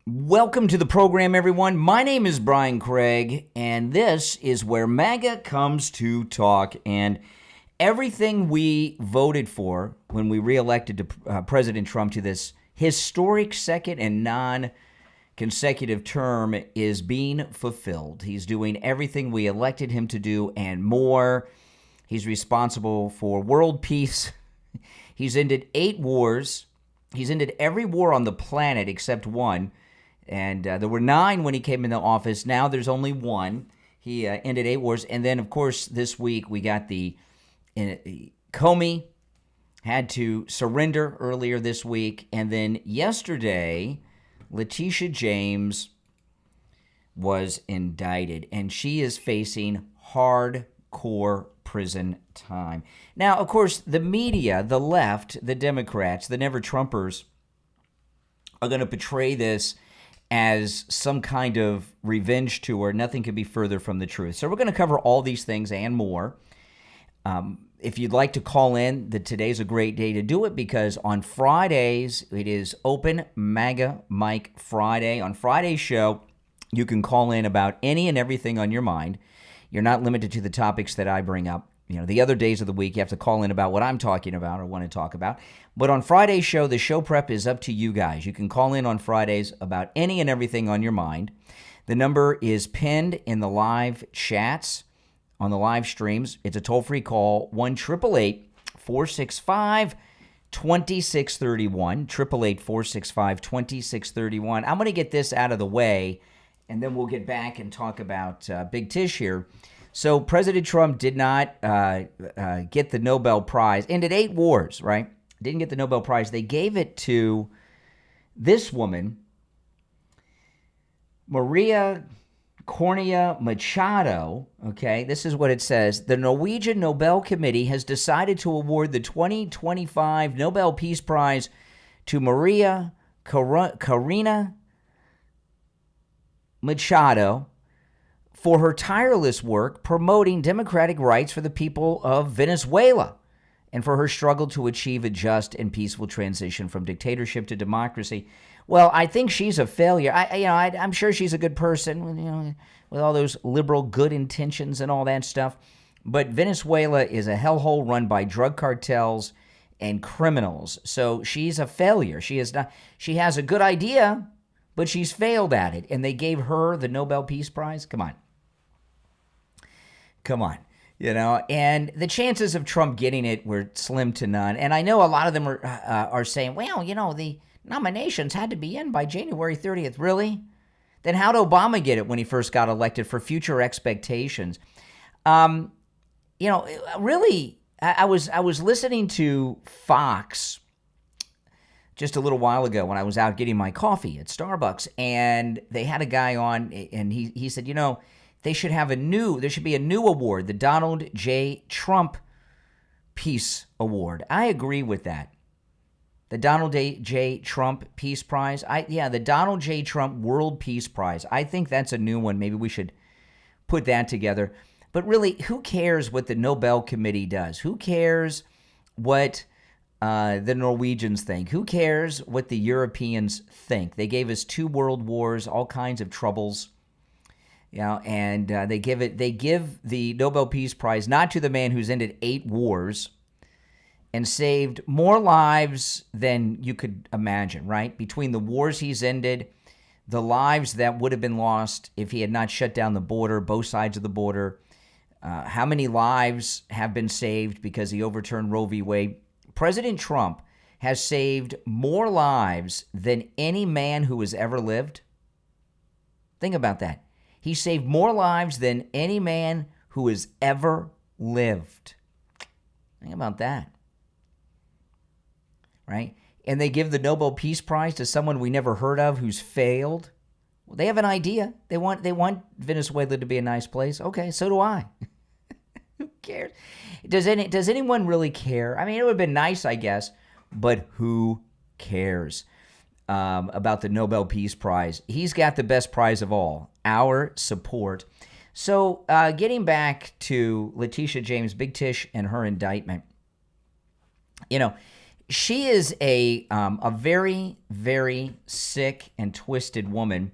Welcome to the program, everyone. My name is Brian Craig, and this is where MAGA comes to talk. And everything we voted for when we reelected President Trump to this historic second and non-consecutive term is being fulfilled. He's doing everything we elected him to do and more. He's responsible for world peace. He's ended 8 wars. He's ended every war on the planet except one. And there were 9 when he came into office. Now there's only 1. He ended 8 wars. And then, of course, this week we got Comey had to surrender earlier this week. And then yesterday, Letitia James was indicted. And she is facing hardcore prison time. Now, of course, the media, the left, the Democrats, the never-Trumpers are going to portray this as some kind of revenge tour. Nothing could be further from the truth. So we're going to cover all these things and more. If you'd like to call in, today's a great day to do it because on Fridays, it is Open MAGA Mike Friday. On Friday's show, you can call in about any and everything on your mind. You're not limited to the topics that I bring up. You know, the other days of the week, you have to call in about what I'm talking about or want to talk about. But on Friday's show, the show prep is up to you guys. You can call in on Fridays about any and everything on your mind. The number is pinned in the live chats on the live streams. It's a toll-free call, 1-888-465-2631, 1-888-465-2631. I'm going to get this out of the way, and then we'll get back and talk about Big Tish here. So President Trump did not get the Nobel Prize. Ended 8 wars, right? Didn't get the Nobel Prize. They gave it to this woman, Maria Cornelia Machado. Okay, this is what it says. The Norwegian Nobel Committee has decided to award the 2025 Nobel Peace Prize to Maria Corina Machado for her tireless work promoting democratic rights for the people of Venezuela and for her struggle to achieve a just and peaceful transition from dictatorship to democracy. Well, I think she's a failure. I'm sure she's a good person, with all those liberal good intentions and all that stuff. But Venezuela is a hellhole run by drug cartels and criminals. So she's a failure. She has a good idea, but she's failed at it. And they gave her the Nobel Peace Prize? Come on. And the chances of Trump getting it were slim to none. And I know a lot of them are saying, well, the nominations had to be in by January 30th. Really? Then how'd Obama get it when he first got elected for future expectations? Really, I was listening to Fox just a little while ago when I was out getting my coffee at Starbucks, and they had a guy on, and he said, there should be a new award, the Donald J. Trump Peace Award. I agree with that. The Donald J. Trump Peace Prize. The Donald J. Trump World Peace Prize. I think that's a new one. Maybe we should put that together. But really, who cares what the Nobel Committee does? Who cares what the Norwegians think? Who cares what the Europeans think? They gave us 2 world wars, all kinds of troubles. And they give the Nobel Peace Prize not to the man who's ended 8 wars and saved more lives than you could imagine, right? Between the wars he's ended, the lives that would have been lost if he had not shut down the border, both sides of the border, how many lives have been saved because he overturned Roe v. Wade? President Trump has saved more lives than any man who has ever lived. Think about that. He saved more lives than any man who has ever lived. Think about that. Right? And they give the Nobel Peace Prize to someone we never heard of who's failed. Well, they have an idea. They want Venezuela to be a nice place. Okay, so do I. Who cares? Does anyone really care? I mean, it would have been nice, I guess, but who cares about the Nobel Peace Prize? He's got the best prize of all, our support. So getting back to Letitia James, Big Tish, and her indictment, She is a very, very sick and twisted woman.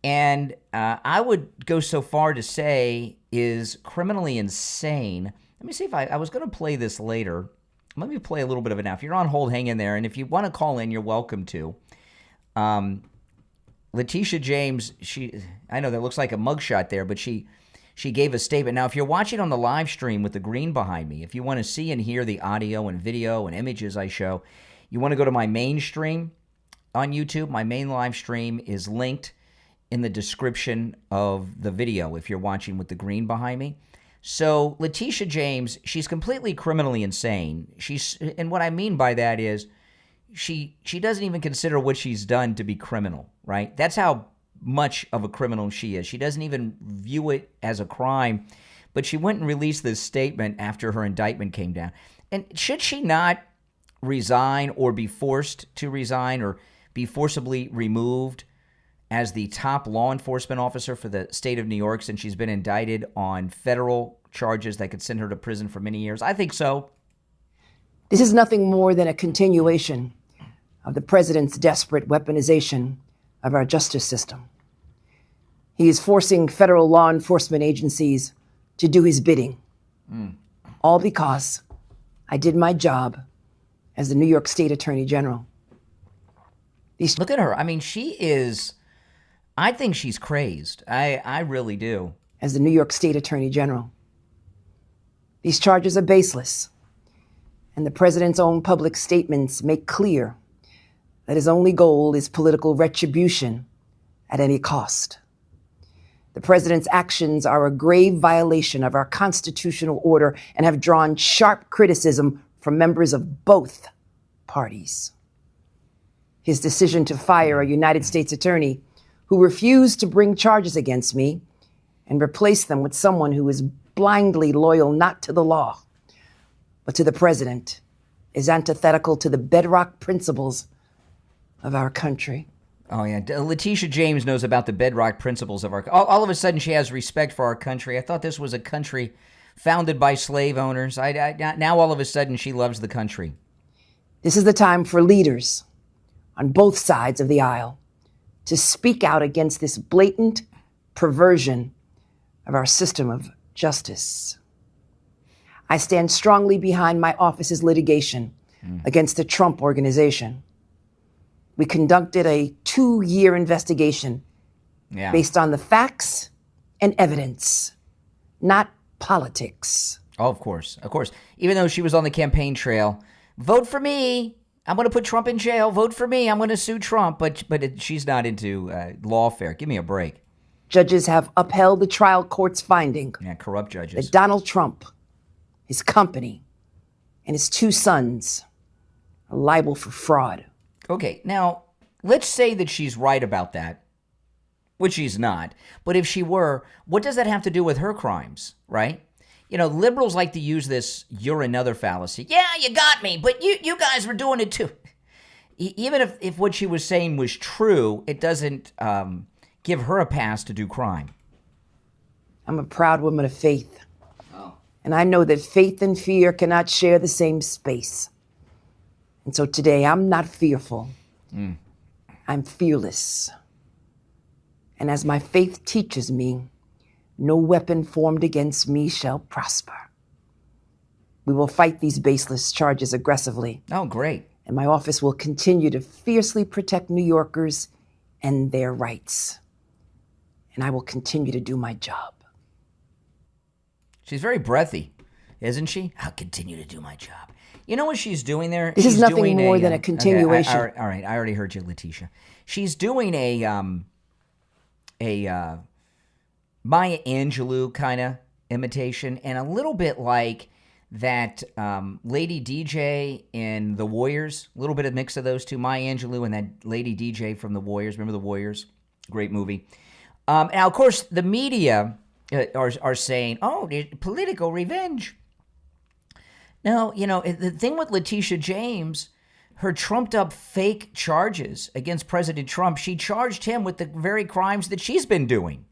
And I would go so far to say is criminally insane. Let me see if I was going to play this later. Let me play a little bit of it now. If you're on hold, hang in there. And if you want to call in, you're welcome to. Letitia James, I know that looks like a mugshot there, but she gave a statement. Now, if you're watching on the live stream with the green behind me, if you want to see and hear the audio and video and images I show, you want to go to my main stream on YouTube. My main live stream is linked in the description of the video if you're watching with the green behind me. So Letitia James, she's completely criminally insane. And what I mean by that is she doesn't even consider what she's done to be criminal, right? That's how much of a criminal she is. She doesn't even view it as a crime, but she went and released this statement after her indictment came down. And should she not resign or be forced to resign or be forcibly removed as the top law enforcement officer for the state of New York since she's been indicted on federal charges that could send her to prison for many years? I think so. This is nothing more than a continuation of the president's desperate weaponization of our justice system. He is forcing federal law enforcement agencies to do his bidding, all because I did my job as the New York State Attorney General. Look at her. I mean, I think she's crazed. I really do. As the New York State Attorney General. These charges are baseless, and the president's own public statements make clear that his only goal is political retribution at any cost. The president's actions are a grave violation of our constitutional order and have drawn sharp criticism from members of both parties. His decision to fire a United States attorney who refused to bring charges against me and replace them with someone who is blindly loyal not to the law, but to the president, is antithetical to the bedrock principles of our country. Oh, yeah. Letitia James knows about the bedrock principles of our country. All of a sudden, she has respect for our country. I thought this was a country founded by slave owners. Now, all of a sudden, she loves the country. This is the time for leaders on both sides of the aisle to speak out against this blatant perversion of our system of justice. I stand strongly behind my office's litigation against the Trump Organization. We conducted a 2-year investigation based on the facts and evidence, not politics. Oh, of course. Of course. Even though she was on the campaign trail, vote for me. I'm going to put Trump in jail. Vote for me. I'm going to sue Trump. But she's not into lawfare. Give me a break. Judges have upheld the trial court's finding. Yeah, corrupt judges. That Donald Trump, his company, and his 2 sons are liable for fraud. Okay, now, let's say that she's right about that, which she's not. But if she were, what does that have to do with her crimes, right? You know, liberals like to use this "you're another" fallacy. Yeah, you got me, but you guys were doing it too. Even if what she was saying was true, it doesn't give her a pass to do crime. I'm a proud woman of faith. Oh. And I know that faith and fear cannot share the same space. And so today, I'm not fearful. I'm fearless. And as my faith teaches me, no weapon formed against me shall prosper. We will fight these baseless charges aggressively. Oh, great. And my office will continue to fiercely protect New Yorkers and their rights. And I will continue to do my job. She's very breathy, isn't she? I'll continue to do my job. You know what she's doing there? This is nothing more than a continuation. Okay, all right, I already heard you, Letitia. She's doing a Maya Angelou kind of imitation, and a little bit like that Lady DJ in The Warriors. A little bit of mix of those two, Maya Angelou and that Lady DJ from The Warriors. Remember The Warriors? Great movie. Now, of course, the media are saying, oh, political revenge. No, you know, the thing with Letitia James, her trumped-up fake charges against President Trump, she charged him with the very crimes that she's been doing.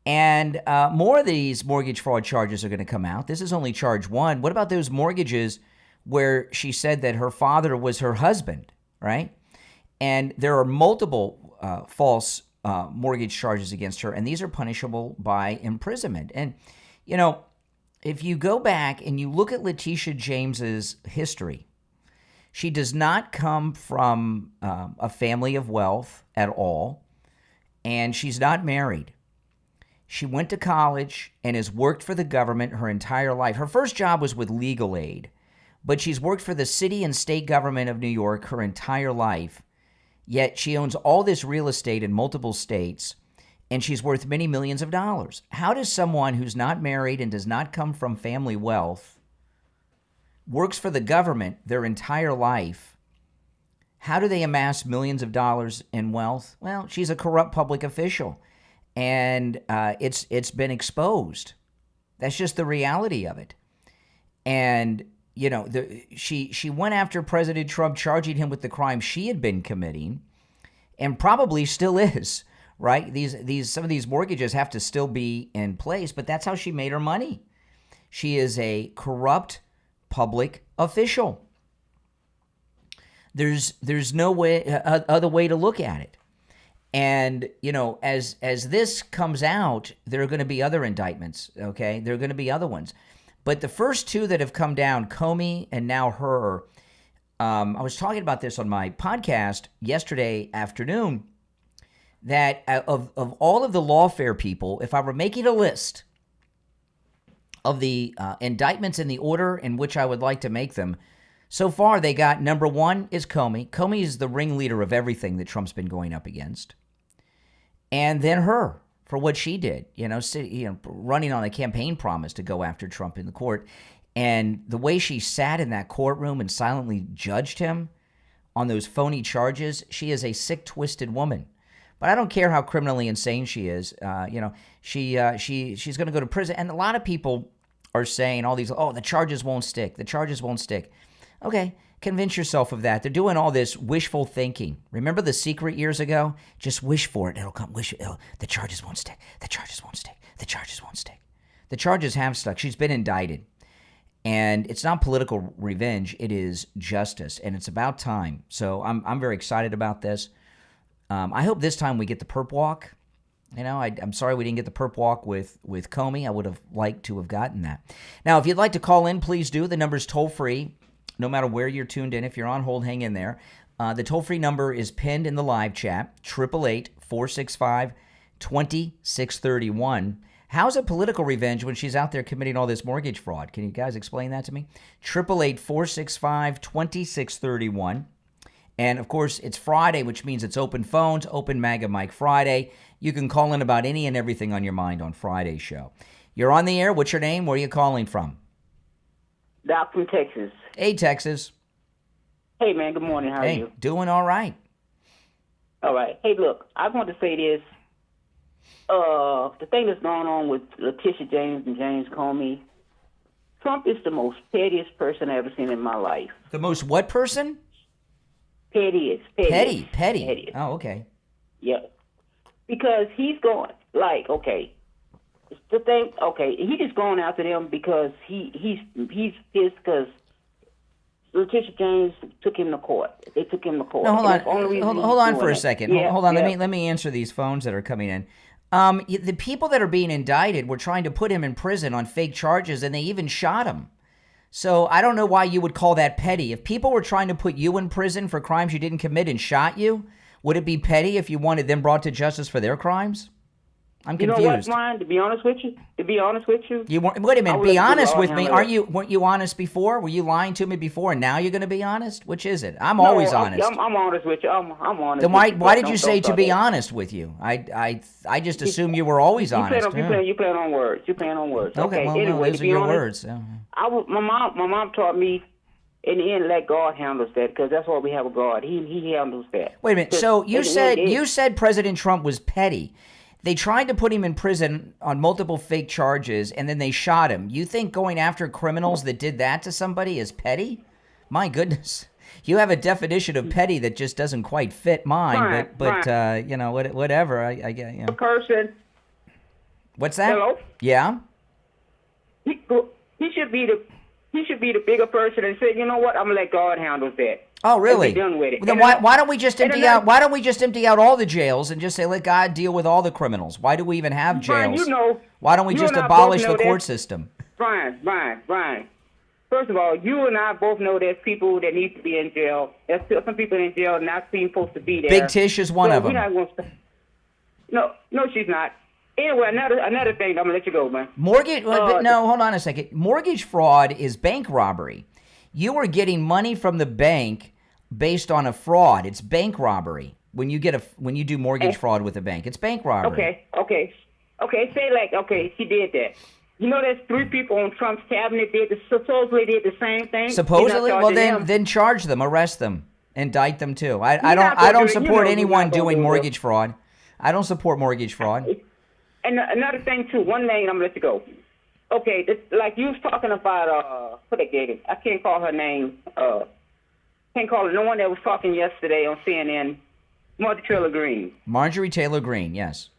And more of these mortgage fraud charges are going to come out. This is only charge 1. What about those mortgages where she said that her father was her husband, right? And there are multiple false mortgage charges against her, and these are punishable by imprisonment. And, you know, if you go back and you look at Letitia James's history, she does not come from a family of wealth at all, and she's not married. She went to college and has worked for the government her entire life. Her first job was with legal aid, but she's worked for the city and state government of New York her entire life. Yet she owns all this real estate in multiple states, and she's worth many millions of dollars. How does someone who's not married and does not come from family wealth, works for the government their entire life, how do they amass millions of dollars in wealth? Well, she's a corrupt public official, and it's been exposed. That's just the reality of it. And you know, she went after President Trump, charging him with the crime she had been committing, and probably still is. Right? Some of these mortgages have to still be in place, but that's how she made her money. She is a corrupt public official. There's no way other way to look at it. And you know, as this comes out, there are going to be other indictments. Okay, there are going to be other ones, but the first two that have come down, Comey and now her. I was talking about this on my podcast yesterday afternoon. That of all of the lawfare people, if I were making a list of the indictments in the order in which I would like to make them, so far they got number one is Comey. Comey is the ringleader of everything that Trump's been going up against. And then her for what she did, running on a campaign promise to go after Trump in the court. And the way she sat in that courtroom and silently judged him on those phony charges, she is a sick, twisted woman. But I don't care how criminally insane she is. She's going to go to prison. And a lot of people are saying all these, the charges won't stick. The charges won't stick. Okay, convince yourself of that. They're doing all this wishful thinking. Remember The Secret years ago? Just wish for it. It'll come. The charges won't stick. The charges won't stick. The charges won't stick. The charges have stuck. She's been indicted. And it's not political revenge. It is justice. And it's about time. So I'm very excited about this. I hope this time we get the perp walk. I'm sorry we didn't get the perp walk with Comey. I would have liked to have gotten that. Now, if you'd like to call in, please do. The number's toll-free, no matter where you're tuned in. If you're on hold, hang in there. The toll-free number is pinned in the live chat, 888-465-2631. How's it political revenge when she's out there committing all this mortgage fraud? Can you guys explain that to me? 888-465-2631. And, of course, it's Friday, which means it's open phones, open MAGA Mike Friday. You can call in about any and everything on your mind on Friday's show. You're on the air. What's your name? Where are you calling from? Doc from Texas. Hey, Texas. Hey, man. Good morning. How are you? Doing all right. All right. Hey, look, I want to say this. The thing that's going on with Letitia James and James Comey, Trump is the most pettiest person I've ever seen in my life. The most what person? Pettiest. Petty. Oh, okay. Yeah. Because he's going, okay, the thing, okay, he just going after them because he's pissed because Letitia James took him to court. They took him to court. No, hold on for a second. Yeah, hold on. Yeah. Let me answer these phones that are coming in. The people that are being indicted were trying to put him in prison on fake charges, and they even shot him. So I don't know why you would call that petty. If people were trying to put you in prison for crimes you didn't commit and shot you, would it be petty if you wanted them brought to justice for their crimes? I'm confused. You know what, Ryan? To be honest with you, wait a minute. Be honest with me. Weren't you honest before? Were you lying to me before, and now you're going to be honest? Which is it? I'm always honest. I'm honest with you. I'm honest. Then why did you say to be honest with you? I just assume you were always honest. You playing on words. Okay. Well, anyway, those are your words. My mom taught me. In the end, let God handle that because that's why we have a God. He handles that. Wait a minute. So you said President Trump was petty. They tried to put him in prison on multiple fake charges, and then they shot him. You think going after criminals that did that to somebody is petty? My goodness. You have a definition of petty that just doesn't quite fit mine, but whatever. I get, A person. What's that? Hello? Yeah? He should be he should be the bigger person and say, you know what, I'm gonna let God handle that. Oh, really? And be done with it. Well, then And why don't we just empty another- out? Why don't we just empty out all the jails and just say let God deal with all the criminals? Why do we even have Brian, jails? you know, Why don't we you just and I abolish both the know court that- system? Brian. First of all, you and I both know there's people that need to be in jail. There's still some people in jail not being supposed to be there. Big Tish is one So of we're them. not gonna no, she's not. Anyway, another thing, I'm gonna let you go, man. Mortgage? But no, hold on a second. Mortgage fraud is bank robbery. You are getting money from the bank based on a fraud. It's bank robbery. When you do mortgage fraud with a bank, it's bank robbery. Okay. Say she did that. You know, there's 3 people on Trump's cabinet supposedly did the same thing. Supposedly, He's not well charging them. then charge them, arrest them, indict them too. I not don't gonna do it. support You're anyone not gonna doing do it. mortgage fraud. I don't support mortgage fraud. And another thing too, one thing, I'm gonna let you go. Okay, like you was talking about what they gave it. I can't call her name. Can't call her. No one that was talking yesterday on CNN. Marjorie Taylor Greene. Marjorie Taylor Greene, yes.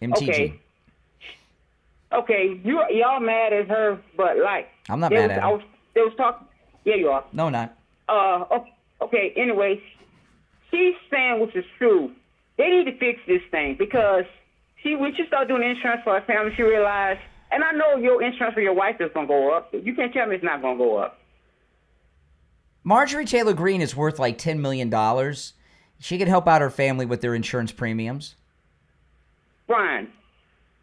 MTG. Okay, y'all mad at her, but like I'm not mad at her. They was talking. Yeah, you are. No, not. Okay. Anyway, she's saying which is true. They need to fix this thing because when she started doing insurance for her family, she realized, and I know your insurance for your wife is gonna go up. You can't tell me it's not gonna go up. Marjorie Taylor Greene is worth like $10 million. She could help out her family with their insurance premiums. Brian.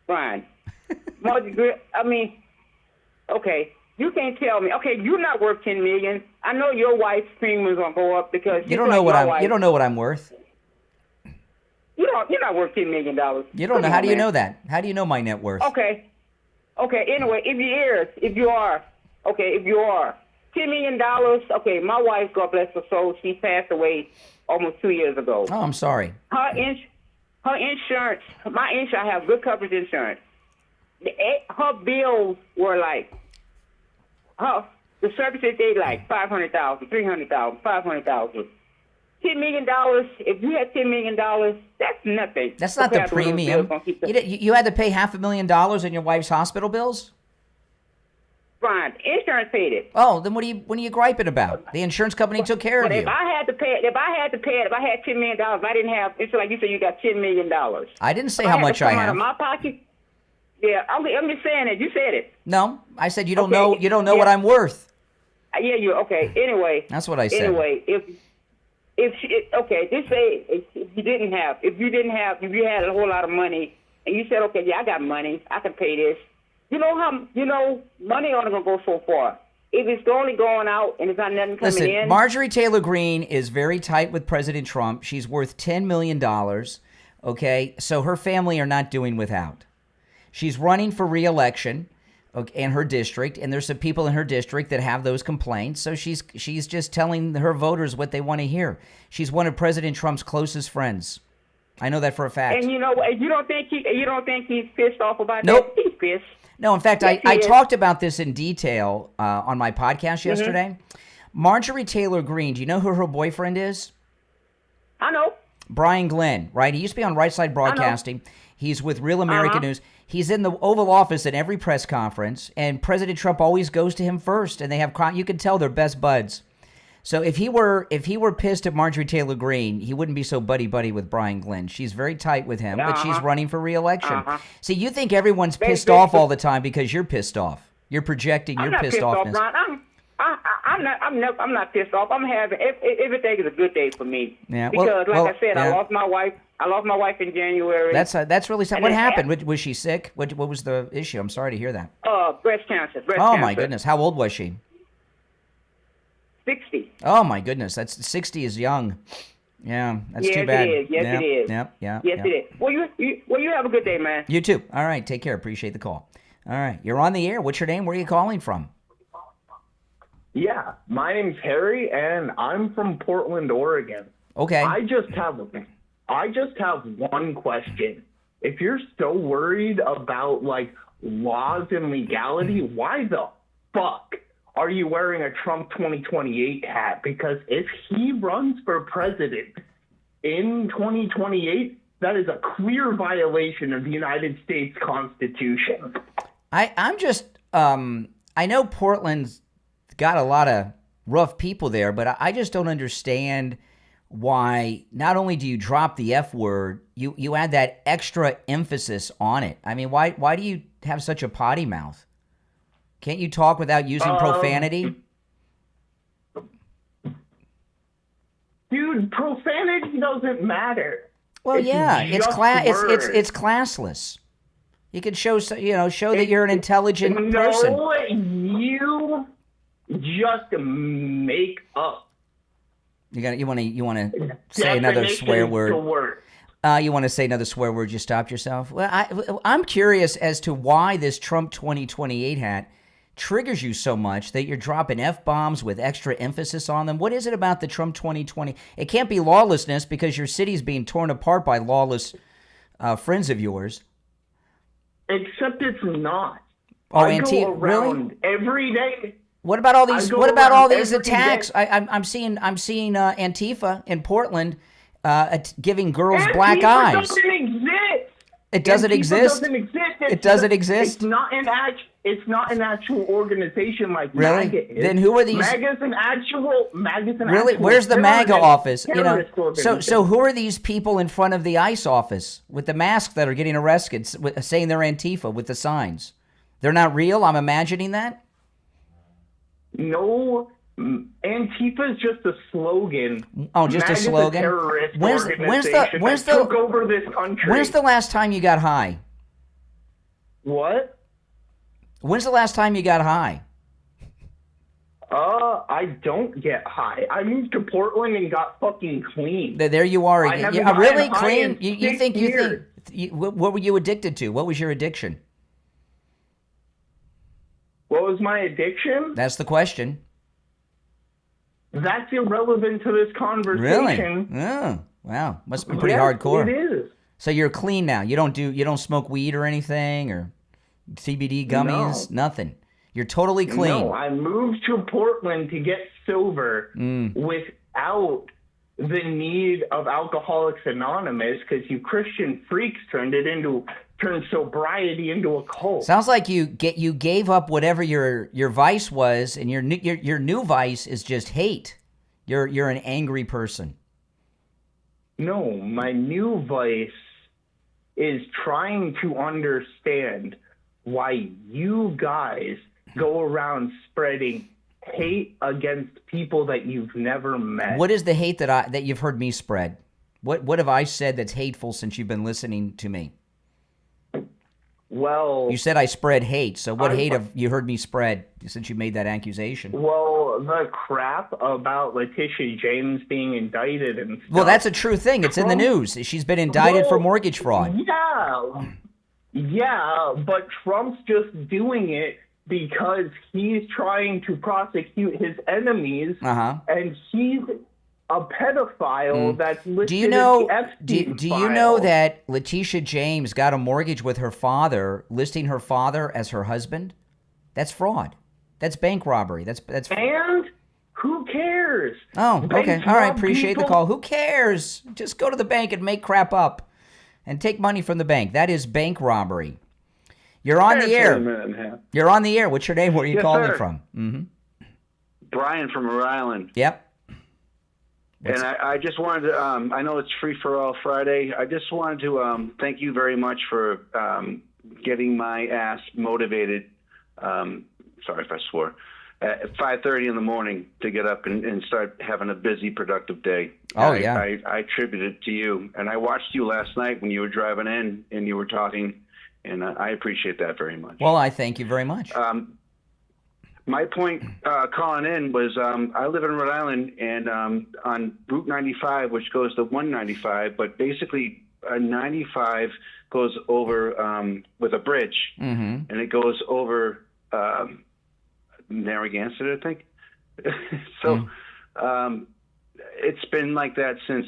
Marjorie Greene, I mean, okay, you can't tell me. Okay, you're not worth $10 million. I know your wife's premium is gonna go up because You don't know what I'm worth. You're not worth $10 million. You don't know. How do you know that? How do you know my net worth? Okay. Anyway, if you are $10 million. Okay, my wife, God bless her soul, she passed away almost 2 years ago. Oh, I'm sorry. Her insurance, I have good coverage insurance. Her bills were like, the services they like $500,000, $300,000, $500,000. $10 million. If you had $10 million, that's nothing. That's not the premium. You had to pay $500,000 in your wife's hospital bills? Brian, insurance paid it. Oh, then what are you griping about? The insurance company took care of you. If I had $10 million, I didn't have. It's like you said, you got $10 million. I didn't say how much I have. Out of my pocket. Yeah, I'm just saying it. You said it. No, I said you don't know. You don't know what I'm worth. Yeah, you okay? Anyway, that's what I said. Anyway, just say if you had a whole lot of money and you said, okay, yeah, I got money, I can pay this. Money only gonna go so far. If it's only going out and it's not nothing coming in. Marjorie Taylor Greene is very tight with President Trump. She's worth $10 million. Okay, so her family are not doing without. She's running for re-election in her district, and there's some people in her district that have those complaints. So she's just telling her voters what they want to hear. She's one of President Trump's closest friends. I know that for a fact. And you don't think he's pissed off about Nope. that? He's pissed. No, in fact, Yes, I talked about this in detail on my podcast yesterday. Marjorie Taylor Greene, do you know who her boyfriend is? I know. Brian Glenn, right? He used to be on Right Side Broadcasting. He's with Real American News. He's in the Oval Office at every press conference, and President Trump always goes to him first, and they have you can tell they're best buds. So if he were pissed at Marjorie Taylor Greene, he wouldn't be so buddy-buddy with Brian Glenn. She's very tight with him, but she's running for re-election. See, you think everyone's pissed off all the time because you're pissed off. You're projecting your pissed offness. I'm not pissed off. I'm having everything is a good day for me. Yeah, because I said, I lost my wife. I lost my wife in January. That's really sad. What happened? Was she sick? What was the issue? I'm sorry to hear that. Breast cancer. Oh my goodness! How old was she? 60. Oh my goodness! 60 is young. Yeah, that's too bad. It is. Yes, it is. Yep. Yes, it is. Well, you have a good day, man. You too. All right. Take care. Appreciate the call. All right. You're on the air. What's your name? Where are you calling from? Yeah, my name's Harry, and I'm from Portland, Oregon. Okay. I just have one question. If you're so worried about laws and legality, why the fuck are you wearing a Trump 2028 hat? Because if he runs for president in 2028, that is a clear violation of the United States Constitution. I'm just I know Portland's got a lot of rough people there, but I just don't understand why not only do you drop the F word, you add that extra emphasis on it. I mean, why do you have such a potty mouth? Can't you talk without using profanity? Dude, profanity doesn't matter. Well, it's words. it's classless. You can show that you're an intelligent person. No, you just make up. You want to say another swear word. You want to say another swear word? You stopped yourself. Well, I'm curious as to why this Trump 2028 hat triggers you so much that you're dropping F-bombs with extra emphasis on them. What is it about the Trump 2020? It can't be lawlessness because your city's being torn apart by lawless friends of yours. Except it's not. Oh, I go around every day. What about all these? What about all these attacks? I'm seeing Antifa in Portland giving girls black eyes. Doesn't exist. It doesn't exist. It doesn't exist. It's not an actual organization like really? MAGA is. Then who are these? MAGA's an actual. Really? Where's the MAGA office? So who are these people in front of the ICE office with the masks that are getting arrested, saying they're Antifa with the signs? They're not real. I'm imagining that. No, Antifa is just a slogan. Oh, just MAGA's a slogan. When's the took over this country? When's the last time you got high? What? When's the last time you got high? I don't get high. I moved to Portland and got fucking clean. There you are again. Really clean? You think? What were you addicted to? What was your addiction? What was my addiction? That's the question. That's irrelevant to this conversation. Really? Oh, wow. Must be pretty hardcore. It is. So you're clean now. You don't smoke weed or anything or CBD gummies, nothing. You're totally clean. No, I moved to Portland to get sober without the need of Alcoholics Anonymous because you Christian freaks turned sobriety into a cult. Sounds like you gave up whatever your vice was, and your new vice is just hate. You're an angry person. No, my new vice is trying to understand why you guys go around spreading hate against people that you've never met. What is the hate that you've heard me spread? What have I said that's hateful since you've been listening to me? Well, you said I spread hate, so what hate have you heard me spread since you made that accusation? Well, the crap about Letitia James being indicted and stuff. Well, that's a true thing. It's in the news. She's been indicted for mortgage fraud. Yeah, but Trump's just doing it because he's trying to prosecute his enemies, and he's a pedophile that's listed do you know, in the Epstein do you know that Letitia James got a mortgage with her father, listing her father as her husband? That's fraud. That's bank robbery. That's. And who cares? Oh, okay. All right. Appreciate the call. Who cares? Just go to the bank and make crap up and take money from the bank. That is bank robbery. You're on the air. You're on the air. What's your name? Where are you calling from? Mm-hmm. Brian from Rhode Island. Yep. And I just wanted to, I know it's Free for All Friday. I just wanted to thank you very much for getting my ass motivated. Sorry if I swore. At 5:30 in the morning to get up and start having a busy, productive day. Oh, I attribute it to you. And I watched you last night when you were driving in and you were talking, and I appreciate that very much. Well, I thank you very much. My point calling in was I live in Rhode Island, and on Route 95, which goes to 195, but basically 95 goes over with a bridge, and it goes over Narragansett, I think. So it's been like that since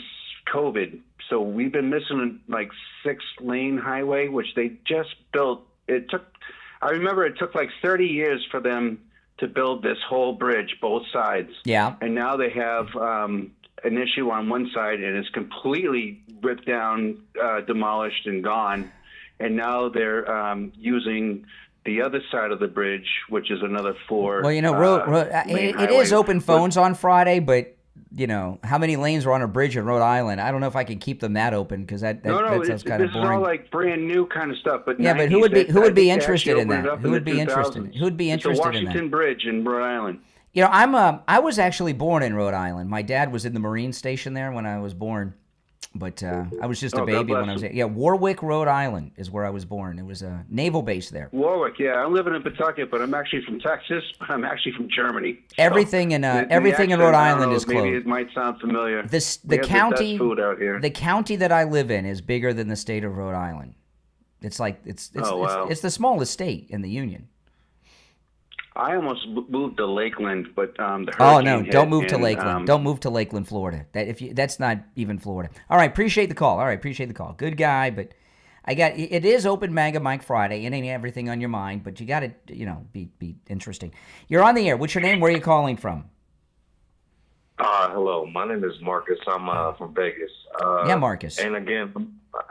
COVID. So we've been missing like 6-lane highway, which they just built. I remember it took like 30 years for them to build this whole bridge, both sides. Yeah. And now they have an issue on one side, and it's completely ripped down, demolished, and gone. And now they're using the other side of the bridge, which is another 4. Well, lane it is highway. open phones on Friday, but how many lanes are on a bridge in Rhode Island? I don't know if I can keep them that open because that sounds kind of this boring. is all like brand new kind of stuff. But Yeah, but who 90s, would be I who would be think they interested actually in opened it that? up Who would the be interested? 2000s. Who would be interested It's the in that? Washington Bridge in Rhode Island. I was actually born in Rhode Island. My dad was in the Marine Station there when I was born, but I was just a baby when I was. Yeah, Warwick, Rhode Island is where I was born. It was a naval base there. Warwick, yeah. I'm living in Pawtucket, but I'm actually from Texas. But I'm actually from Germany. So Everything in the everything in accent, Rhode I don't Island know, is maybe close. it might sound familiar. The We have the county, best food out here. the county that I live in is bigger than the state of Rhode Island. It's like it's the smallest state in the union. I almost moved to Lakeland, but the hurricane Oh no! hit, Don't move to and, Lakeland. Don't move to Lakeland, Florida. That's not even Florida. All right, appreciate the call. Appreciate the call. Good guy, but it is open MAGA Mike Friday. It ain't everything on your mind, but you got to be interesting. You're on the air. What's your name? Where are you calling from? Hello, my name is Marcus. I'm from Vegas. Yeah, Marcus. And again,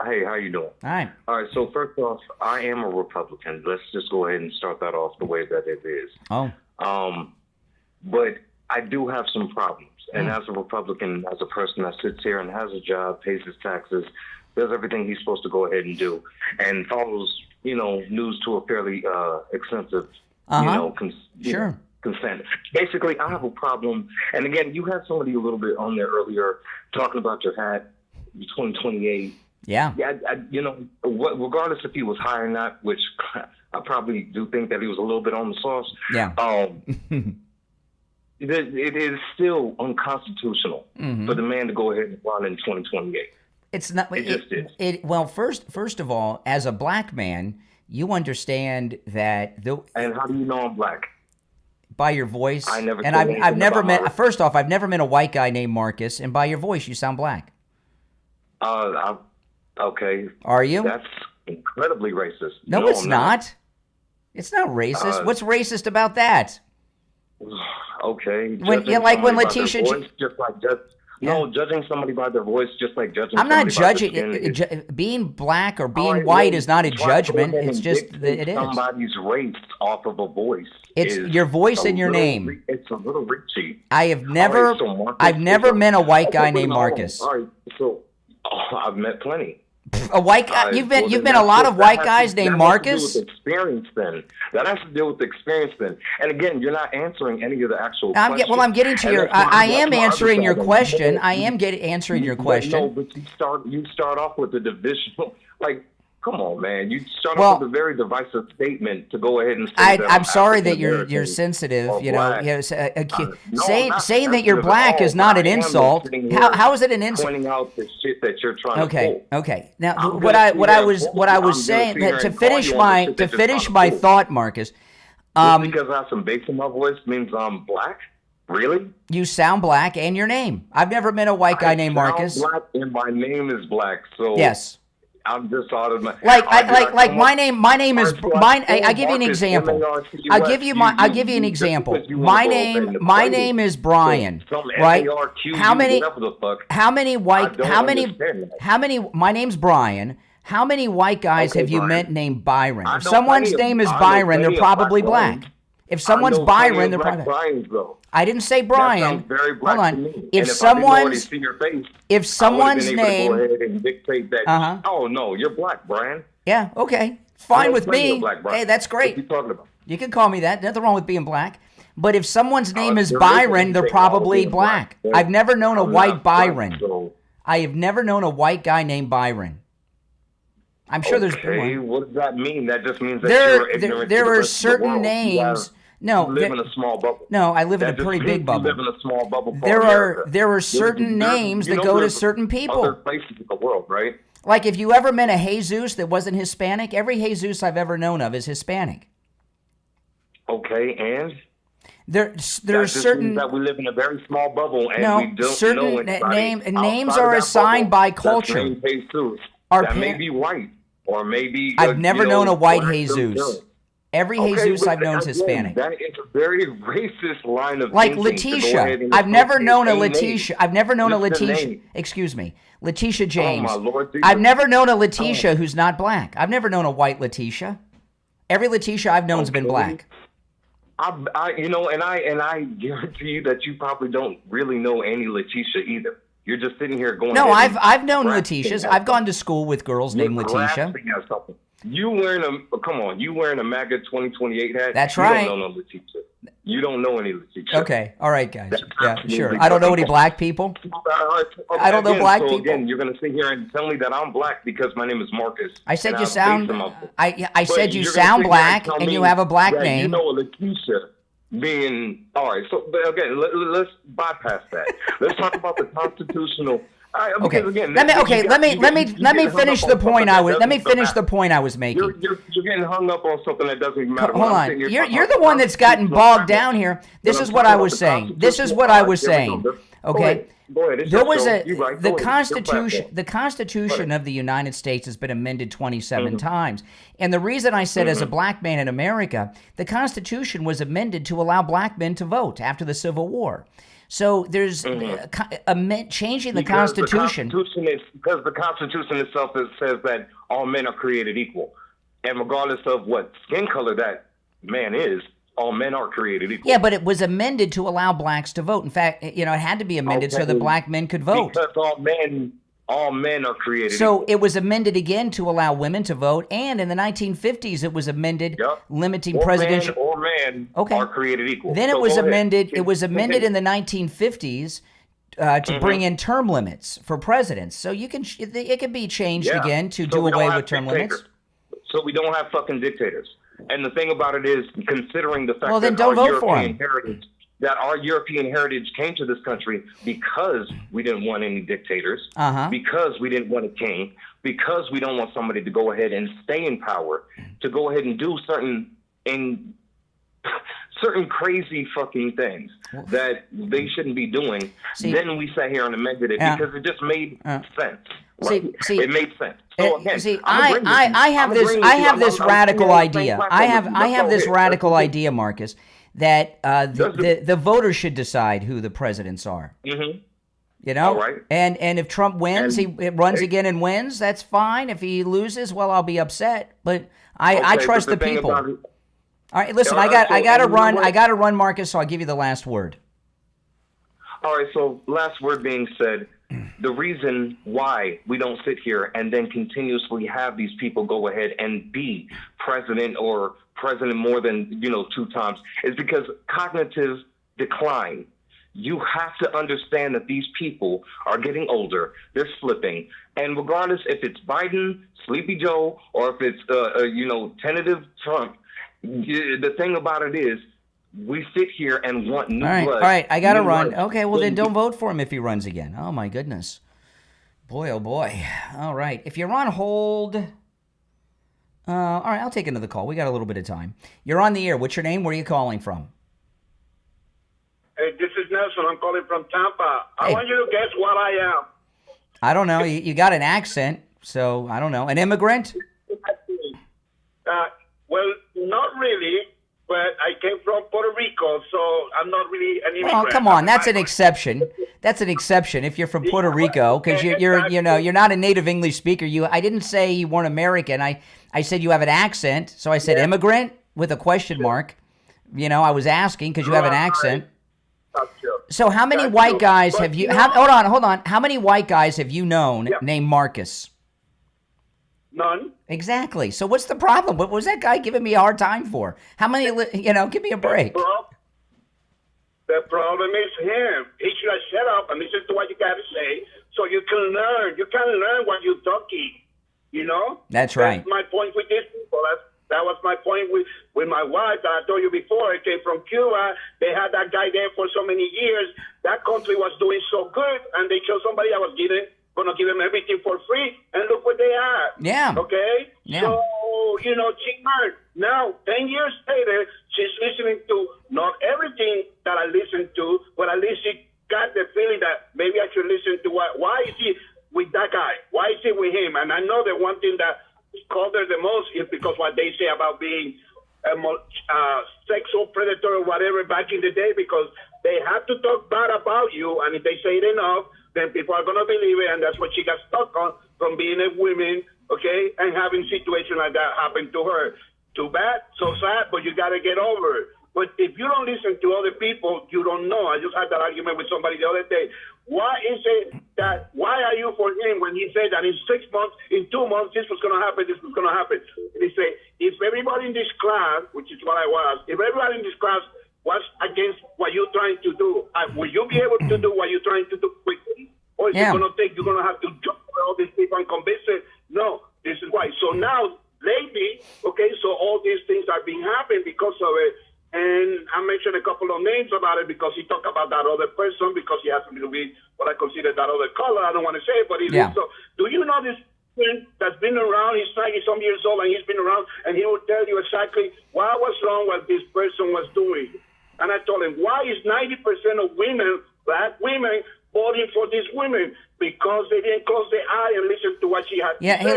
hey, how you doing? All right. All right. So first off, I am a Republican. Let's just go ahead and start that off the way that it is. Oh. But I do have some problems. And as a Republican, as a person that sits here and has a job, pays his taxes, does everything he's supposed to go ahead and do, and follows, news to a fairly extensive, Sure. consent. Basically, I have a problem. And again, you had somebody a little bit on there earlier talking about your hat, 2028. Yeah. Yeah, regardless if he was high or not, which I probably do think that he was a little bit on the sauce. Yeah. It is still unconstitutional for the man to go ahead and run in 2028. It's not. It just is. Well, first of all, as a black man, you understand that And how do you know I'm black? by your voice. I never and said I've anything never about met. my- First off, I've never met a white guy named Marcus, and by your voice, you sound black. Okay. Are you? That's incredibly racist. No, it's I'm not. It's not racist. What's racist about that? Okay. When- judging like when somebody by their Letitia voice, just like judging somebody by their voice, just like judging. I'm not somebody by their judging. skin is- Being black or All being right, white well, is not a try to go judgment. ahead It's and just that dictate it is. somebody's race off of a voice. It's is your voice a and your little name. It's a little reachy. I have never, All right, so Marcus, I've never met a white guy named hold on. Marcus. All right, so I've met plenty. A white guy? You've Well, met then a lot that of white has guys to- named that has to do Marcus. with experience, then. That has to do with the experience, then. And again, you're not answering any of the actual questions. I'm getting to And your. that's my- I am that's my answering other your side. question. I am answering your No, question. but you start off with the divisional. Like, come on, man. You start Well, off with a very divisive statement to go ahead and say that I'm sorry that African-American you're sensitive. or You know, black. saying No, I'm not saying that you're sensitive at black all, is not but an I am insult. sitting here How is it an insult? Pointing out the shit that you're trying to pull. Okay. Now, I'm what gonna I sit what here I and was pull what I you. was I'm saying gonna sit here to and call finish you on my the shit that you're trying to my pull. thought, Marcus. Just because I have some bass in my voice means I'm black? Really? You sound black, and your name. I've never met a white guy named Marcus. Black and my name is black, so Yes. I'm just automatic. Like my name is mine. I give you an example. I'll give you an example. My name is Brian, right? How many my name's Brian. How many white guys Okay, have you Brian. met named Byron? I If know someone's plenty of- name is I know Byron, plenty they're of probably black black. If someone's I know Byron, plenty they're of black probably. Brian's, though. I didn't say That Brian. sounds very black Hold on. to me. If And I didn't someone's already see your face, if I someone's would've been able to name, go ahead and dictate that. Uh-huh. Oh no, you're black, Brian. yeah, okay, I fine know with plenty me. of black Brian. Hey, that's What you great. talking about? You can call me that. Nothing wrong with being black. But if someone's name is there is Byron, they're anything wrong with probably being black. black. I've never known a I'm white not black, Byron. so- I have never known a white guy named Byron. I'm sure there's Okay, what does that mean? That just means that there you're ignorant. there to the are rest of the certain world. names. You No, live in a small bubble. no, I live in a That just pretty means big you bubble. live in a small bubble. called There America. are certain names you that know go to there's certain people. Other places in the world, right? Like if you ever met a Jesus that wasn't Hispanic, every Jesus I've ever known of is Hispanic. Okay, and There are that just means certain that we live in a very small bubble, and No, we don't certain know anybody names outside are of that assigned bubble by that's culture. named Jesus. Our That may par- be white, or maybe I've never known a white black Jesus. themselves. Every Okay, Jesus but I've known is again, Hispanic. That is a very racist line of Like thinking to go Letitia. ahead and I've never associate known a name. Letitia. I've never known a Just the Letitia. name. Excuse me. Letitia James. Oh, my Lord, I've never known a Letitia who's not black. I've never known a white Letitia. Every Letitia I've known has been black. And I guarantee you that you probably don't really know any Letitia either. You're just sitting here going. No, I've known Letitias. I've gone to school with girls named Letitia. You wearing a MAGA 2028 hat. That's right. You don't know no Letitia. You don't know any Letitia. Okay, all right, guys. Yeah, sure. I don't know any black people. I don't know black people. Again, you're gonna sit here and tell me that I'm black because my name is Marcus. I said you sound. I said you sound black and you have a black name. You know Letitia being all right. So again, let's bypass that. Let's talk about the constitutional. Okay. Again, let me finish the point I was making. You're getting hung up on something that doesn't even matter. Hold on. You're the one that's gotten bogged down here. This is what I was saying. Okay. There was the Constitution of the United States has been amended 27 times. And the reason I said as a black man in America, the Constitution was amended to allow black men to vote after the Civil War. So there's changing the Constitution. Because the Constitution itself says that all men are created equal. And regardless of what skin color that man is, all men are created equal. Yeah, but it was amended to allow blacks to vote. In fact, it had to be amended so that black men could vote. Because all men are created so equal. It was amended again to allow women to vote, and in the 1950s it was amended limiting presidential. All men are created equal. Then it was amended. It was amended in the 1950s to bring in term limits for presidents. So it can be changed again to do away with term limits. So we don't have fucking dictators. And the thing about it is, considering the fact that our European heritage came to this country because we didn't want any dictators, because we didn't want a king, because we don't want somebody to go ahead and stay in power, to go ahead and do certain crazy fucking things that they shouldn't be doing. Then we sat here and amended it because it just made sense. It made sense. So again, I have this radical idea. I have this radical idea, Marcus, that the voters should decide who the presidents are. You know, all right. And if Trump wins, he runs again and wins. That's fine. If he loses, well, I'll be upset. But I trust the people. All right, listen, I got to run, Marcus. So I'll give you the last word. All right. So last word being said. The reason why we don't sit here and then continuously have these people go ahead and be president or president more than 2 times is because cognitive decline. You have to understand that these people are getting older. They're slipping. And regardless if it's Biden, Sleepy Joe, or if it's, tentative Trump, the thing about it is we sit here and want new blood. All right, I got to run. Okay, well then don't vote for him if he runs again. Oh my goodness. Boy, oh boy. All right, if you're on hold... all right, I'll take another call. We got a little bit of time. You're on the air. What's your name? Where are you calling from? Hey, this is Nelson. I'm calling from Tampa. I want you to guess what I am. I don't know. You got an accent, so I don't know. An immigrant? Well, not really, but I came from Puerto Rico, so I'm not really an immigrant. Oh, come on. That's an exception. That's an exception if you're from Puerto Rico, because you're not a native English speaker. I didn't say you weren't American. I said you have an accent, so I said immigrant with a question mark. I was asking because you have an accent. So how many white guys have you... hold on. How many white guys have you known named Marcus? None. Exactly. So what's the problem? What was that guy giving me a hard time for? How many, give me a break. The problem is him. He should have shut up and listen to what you got to say so you can learn. You can learn what you're talking, That's right. That's my point with these people. That was my point with my wife that I told you before. I came from Cuba. They had that guy there for so many years. That country was doing so good, and they chose somebody that was going to give them everything for free, and look what they had. Yeah. Okay? Yeah. So, she learned. Now, 10 years later, she's listening to not everything that I listened to, but at least she got the feeling that maybe I should listen to why is he with that guy? Why is he with him? And I know that one thing that called her the most is because what they say about being a sexual predator or whatever back in the day, because they have to talk bad about you, and if they say it enough, then people are going to believe it, and that's what she got stuck on from being a woman, okay, and having situations like that happen to her. too bad, so sad, but you got to get over it. But if you don't listen to other people, you don't know. I just had that argument with somebody the other day. Why is it that, why are you for him when he said that in 6 months, in 2 months, this was going to happen, this was going to happen? And he said, if everybody in this class, which is what I was, if everybody in this class was against what you're trying to do, will you be able to do what you're trying to do quickly? Or is it going to take, you're going to have to jump all these people and convince it? No, this is why. So now, lately, okay, so all these things are being happening because of it. And I mentioned a couple of names about it because he talked about that other person because he happens to be what I consider that other color. I don't want to say it, but he is. So do you know this person that's been around? He's 90-some years old and he's been around, and he will tell you exactly what was wrong what this person was doing. And I told him, why is 90% of women, black women, voting for these women? Because they didn't close their eye and listen to what she had to say. Hey,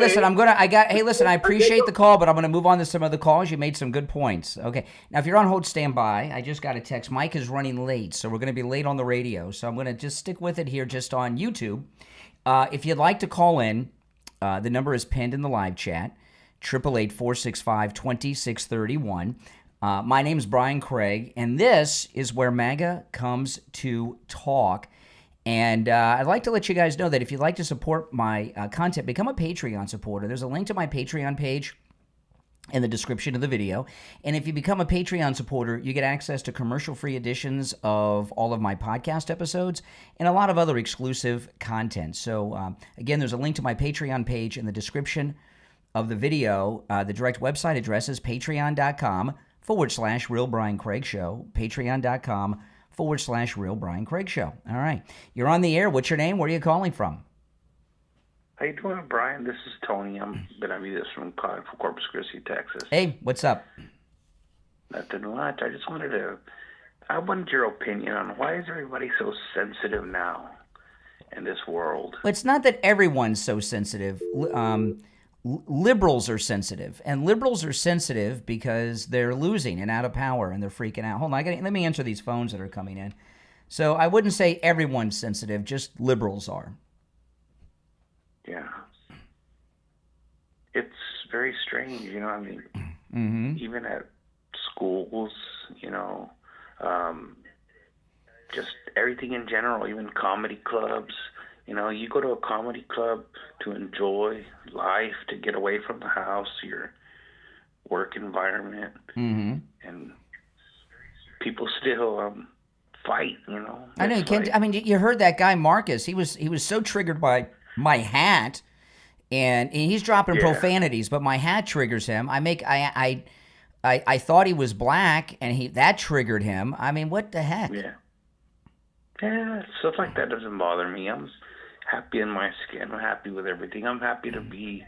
listen, I appreciate the call, but I'm going to move on to some other calls. You made some good points. Okay. Now, if you're on hold, stand by. I just got a text. Mike is running late, so we're going to be late on the radio. So I'm going to just stick with it here just on YouTube. If you'd like to call in, the number is pinned in the live chat, 888-465-2631. My name's Brian Craig, and this is where MAGA comes to talk. And I'd like to let you guys know that if you'd like to support my content, become a Patreon supporter. There's a link to my Patreon page in the description of the video. And if you become a Patreon supporter, you get access to commercial-free editions of all of my podcast episodes and a lot of other exclusive content. So, again, there's a link to my Patreon page in the description of the video. The direct website address is patreon.com/Real Brian Craig Show. Patreon.com/Real Brian Craig Show. All right. You're on the air. What's your name? Where are you calling from? How you doing, Brian? This is Tony. I'm Benavides from calling from Corpus Christi, Texas. Hey, what's up? Nothing much. I wanted your opinion on why is everybody so sensitive now in this world? Well, it's not that everyone's so sensitive. Liberals are sensitive, and liberals are sensitive because they're losing and out of power, and they're freaking out. Hold on, let me answer these phones that are coming in. So I wouldn't say everyone's sensitive, just liberals are. Yeah. It's very strange, you know, I mean, even at schools, you know, just everything in general, even comedy clubs. You know, you go to a comedy club to enjoy life, to get away from the house, your work environment, and people still fight. You know, I know you can't. I mean, you heard that guy Marcus. He was so triggered by my hat, and he's dropping profanities, but my hat triggers him. I thought he was black, and that triggered him. I mean, what the heck? Yeah, stuff like that doesn't bother me. I'm happy in my skin. I'm happy with everything. I'm happy to be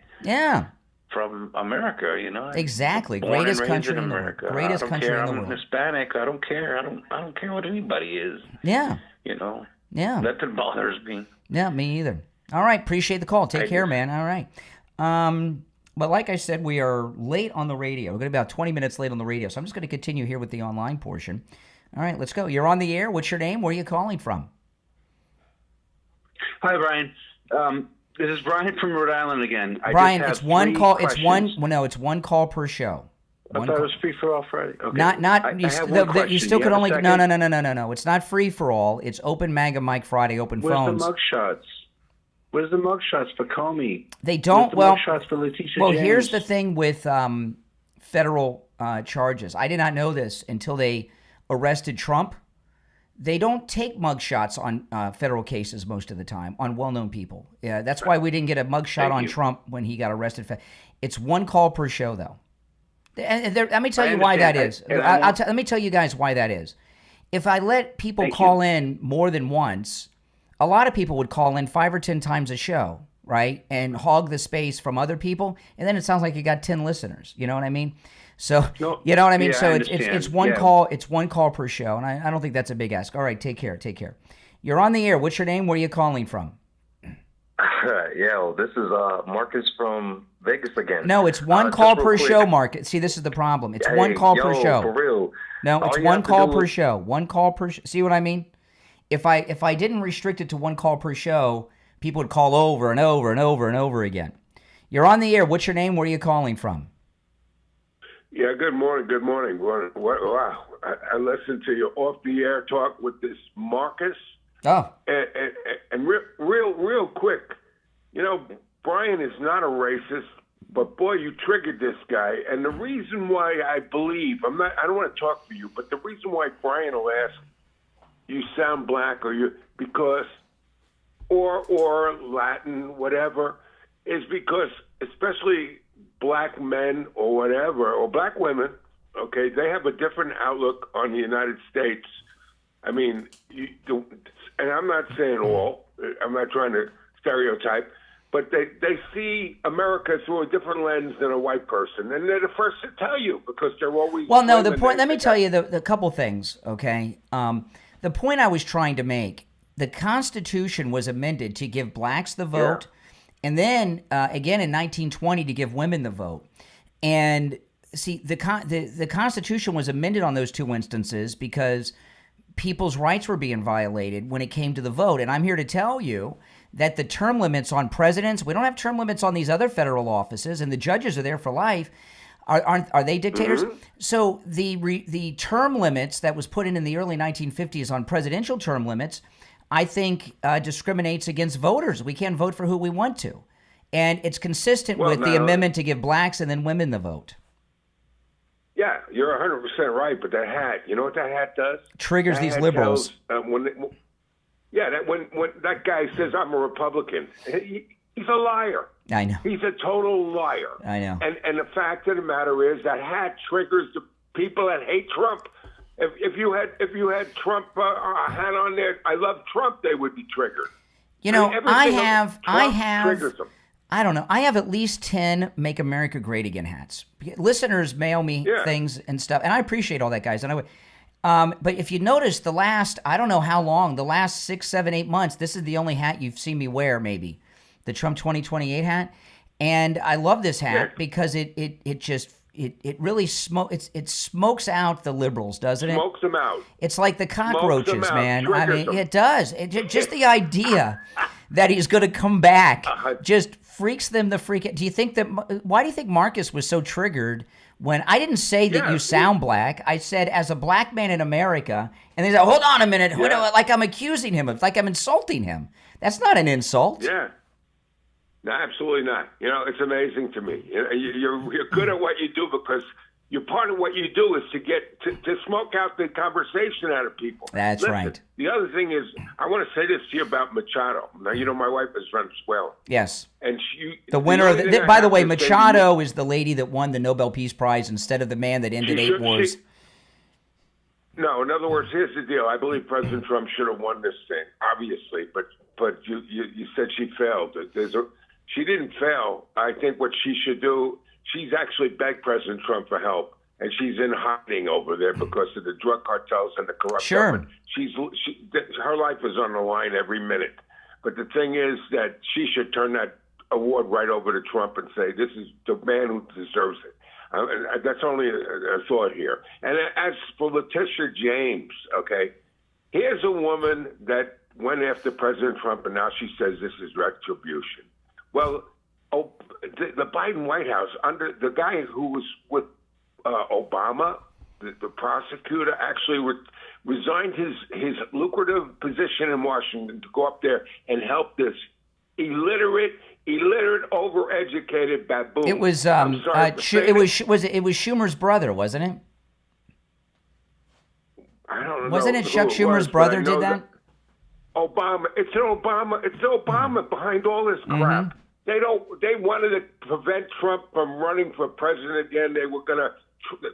from America, you know. Exactly. Born Greatest and country raised in the world. America. Greatest country in the world. I'm Hispanic. I don't care. I don't care what anybody is. Yeah. You know. Yeah. Nothing bothers me. Yeah, me either. All right. Appreciate the call. Take care, man. All right. But like I said, we are late on the radio. We're going to be about 20 minutes late on the radio, so I'm just going to continue here with the online portion. All right, let's go. You're on the air. What's your name? Where are you calling from? Hi, Brian. This is Brian from Rhode Island again. Brian, it's one call. It's one call per show. I thought it was free for all Friday. Okay. You still could only. No. It's not free for all. It's open MAGA Mike Friday, open phones. Where's the mugshots for Comey? They don't. Mugshots for Letitia James? Here's the thing with federal charges. I did not know this until they arrested Trump. They don't take mugshots on federal cases most of the time, on well-known people. Yeah, that's why we didn't get a mugshot on Trump when he got arrested. It's one call per show, though. Let me tell you why that is. Let me tell you guys why that is. If I let people call in more than once, a lot of people would call in 5 or 10 times a show, right, and hog the space from other people, and then it sounds like you got 10 listeners. You know what I mean? So you know what I mean. So it's one call. It's one call per show, and I don't think that's a big ask. All right, take care. You're on the air. What's your name? Where are you calling from? This is Marcus from Vegas again. No, it's one call per show, Marcus. See, this is the problem. It's one call per show. For real. No, it's one call per show. One call per. See what I mean? If I didn't restrict it to one call per show, people would call over and over and over and over again. You're on the air. What's your name? Where are you calling from? Yeah, good morning. Good morning. Wow. I listened to your off-the-air talk with this Marcus. Oh. And real quick, Brian is not a racist, but boy, you triggered this guy. And the reason why I believe, I don't want to talk for you, but the reason why Brian will ask, you sound black because Latin, whatever, is because especially black men or whatever, or black women, okay, they have a different outlook on the United States. I mean, and I'm not saying all, I'm not trying to stereotype, but they see America through a different lens than a white person. And they're the first to tell you because they're always... Well, no, the point, let me tell you the couple things, okay? The point I was trying to make, the Constitution was amended to give blacks the vote, and then again in 1920 to give women the vote. And see, the Constitution was amended on those two instances because people's rights were being violated when it came to the vote. And I'm here to tell you that the term limits on presidents, we don't have term limits on these other federal offices, and the judges are there for life. Are they dictators? Mm-hmm. So the term limits that was put in the early 1950s on presidential term limits, I think discriminates against voters. We can't vote for who we want to. And it's consistent with the amendment to give blacks and then women the vote. Yeah, you're 100% right, but that hat, you know what that hat does? Triggers these liberals. When that guy says, I'm a Republican, he's a liar. I know. He's a total liar. I know. And the fact of the matter is that hat triggers the people that hate Trump. If you had Trump a hat on there, I love Trump, they would be triggered. I have triggers them. I don't know. I have at least 10 Make America Great Again hats. Listeners mail me things and stuff, and I appreciate all that, guys. But if you notice the last, I don't know how long, the last 6, 7, 8 months, this is the only hat you've seen me wear, maybe. The Trump 2028 hat. And I love this hat because it really smokes out the liberals, doesn't it? Smokes them out. It's like the cockroaches, man. I mean, it does. Just the idea that he's going to come back just freaks them the freak out. Why do you think Marcus was so triggered when I didn't say that you sound black? I said, as a black man in America, and they said, hold on a minute, like I'm accusing him of, like I'm insulting him. That's not an insult. Yeah. No, absolutely not. It's amazing to me. You're good at what you do because part of what you do is to smoke out the conversation out of people. That's right. The other thing is, I want to say this to you about Machado. Now, my wife is from well. Yes. And the winner of by the way, Machado is the lady that won the Nobel Peace Prize instead of the man that ended 8 wars. No, in other words, here's the deal. I believe President Trump should have won this thing, obviously, but you said she failed. She didn't fail. I think what she should do, she's actually begged President Trump for help, and she's in hiding over there because of the drug cartels and the corrupt government. Her life is on the line every minute. But the thing is that she should turn that award right over to Trump and say, this is the man who deserves it. That's only a thought here. And as for Letitia James, okay, here's a woman that went after President Trump, and now she says this is retribution. Well, the Biden White House, under the guy who was with Obama, the prosecutor, actually resigned his lucrative position in Washington to go up there and help this illiterate, overeducated baboon. It was it was Schumer's brother, wasn't it? I don't know. Wasn't it Chuck Schumer's brother did that? Obama. It's Obama behind all this crap. Mm-hmm. They wanted to prevent Trump from running for president again. They were going to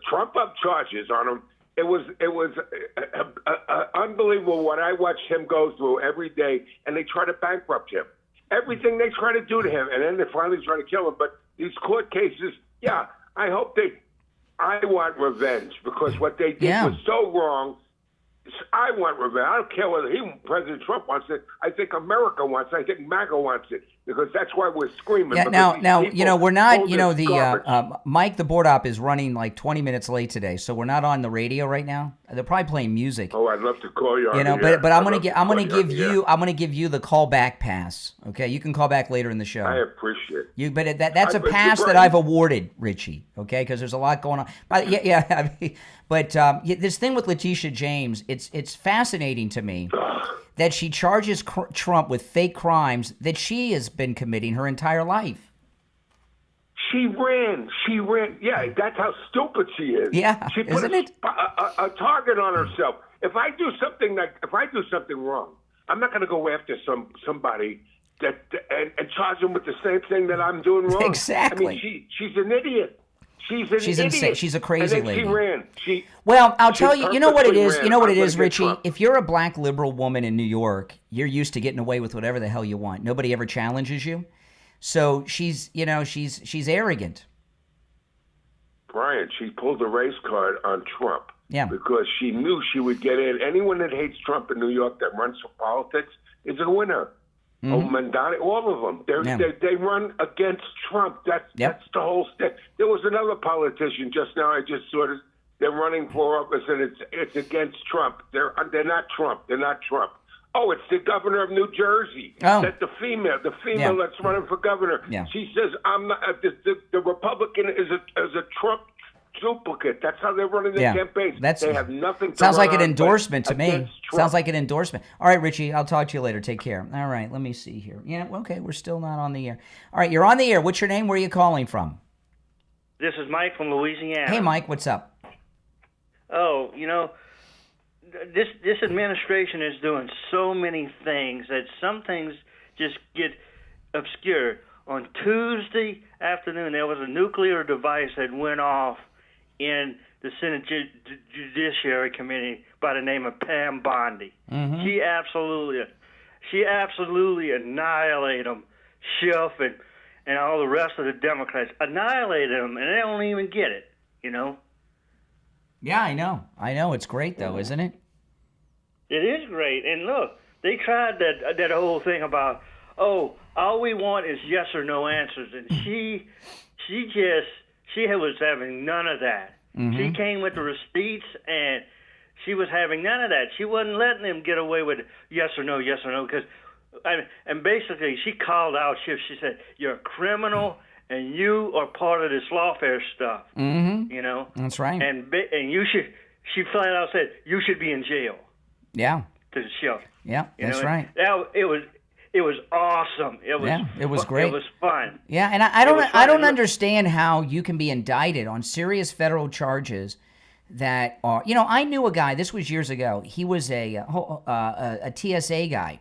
trump up charges on him. It was unbelievable what I watched him go through every day, and they try to bankrupt him. Everything they try to do to him, and then they finally try to kill him. But these court cases, I want revenge because what they did was so wrong. I want revenge. I don't care whether President Trump wants it. I think America wants it. I think MAGA wants it. because that's why we're screaming. Yeah, because now, these people we're not, hold this garbage. Mike, the board op is running like 20 minutes late today, so we're not on the radio right now. They're probably playing music. Oh, I'd love to call you on the air. But I'm going to give you the call back pass. Okay, you can call back later in the show. I appreciate it. But that's a pass that I've awarded, Richie. Okay, because there's a lot going on. But this thing with Letitia James, it's fascinating to me that she charges Trump with fake crimes that she has been committing her entire life. She ran. Yeah, that's how stupid she is. Yeah, she put isn't it? A target on herself. If I do something wrong, I'm not going to go after somebody and charge them with the same thing that I'm doing wrong. Exactly. I mean, she's an idiot. She's insane. idiot. She's a crazy and then lady. She ran. Well, I'll tell you. You know what it is. ran. You know what it I'm is, gonna get Richie. Trump. If you're a black liberal woman in New York, you're used to getting away with whatever the hell you want. Nobody ever challenges you. So she's arrogant. Brian, she pulled a race card on Trump. Yeah. Because she knew she would get in. Anyone that hates Trump in New York that runs for politics is a winner. Mm-hmm. Oh, Mandani, all of them. They run against Trump. That's the whole stick. There was another politician just now. I just saw it. They're running for office, and it's against Trump. They're not Trump. They're not Trump. Oh, it's the governor of New Jersey. Oh. That the female that's running for governor. Yeah. She says, "I'm not." The Republican is a Trump duplicate. That's how they're running their campaigns. They have nothing. Sounds to like run an on endorsement to me. against Trump. Sounds like an endorsement. All right, Richie, I'll talk to you later. Take care. All right, let me see here. Yeah, okay, we're still not on the air. All right, you're on the air. What's your name? Where are you calling from? This is Mike from Louisiana. Hey, Mike, what's up? Oh, this administration is doing so many things that some things just get obscured. On Tuesday afternoon, there was a nuclear device that went off in the Senate Judiciary Committee by the name of Pam Bondi. Mm-hmm. She absolutely annihilated them, Schiff and all the rest of the Democrats. Annihilated them, and they don't even get it, Yeah, I know. It's great, though, isn't it? It is great. And look, they tried that whole thing about, all we want is yes or no answers. And she was having none of that. Mm-hmm. She came with the receipts, and she was having none of that. She wasn't letting them get away with yes or no, because, and basically she called out Schiff. She said, "You're a criminal, and you are part of this lawfare stuff." Mm-hmm. That's right. And you should. She flat out said, "You should be in jail." Yeah. To Schiff. Yeah, that's right. It was awesome. It was great. It was fun. Yeah, and I don't understand how you can be indicted on serious federal charges that are. I knew a guy. This was years ago. He was a TSA guy,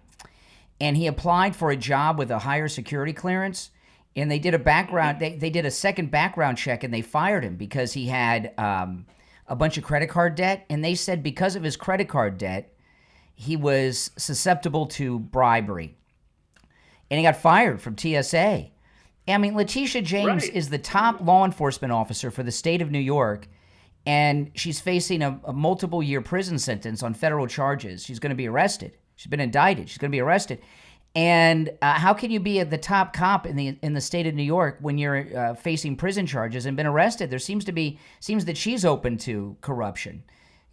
and he applied for a job with a higher security clearance. And they did a background. They did a second background check, and they fired him because he had a bunch of credit card debt. And they said because of his credit card debt, he was susceptible to bribery. And he got fired from TSA. I mean, Letitia James is the top law enforcement officer for the state of New York, and she's facing a multiple-year prison sentence on federal charges. She's going to be arrested. She's been indicted. She's going to be arrested. And how can you be the top cop in the state of New York when you're facing prison charges and been arrested? There seems that she's open to corruption.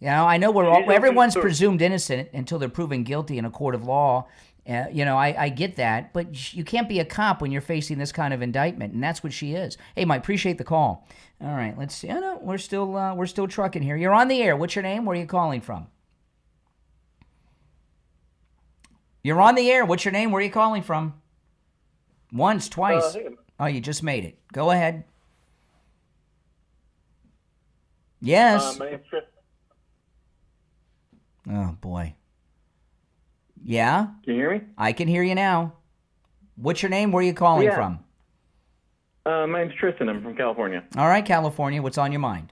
I know everyone's presumed innocent until they're proven guilty in a court of law. I get that, but you can't be a cop when you're facing this kind of indictment, and that's what she is. Hey, Mike, appreciate the call. All right, let's see. No, we're still trucking here. You're on the air. What's your name? Where are you calling from? You're on the air. What's your name? Where are you calling from? Once, twice. Oh, you just made it. Go ahead. Yes. My name's Chris. Oh, boy. Yeah? Can you hear me? I can hear you now. What's your name? Where are you calling from? My name's Tristan. I'm from California. All right, California. What's on your mind?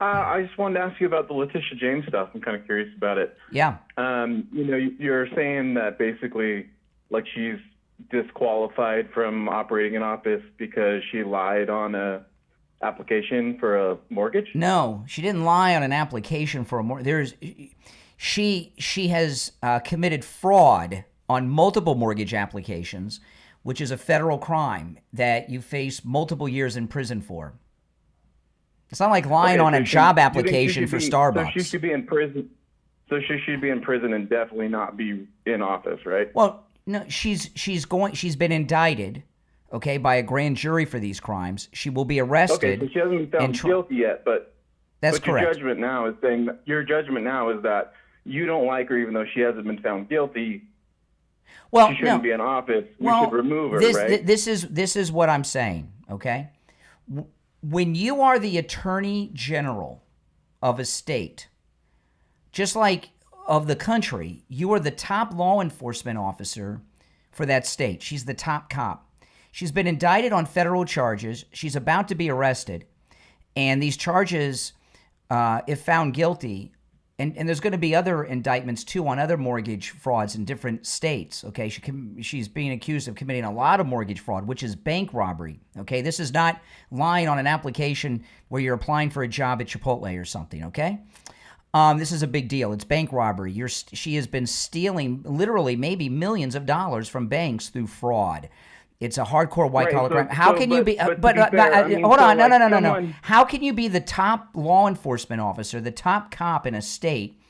I just wanted to ask you about the Letitia James stuff. I'm kind of curious about it. Yeah. You're saying that basically, like, she's disqualified from operating an office because she lied on a application for a mortgage? No, she didn't lie on an application for a mortgage. She has committed fraud on multiple mortgage applications, which is a federal crime that you face multiple years in prison for. It's not like lying on a job application for Starbucks. So she should be in prison. So she should be in prison and definitely not be in office, right? Well, no, she's been indicted, okay, by a grand jury for these crimes. She will be arrested. Okay, so she hasn't been found guilty yet, but that's correct. Your judgment now is that you don't like her, even though she hasn't been found guilty. Well, she shouldn't be in office. We should remove her, right? This is what I'm saying, okay? When you are the attorney general of a state, just like of the country, you are the top law enforcement officer for that state. She's the top cop. She's been indicted on federal charges. She's about to be arrested. And these charges, if found guilty, and there's going to be other indictments too on other mortgage frauds in different states. Okay, she's being accused of committing a lot of mortgage fraud, which is bank robbery. Okay, this is not lying on an application where you're applying for a job at Chipotle or something. Okay, this is a big deal. It's bank robbery. She has been stealing literally maybe millions of dollars from banks through fraud. It's a hardcore white-collar crime. How can you be... hold on. No. How can you be the top law enforcement officer, the top cop in a state,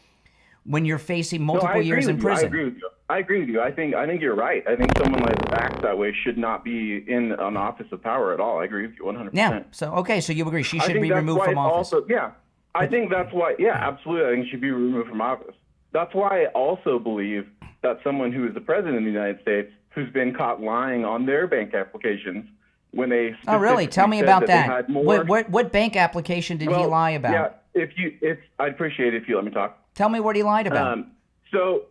when you're facing multiple years in prison? I agree with you. I think you're right. I think someone that acts that way should not be in an office of power at all. I agree with you 100%. Yeah. So you agree she should be removed from office? I think that's why. Yeah, absolutely. I think she should be removed from office. That's why I also believe that someone who is the president of the United States, who's been caught lying on their bank applications when they... Oh, really? Tell me about that. What bank application did he lie about? Yeah, I'd appreciate it if you let me talk. Tell me what he lied about. So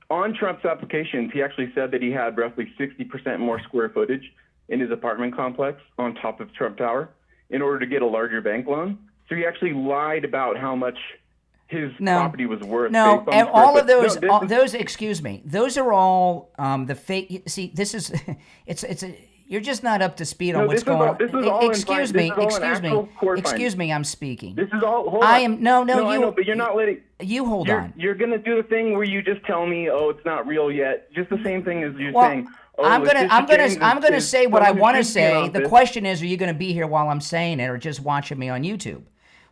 on Trump's applications, he actually said that he had roughly 60% more square footage in his apartment complex on top of Trump Tower in order to get a larger bank loan. So he actually lied about how much his property was worth. No, and all of those. Excuse me. Those are all the fake. See, this is you're just not up to speed on what's going on. Excuse me. I'm speaking. This is all. Hold I on. am no. I know, but you're not letting. You hold on. You're gonna do the thing where you just tell me, oh, it's not real yet. Just the same thing as you're saying. Oh, I'm gonna say what I want to say. The question is, are you gonna be here while I'm saying it, or just watching me on YouTube?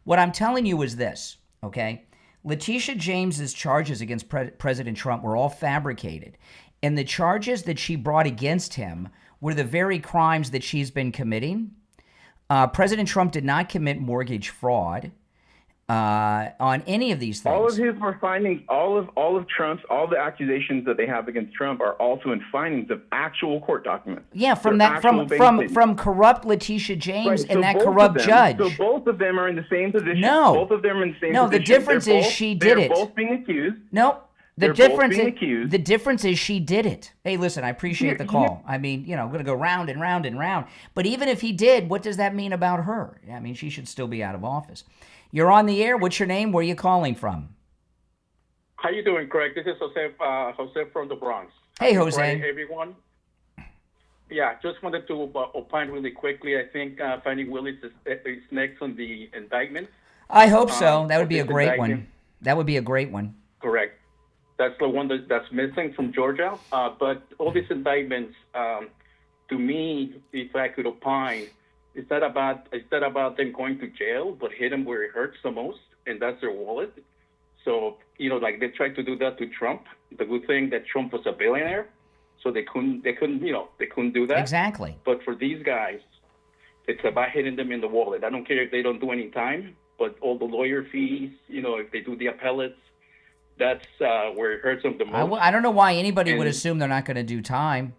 What I'm telling you is this, okay? Letitia James's charges against President Trump were all fabricated. And the charges that she brought against him were the very crimes that she's been committing. President Trump did not commit mortgage fraud on any of these things. All of his were findings. All of Trump's, all the accusations that they have against Trump are also in findings of actual court documents. Yeah, from corrupt Letitia James and that corrupt judge. So both of them are in the same position. No, both of them are in the same position. No, the difference is she did it. They're both being accused. Nope. The difference is she did it. Hey, listen, I appreciate the call. I mean, I'm going to go round and round and round. But even if he did, what does that mean about her? I mean, she should still be out of office. You're on the air. What's your name? Where are you calling from? How you doing, Craig? This is Jose from the Bronx. Hey, Jose. Friday, everyone. Yeah, just wanted to opine really quickly. I think Fannie Willis is next on the indictment. I hope so. That would be a great one. That would be a great one. Correct. That's the one that's missing from Georgia. But all these indictments, to me, if I could opine, it's not about them going to jail, but hit them where it hurts the most, and that's their wallet. So, like they tried to do that to Trump. The good thing that Trump was a billionaire, so they couldn't do that. Exactly. But for these guys, it's about hitting them in the wallet. I don't care if they don't do any time, but all the lawyer fees, if they do the appellates, that's where it hurts them the most. I don't know why anybody would assume they're not going to do time.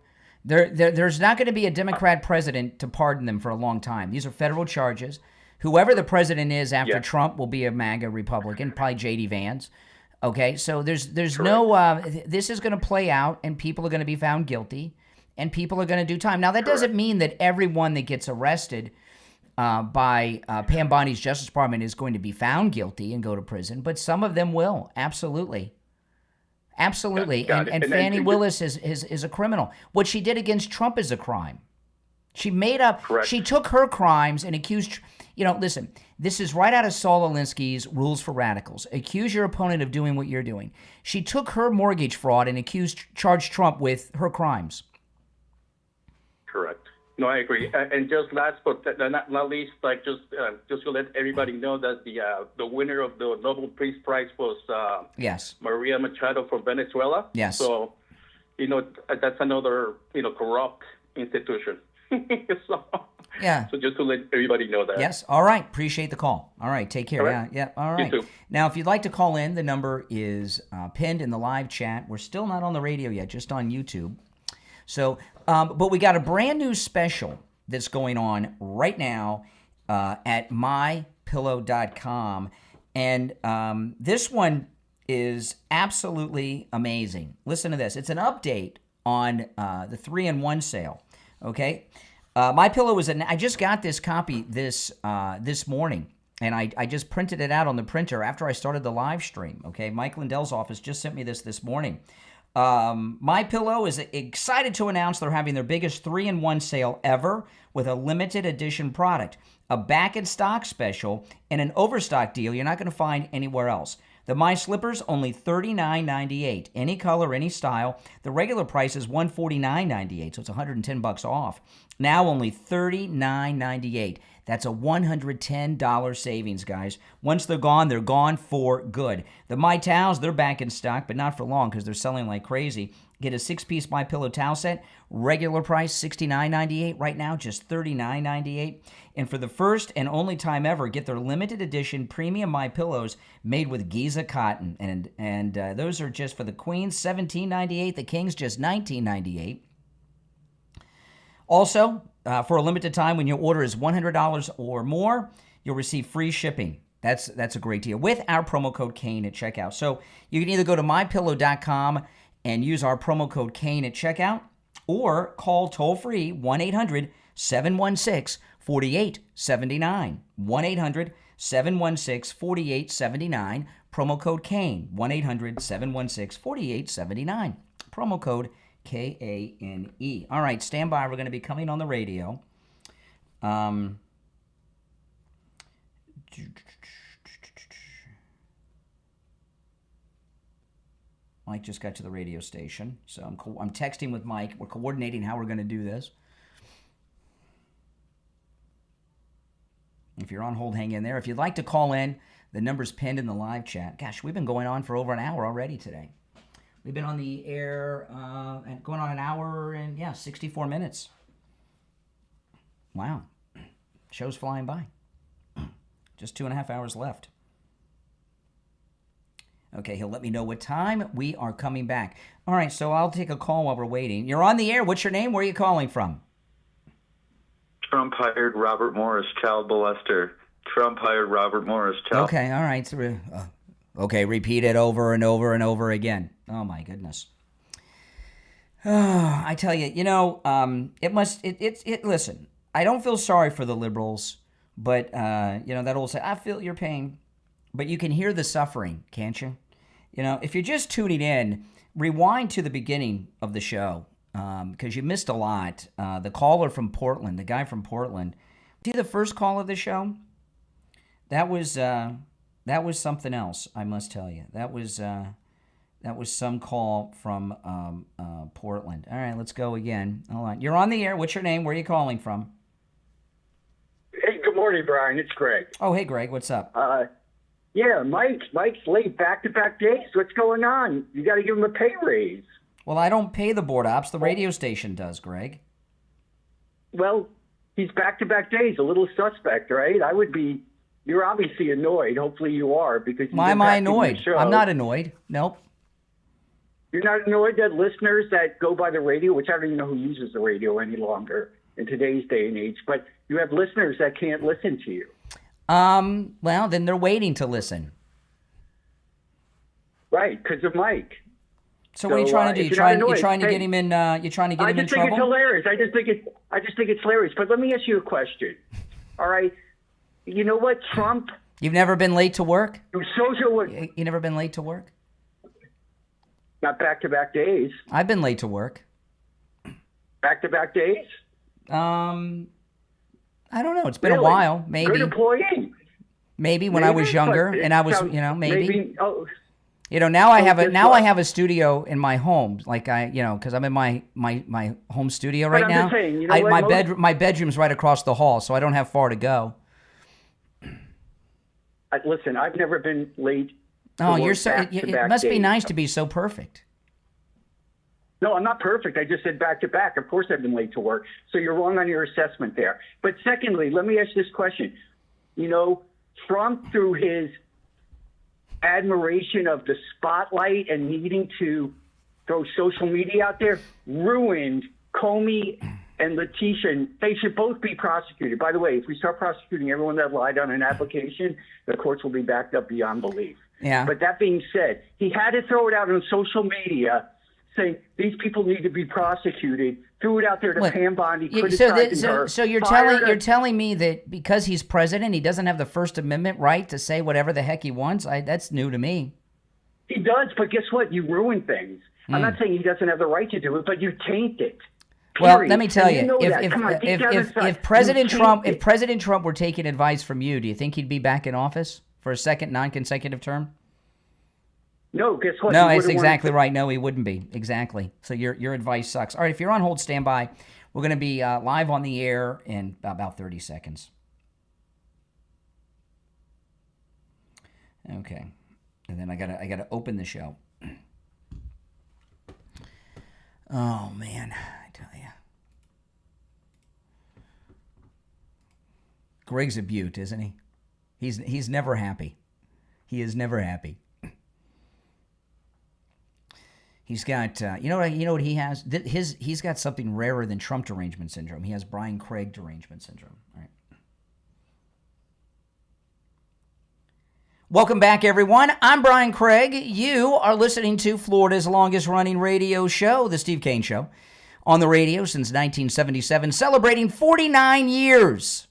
There's not going to be a Democrat president to pardon them for a long time. These are federal charges. Whoever the president is after Trump will be a MAGA Republican, probably J.D. Vance. Okay, so there's no this is going to play out, and people are going to be found guilty, and people are going to do time. Now, that doesn't mean that everyone that gets arrested by Pam Bondi's Justice Department is going to be found guilty and go to prison, but some of them will, absolutely. Absolutely. And Fannie Willis is a criminal. What she did against Trump is a crime. She made up, she took her crimes and accused, listen, This is right out of Saul Alinsky's Rules for Radicals. Accuse your opponent of doing what you're doing. She took her mortgage fraud and charged Trump with her crimes. Correct. No, I agree. And just last but not least, like just to let everybody know that the winner of the Nobel Peace Prize was yes, Maria Machado from Venezuela. Yes. So, that's another corrupt institution. So, yeah. So just to let everybody know that. Yes. All right. Appreciate the call. All right. Take care. All right. Yeah. All right. You too. Now, if you'd like to call in, the number is pinned in the live chat. We're still not on the radio yet, just on YouTube. So, but we got a brand new special that's going on right now at mypillow.com. And this one is absolutely amazing. Listen to this. It's an update on the 3-in-1 sale. Okay. MyPillow is I just got this copy this morning, and I just printed it out on the printer after I started the live stream. Okay. Mike Lindell's office just sent me this morning. MyPillow is excited to announce they're having their biggest 3-in-1 sale ever with a limited edition product, a back in stock special, and an overstock deal you're not going to find anywhere else. The My Slippers, only $39.98. Any color, any style. The regular price is $149.98, so it's $110 off. Now only $39.98. That's a $110 savings, guys. Once they're gone for good. The My Towels, they're back in stock, but not for long because they're selling like crazy. Get a 6-piece My Pillow towel set. Regular price, $69.98. Right now, just $39.98. And for the first and only time ever, get their limited edition premium My Pillows made with Giza cotton. And those are just for the queens, $17.98. The kings, just $19.98. Also, for a limited time, when your order is $100 or more, you'll receive free shipping. That's a great deal with our promo code Kane at checkout. So you can either go to mypillow.com and use our promo code Kane at checkout, or call toll-free 1-800-716-4879. 1-800-716-4879. Promo code Kane. 1-800-716-4879. Promo code Kane. All right, stand by. We're going to be coming on the radio. Mike just got to the radio station, so I'm texting with Mike. We're coordinating how we're going to do this. If you're on hold, hang in there. If you'd like to call in, the number's pinned in the live chat. Gosh, we've been going on for over an hour already today. We've been on the air and going on an hour and 64 minutes. Wow. Show's flying by. Just 2.5 hours left. Okay, he'll let me know what time we are coming back. All right, so I'll take a call while we're waiting. You're on the air. What's your name? Where are you calling from? Trump hired Robert Morris, child molester. Trump hired Robert Morris, child. Okay, all right. So, okay, repeat it over and over and over again. Oh, my goodness. Oh, I tell you, listen, I don't feel sorry for the liberals, but, that old say, I feel your pain. But you can hear the suffering, can't you? If you're just tuning in, rewind to the beginning of the show because you missed a lot. The caller from Portland, the guy from Portland, see the first call of the show? That was something else, I must tell you. That was some call from Portland. All right, let's go again. Hold on. You're on the air. What's your name? Where are you calling from? Hey, good morning, Brian. It's Greg. Oh, hey, Greg. What's up? Yeah, Mike's late back-to-back days. What's going on? You got to give him a pay raise. Well, I don't pay the board ops. The radio station does, Greg. Well, he's back-to-back days. A little suspect, right? You're obviously annoyed. Hopefully you are. Because why am I annoyed? I'm not annoyed. Nope. You're not annoyed that listeners that go by the radio, which I don't even know who uses the radio any longer in today's day and age, but you have listeners that can't listen to you. Well, then they're waiting to listen. Right, because of Mike. So what are you trying to do? You're trying to get him in. You're trying to get him in trouble. I just think it's hilarious. I just think it's hilarious. But let me ask you a question. All right, you know what, Trump? You've never been late to work? You never been late to work? Not back-to-back days. I've been late to work. Back-to-back days? I don't know. It's been a while. Maybe. Good employee. Maybe when I was younger, and I was, maybe. Oh, Now I have guess I what? have a studio in my home, like because I'm in my home studio right I'm now. just saying, what, my bedroom's right across the hall, so I don't have far to go. Listen, I've never been late. Oh, to you're work so. It back-to-back must be days. nice to be so perfect. No, I'm not perfect. I just said back to back. Of course I've been late to work. So you're wrong on your assessment there. But secondly, let me ask this question. Trump, through his admiration of the spotlight and needing to throw social media out there, ruined Comey and Letitia. And they should both be prosecuted. By the way, if we start prosecuting everyone that lied on an application, the courts will be backed up beyond belief. Yeah. But that being said, he had to throw it out on social media saying these people need to be prosecuted, threw it out there to Pam Bondi, criticizing her. So you're telling me that because he's president, he doesn't have the First Amendment right to say whatever the heck he wants? That's new to me. He does, but guess what? You ruin things. I'm not saying he doesn't have the right to do it, but you taint it. Well, Period. let me tell And you, know that. Come on, deep down inside, if President you Trump taint if President Trump were taking advice from you, do you think he'd be back in office for a second non-consecutive term? No, guess what? No, He it's would've exactly wanted- right. No, he wouldn't be. Exactly. So your advice sucks. All right, if you're on hold, stand by. We're going to be live on the air in about 30 seconds. Okay, and then I gotta open the show. Oh man, I tell you, Greg's a beaut, isn't he? He's never happy. He is never happy. He's got, you know what he has? He's got something rarer than Trump derangement syndrome. He has Brian Craig derangement syndrome. All right. Welcome back, everyone. I'm Brian Craig. You are listening to Florida's longest running radio show, The Steve Kane Show, on the radio since 1977, celebrating 49 years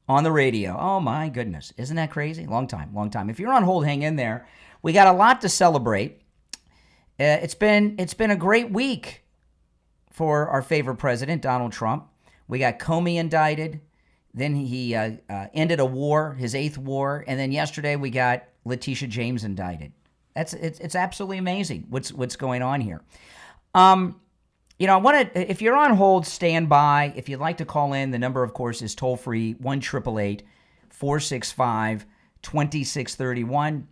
on the radio. Oh, my goodness. Isn't that crazy? Long time, long time. If you're on hold, hang in there. We got a lot to celebrate. It's been a great week for our favorite president, Donald Trump. We got Comey indicted. Then he ended a war, his 8th war, and then yesterday we got Letitia James indicted. It's absolutely amazing what's going on here. I want to, if you're on hold, stand by. If you'd like to call in, the number, of course, is toll free 1-888-465-2631.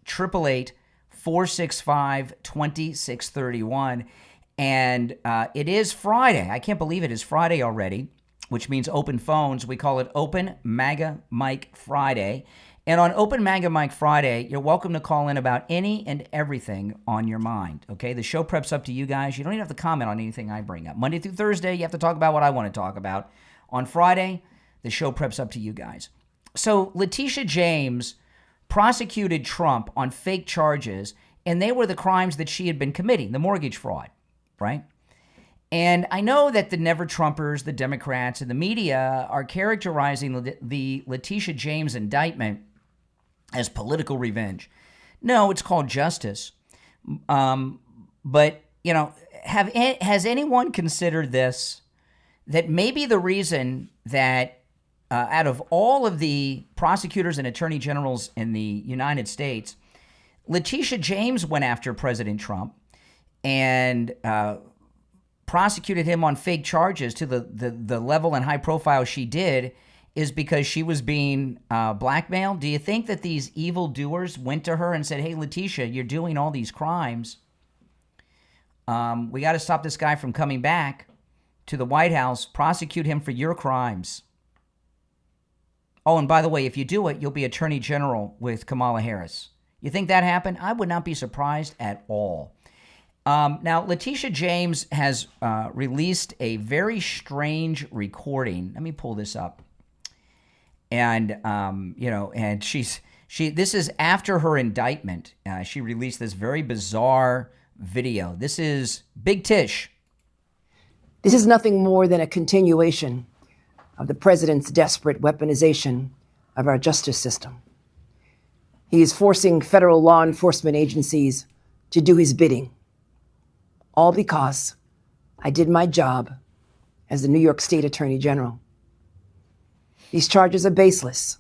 888-465-2631. And it is Friday. I can't believe it is Friday already, which means open phones. We call it Open MAGA Mike Friday. And on Open MAGA Mike Friday, you're welcome to call in about any and everything on your mind, okay? The show prep's up to you guys. You don't even have to comment on anything I bring up. Monday through Thursday, you have to talk about what I want to talk about. On Friday, the show prep's up to you guys. So Letitia James prosecuted Trump on fake charges, and they were the crimes that she had been committing, the mortgage fraud, right? And I know that the never-Trumpers, the Democrats, and the media are characterizing the Letitia James indictment as political revenge. No, it's called justice. But, has anyone considered this, that maybe the reason that out of all of the prosecutors and attorney generals in the United States, Letitia James went after President Trump and prosecuted him on fake charges to the level and high profile she did, is because she was being blackmailed? Do you think that these evildoers went to her and said, hey, Letitia, you're doing all these crimes. We got to stop this guy from coming back to the White House, prosecute him for your crimes. Oh, and by the way, if you do it, you'll be Attorney General with Kamala Harris. You think that happened? I would not be surprised at all. Now, Letitia James has released a very strange recording. Let me pull this up. And, and this is after her indictment. She released this very bizarre video. This is Big Tish. This is nothing more than a continuation of the president's desperate weaponization of our justice system. He is forcing federal law enforcement agencies to do his bidding, all because I did my job as the New York State Attorney General. These charges are baseless,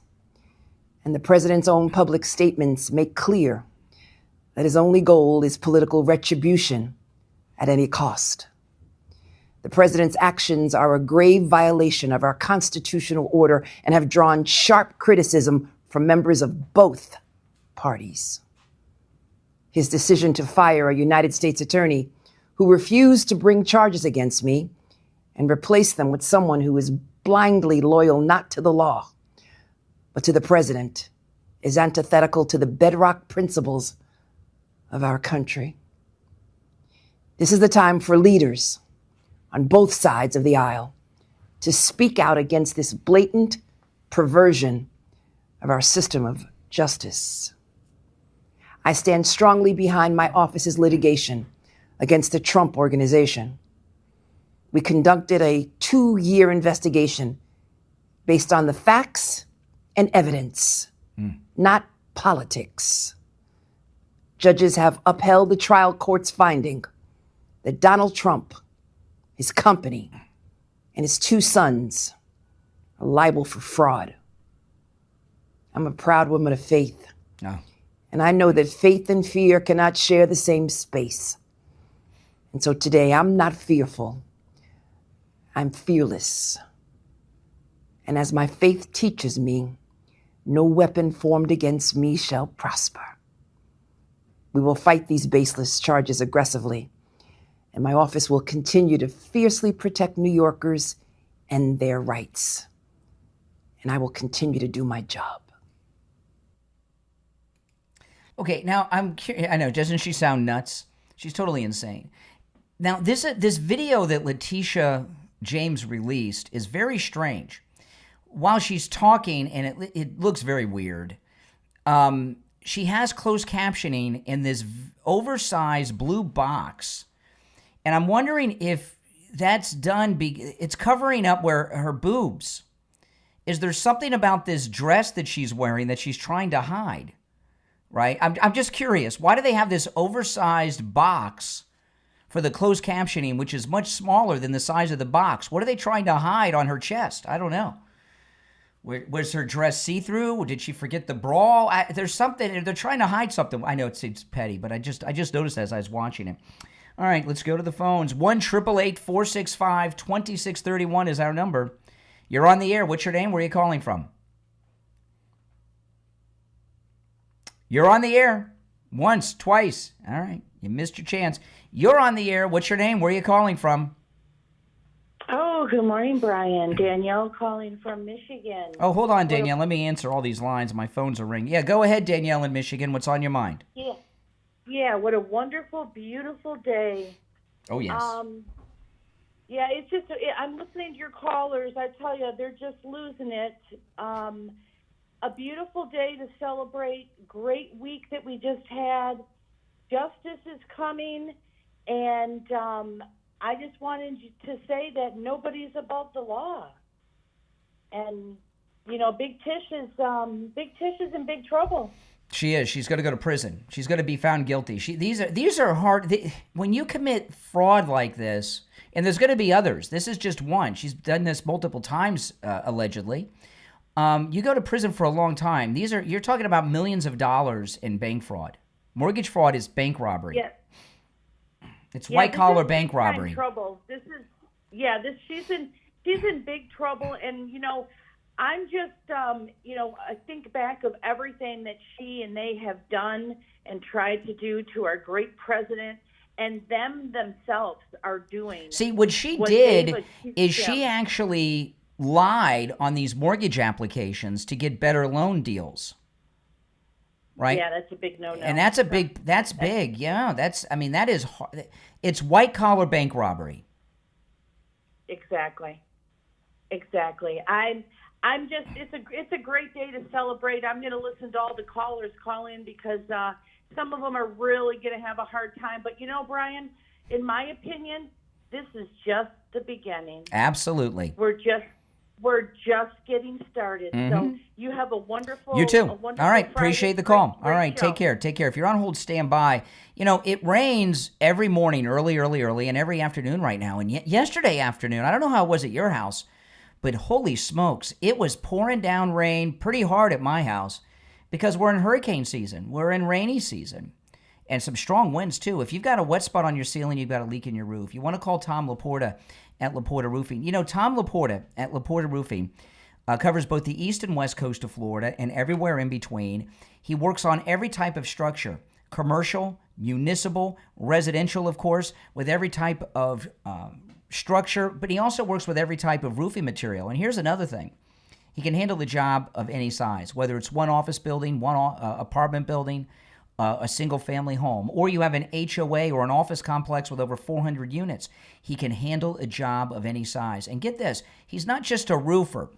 And the president's own public statements make clear that his only goal is political retribution at any cost. The president's actions are a grave violation of our constitutional order and have drawn sharp criticism from members of both parties. His decision to fire a United States attorney who refused to bring charges against me and replace them with someone who is blindly loyal not to the law, but to the president, is antithetical to the bedrock principles of our country. This is the time for leaders on both sides of the aisle to speak out against this blatant perversion of our system of justice. I stand strongly behind my office's litigation against the Trump Organization. We conducted a 2-year investigation based on the facts and evidence, not politics. Judges have upheld the trial court's finding that Donald Trump, his company, and his 2 sons are liable for fraud. I'm a proud woman of faith. No. And I know that faith and fear cannot share the same space. And so today, I'm not fearful. I'm fearless. And as my faith teaches me, no weapon formed against me shall prosper. We will fight these baseless charges aggressively, and my office will continue to fiercely protect New Yorkers and their rights. And I will continue to do my job. Okay, now I'm curious. I know, doesn't she sound nuts? She's totally insane. Now, this video that Letitia James released is very strange. While she's talking, and it looks very weird, she has closed captioning in this oversized blue box. And I'm wondering if that's done, it's covering up where her boobs. Is there something about this dress that she's wearing that she's trying to hide? Right? I'm just curious. Why do they have this oversized box for the closed captioning, which is much smaller than the size of the box? What are they trying to hide on her chest? I don't know. Was her dress see-through? Did she forget the bra? There's something. They're trying to hide something. I know it seems petty, but I just noticed as I was watching it. All right, let's go to the phones. 1-888-465-2631 is our number. You're on the air. What's your name? Where are you calling from? You're on the air. Once, twice. All right, you missed your chance. You're on the air. What's your name? Where are you calling from? Oh, good morning, Brian. Danielle calling from Michigan. Oh, hold on, Danielle. Let me answer all these lines. My phones are ringing. Yeah, go ahead, Danielle in Michigan. What's on your mind? Yeah, what a wonderful, beautiful day. Oh, yes. Yeah, it's just, I'm listening to your callers. I tell you, they're just losing it. A beautiful day to celebrate. Great week that we just had. Justice is coming, and I just wanted to say that nobody's above the law. And Big Tish is in big trouble. She is. She's going to go to prison. She's going to be found guilty. These are hard. When you commit fraud like this, and there's going to be others. This is just one. She's done this multiple times, allegedly. You go to prison for a long time. You're talking about millions of dollars in bank fraud. Mortgage fraud is bank robbery. Yes. It's white collar bank robbery. Trouble. She's in big trouble, and I'm just I think back of everything that she and they have done and tried to do to our great president, and themselves are doing. See, what she did is she actually lied on these mortgage applications to get better loan deals. Right? Yeah, that's a big no-no. And that's big. Yeah, that is hard. It's white collar bank robbery. Exactly. I'm just, it's a great day to celebrate. I'm going to listen to all the callers call in because some of them are really going to have a hard time. But Brian, in my opinion, this is just the beginning. Absolutely. We're just getting started. So you have a wonderful. You too. All right. Friday. Appreciate the call. Great All right. show. Take care. If you're on hold, stand by. It rains every morning, early, and every afternoon right now. And yesterday afternoon, I don't know how it was at your house, but holy smokes, it was pouring down rain pretty hard at my house. because we're in hurricane season. We're in rainy season. And some strong winds, too. If you've got a wet spot on your ceiling, you've got a leak in your roof, you want to call Tom Laporta at Laporta Roofing. You know, Tom Laporta at Laporta Roofing covers both the east and west coast of Florida and everywhere in between. He works on every type of structure, commercial, municipal, residential, of course, with every type of structure, but he also works with every type of roofing material. And here's another thing. He can handle the job of any size, whether it's one office building, one apartment building, a single-family home, or you have an HOA or an office complex with over 400 units. He can handle a job of any size. And get this, he's not just a roofer,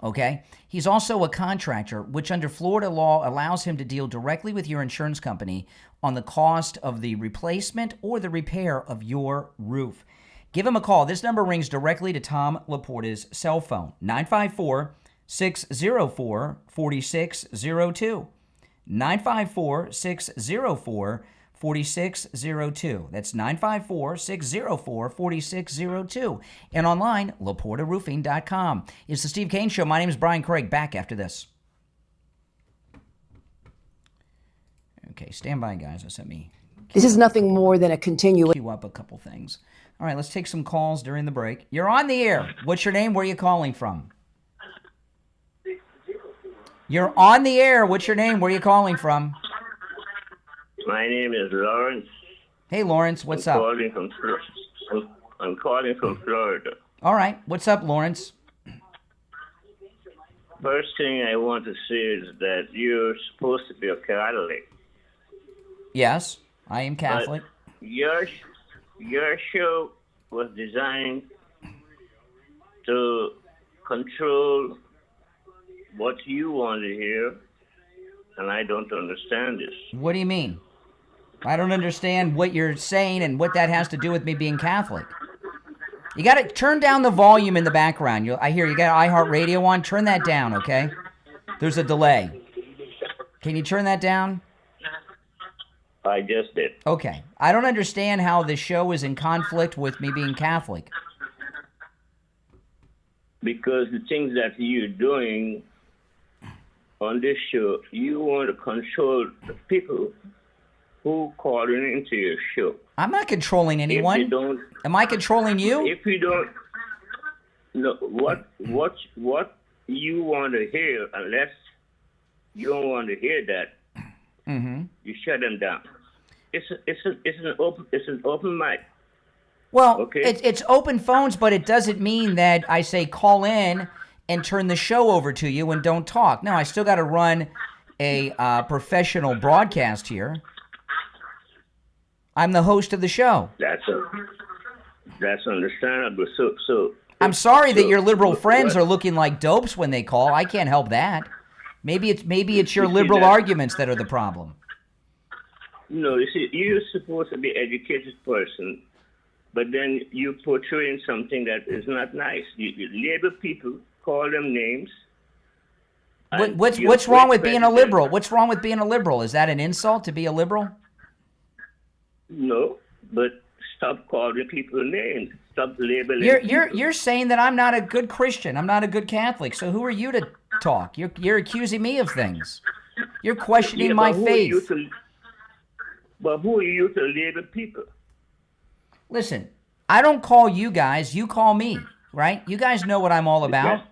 okay? He's also a contractor, which under Florida law allows him to deal directly with your insurance company on the cost of the replacement or the repair of your roof. Give him a call. This number rings directly to Tom Laporta's cell phone, 954-604-4602. 954-604-4602. That's 954-604-4602. And online, LaportaRoofing.com. It's the Steve Kane Show. My name is Brian Craig. Back after this. Okay, stand by, guys. This is nothing more than a continuation. Queue up a couple things. All right, let's take some calls during the break. You're on the air. What's your name? Where are you calling from? You're on the air. What's your name? Where are you calling from? My name is Lawrence. Hey, Lawrence. What's up? I'm calling from Florida. All right. What's up, Lawrence? First thing I want to say is that you're supposed to be a Catholic. Yes, I am Catholic. But your show was designed to control what you want to hear, and I don't understand this. What do you mean? I don't understand what you're saying and what that has to do with me being Catholic. You got to turn down the volume in the background. I hear you got iHeartRadio on. Turn that down, okay? There's a delay. Can you turn that down? I just did. Okay. I don't understand how the show is in conflict with me being Catholic. Because the things that you're doing on this show, you want to control the people who calling into your show. I'm not controlling anyone. If you don't, am I controlling you? If you don't, no. What you want to hear, unless you don't want to hear that, you shut them down. It's an open mic. Well, okay. It's open phones, but it doesn't mean that I say call in and turn the show over to you and don't talk. No, I still got to run a professional broadcast here. I'm the host of the show. That's understandable. So I'm sorry that your liberal friends are looking like dopes when they call. I can't help that. Maybe it's your liberal arguments that are the problem. No, you see, you're supposed to be an educated person, but then you portraying something that is not nice. You label people, call them names. What's wrong with being a liberal? What's wrong with being a liberal? Is that an insult to be a liberal? No, but stop calling people names. Stop labeling. You're saying that I'm not a good Christian. I'm not a good Catholic. So who are you to talk? You're accusing me of things. You're questioning my faith. But who are you to label people? Listen, I don't call you guys. You call me, right? You guys know what I'm all about,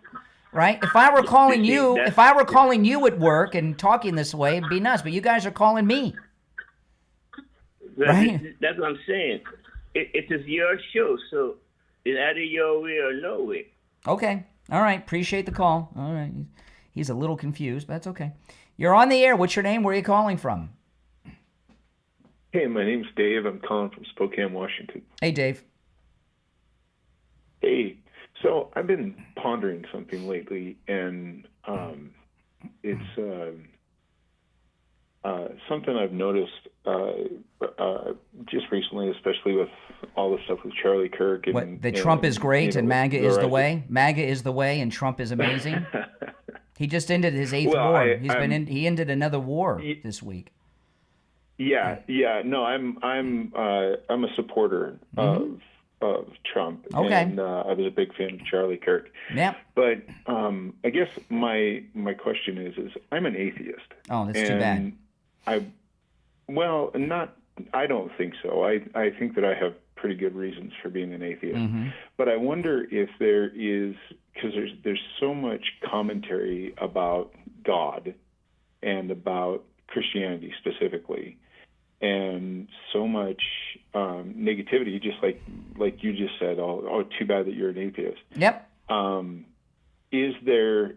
right? If I were calling you at work and talking this way, it'd be nuts. But you guys are calling me, right? That's what I'm saying. It is your show, so it's either your way or no way. Okay. All right. Appreciate the call. All right. He's a little confused, but that's okay. You're on the air. What's your name? Where are you calling from? Hey, my name's Dave. I'm calling from Spokane, Washington. Hey, Dave. Hey, so I've been pondering something lately, and it's something I've noticed just recently, especially with all the stuff with Charlie Kirk. And, Trump is great and MAGA is the way? MAGA is the way and Trump is amazing? He just ended his 8th war. He ended another war this week. Yeah. No, I'm a supporter of Trump. Okay. And I was a big fan of Charlie Kirk. Yeah. But I guess my question is I'm an atheist. Oh, that's too bad. I don't think so. I think that I have pretty good reasons for being an atheist. Mm-hmm. But I wonder if there is, because there's so much commentary about God and about Christianity specifically, and so much negativity, just like you just said. Oh, too bad that you're an atheist. Yep. Is there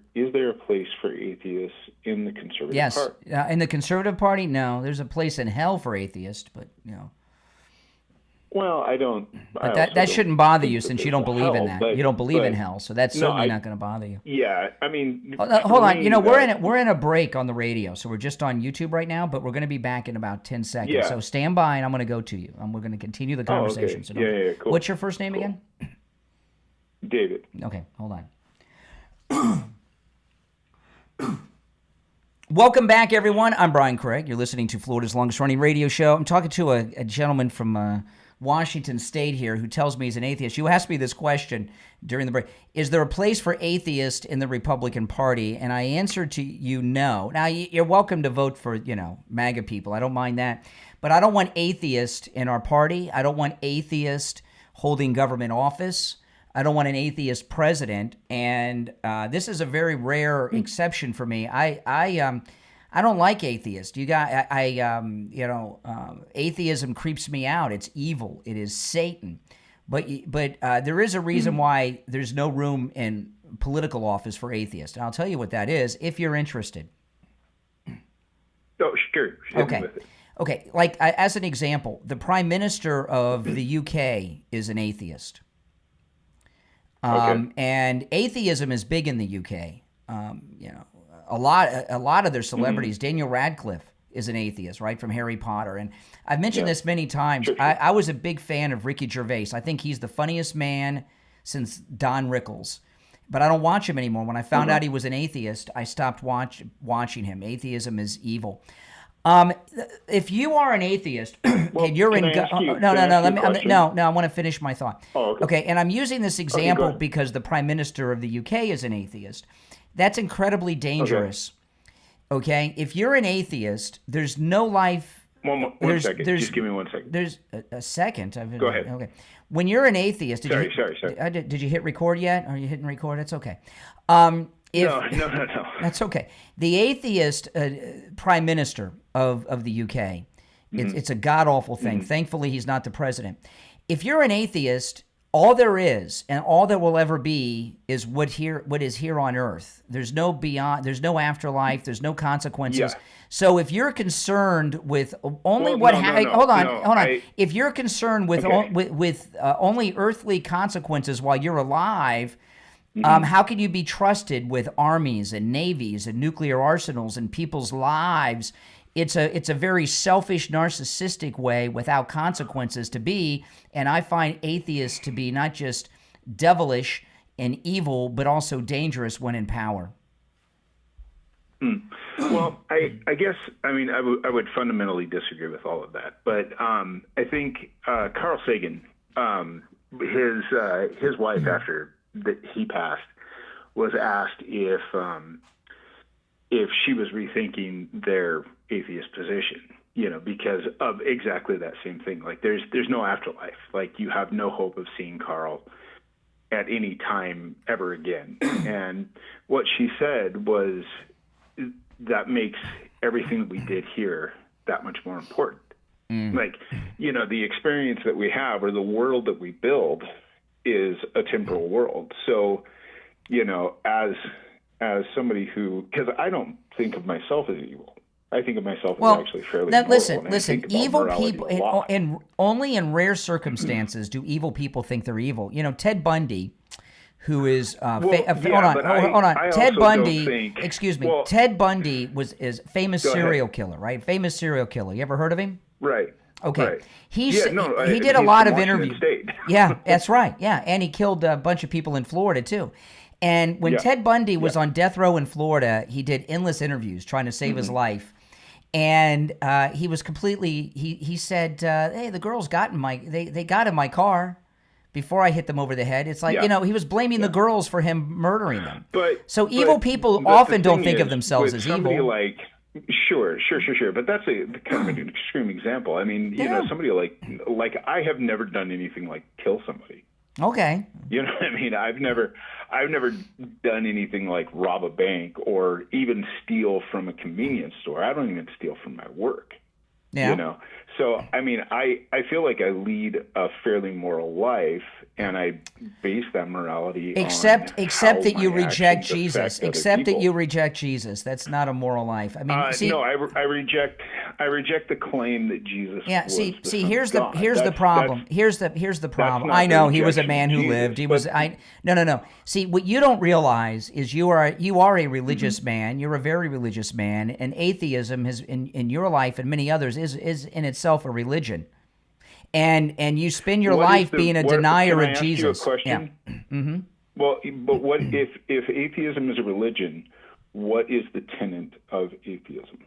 a place for atheists in the conservative party? Yes. In the conservative party, no. There's a place in hell for atheists, but Well, I don't. But that shouldn't bother you since you don't believe in that. You don't believe in hell, so that's certainly not going to bother you. Yeah, I mean. Hold on. We're in a break on the radio, so we're just on YouTube right now, but we're going to be back in about 10 seconds. Yeah. So stand by, and I'm going to go to you, and we're going to continue the conversation. Oh, okay. So cool. What's your first name again? David. Okay, hold on. Welcome back, everyone. I'm Brian Craig. You're listening to Florida's longest-running radio show. I'm talking to a gentleman from Washington State here who tells me he's an atheist. You asked me this question during the break. Is there a place for atheists in the Republican Party? And I answered to you no. Now, you're welcome to vote for, MAGA people. I don't mind that. But I don't want atheists in our party. I don't want atheists holding government office. I don't want an atheist president, and this is a very rare exception for me. I don't like atheists. Atheism creeps me out. It's evil. It is Satan. But there is a reason why there's no room in political office for atheists, and I'll tell you what that is if you're interested. Oh, sure. Okay. Like as an example, the Prime Minister of the UK is an atheist. And atheism is big in the UK. A lot of their celebrities. Daniel Radcliffe is an atheist, right, from Harry Potter. And I've mentioned this many times. Sure. I was a big fan of Ricky Gervais. I think he's the funniest man since Don Rickles. But I don't watch him anymore. When I found out he was an atheist, I stopped watching him. Atheism is evil. If you are an atheist and you're in I want to finish my thought. Oh, okay, and I'm using this example because the Prime Minister of the UK is an atheist. That's incredibly dangerous. Okay, if you're an atheist, there's no life. One second. Just give me 1 second. There's a second. Go ahead. Okay. When you're an atheist, sorry. Did you hit record yet? Are you hitting record? It's okay. No. That's okay. The atheist Prime Minister of the UK, it's a god-awful thing. Thankfully, he's not the president. If you're an atheist, all there is and all there will ever be is what is here on earth. There's no beyond. There's no afterlife. There's no consequences. Yeah. So if you're concerned with only if you're concerned with only earthly consequences while you're alive, how can you be trusted with armies and navies and nuclear arsenals and people's lives? It's a very selfish, narcissistic way without consequences to be, and I find atheists to be not just devilish and evil, but also dangerous when in power. Well, I guess I would fundamentally disagree with all of that, but I think Carl Sagan, his wife after that he passed, was asked if she was rethinking their atheist position, because of exactly that same thing. Like there's no afterlife. Like you have no hope of seeing Carl at any time ever again. And what she said was that makes everything that we did here that much more important. Like, the experience that we have or the world that we build is a temporal world. So, as somebody who, because I don't think of myself as evil. I think of myself as actually fairly moral. Listen, evil people, and only in rare circumstances do evil people think they're evil. Ted Bundy, who is hold on. Ted Bundy, Ted Bundy is famous serial killer, right? Famous serial killer. You ever heard of him? Right. Okay. Right. He did a lot of interviews. Yeah, that's right. Yeah, and he killed a bunch of people in Florida too. And when Ted Bundy was on death row in Florida, he did endless interviews trying to save his life. And he was completely. He said, "Hey, the girls got in my. They got in my car, before I hit them over the head. It's like, he was blaming the girls for him murdering them. So evil people often don't think of themselves as evil. Like, sure. But that's kind of an extreme example. I mean, somebody like I have never done anything like kill somebody. Okay. You know what I mean? I've never done anything like rob a bank or even steal from a convenience store. I don't even steal from my work. Yeah. So, I mean, I feel like I lead a fairly moral life, and I base that morality except on that you reject actions Jesus. affect other Except that people. you reject Jesus. That's not a moral life. I mean, no, I reject the claim that Jesus. Yeah. Was the Son Here's of God. the problem. Here's the problem. not I know the he was a rejection man of who Jesus, lived. He but- was. No. See, what you don't realize is you are a religious man. You're a very religious man, and atheism has in your life and many others is in itself a religion. And you spend your life being a denier can I of ask Jesus. You a question? Yeah. Mm-hmm. Well, but what if atheism is a religion? What is the tenet of atheism?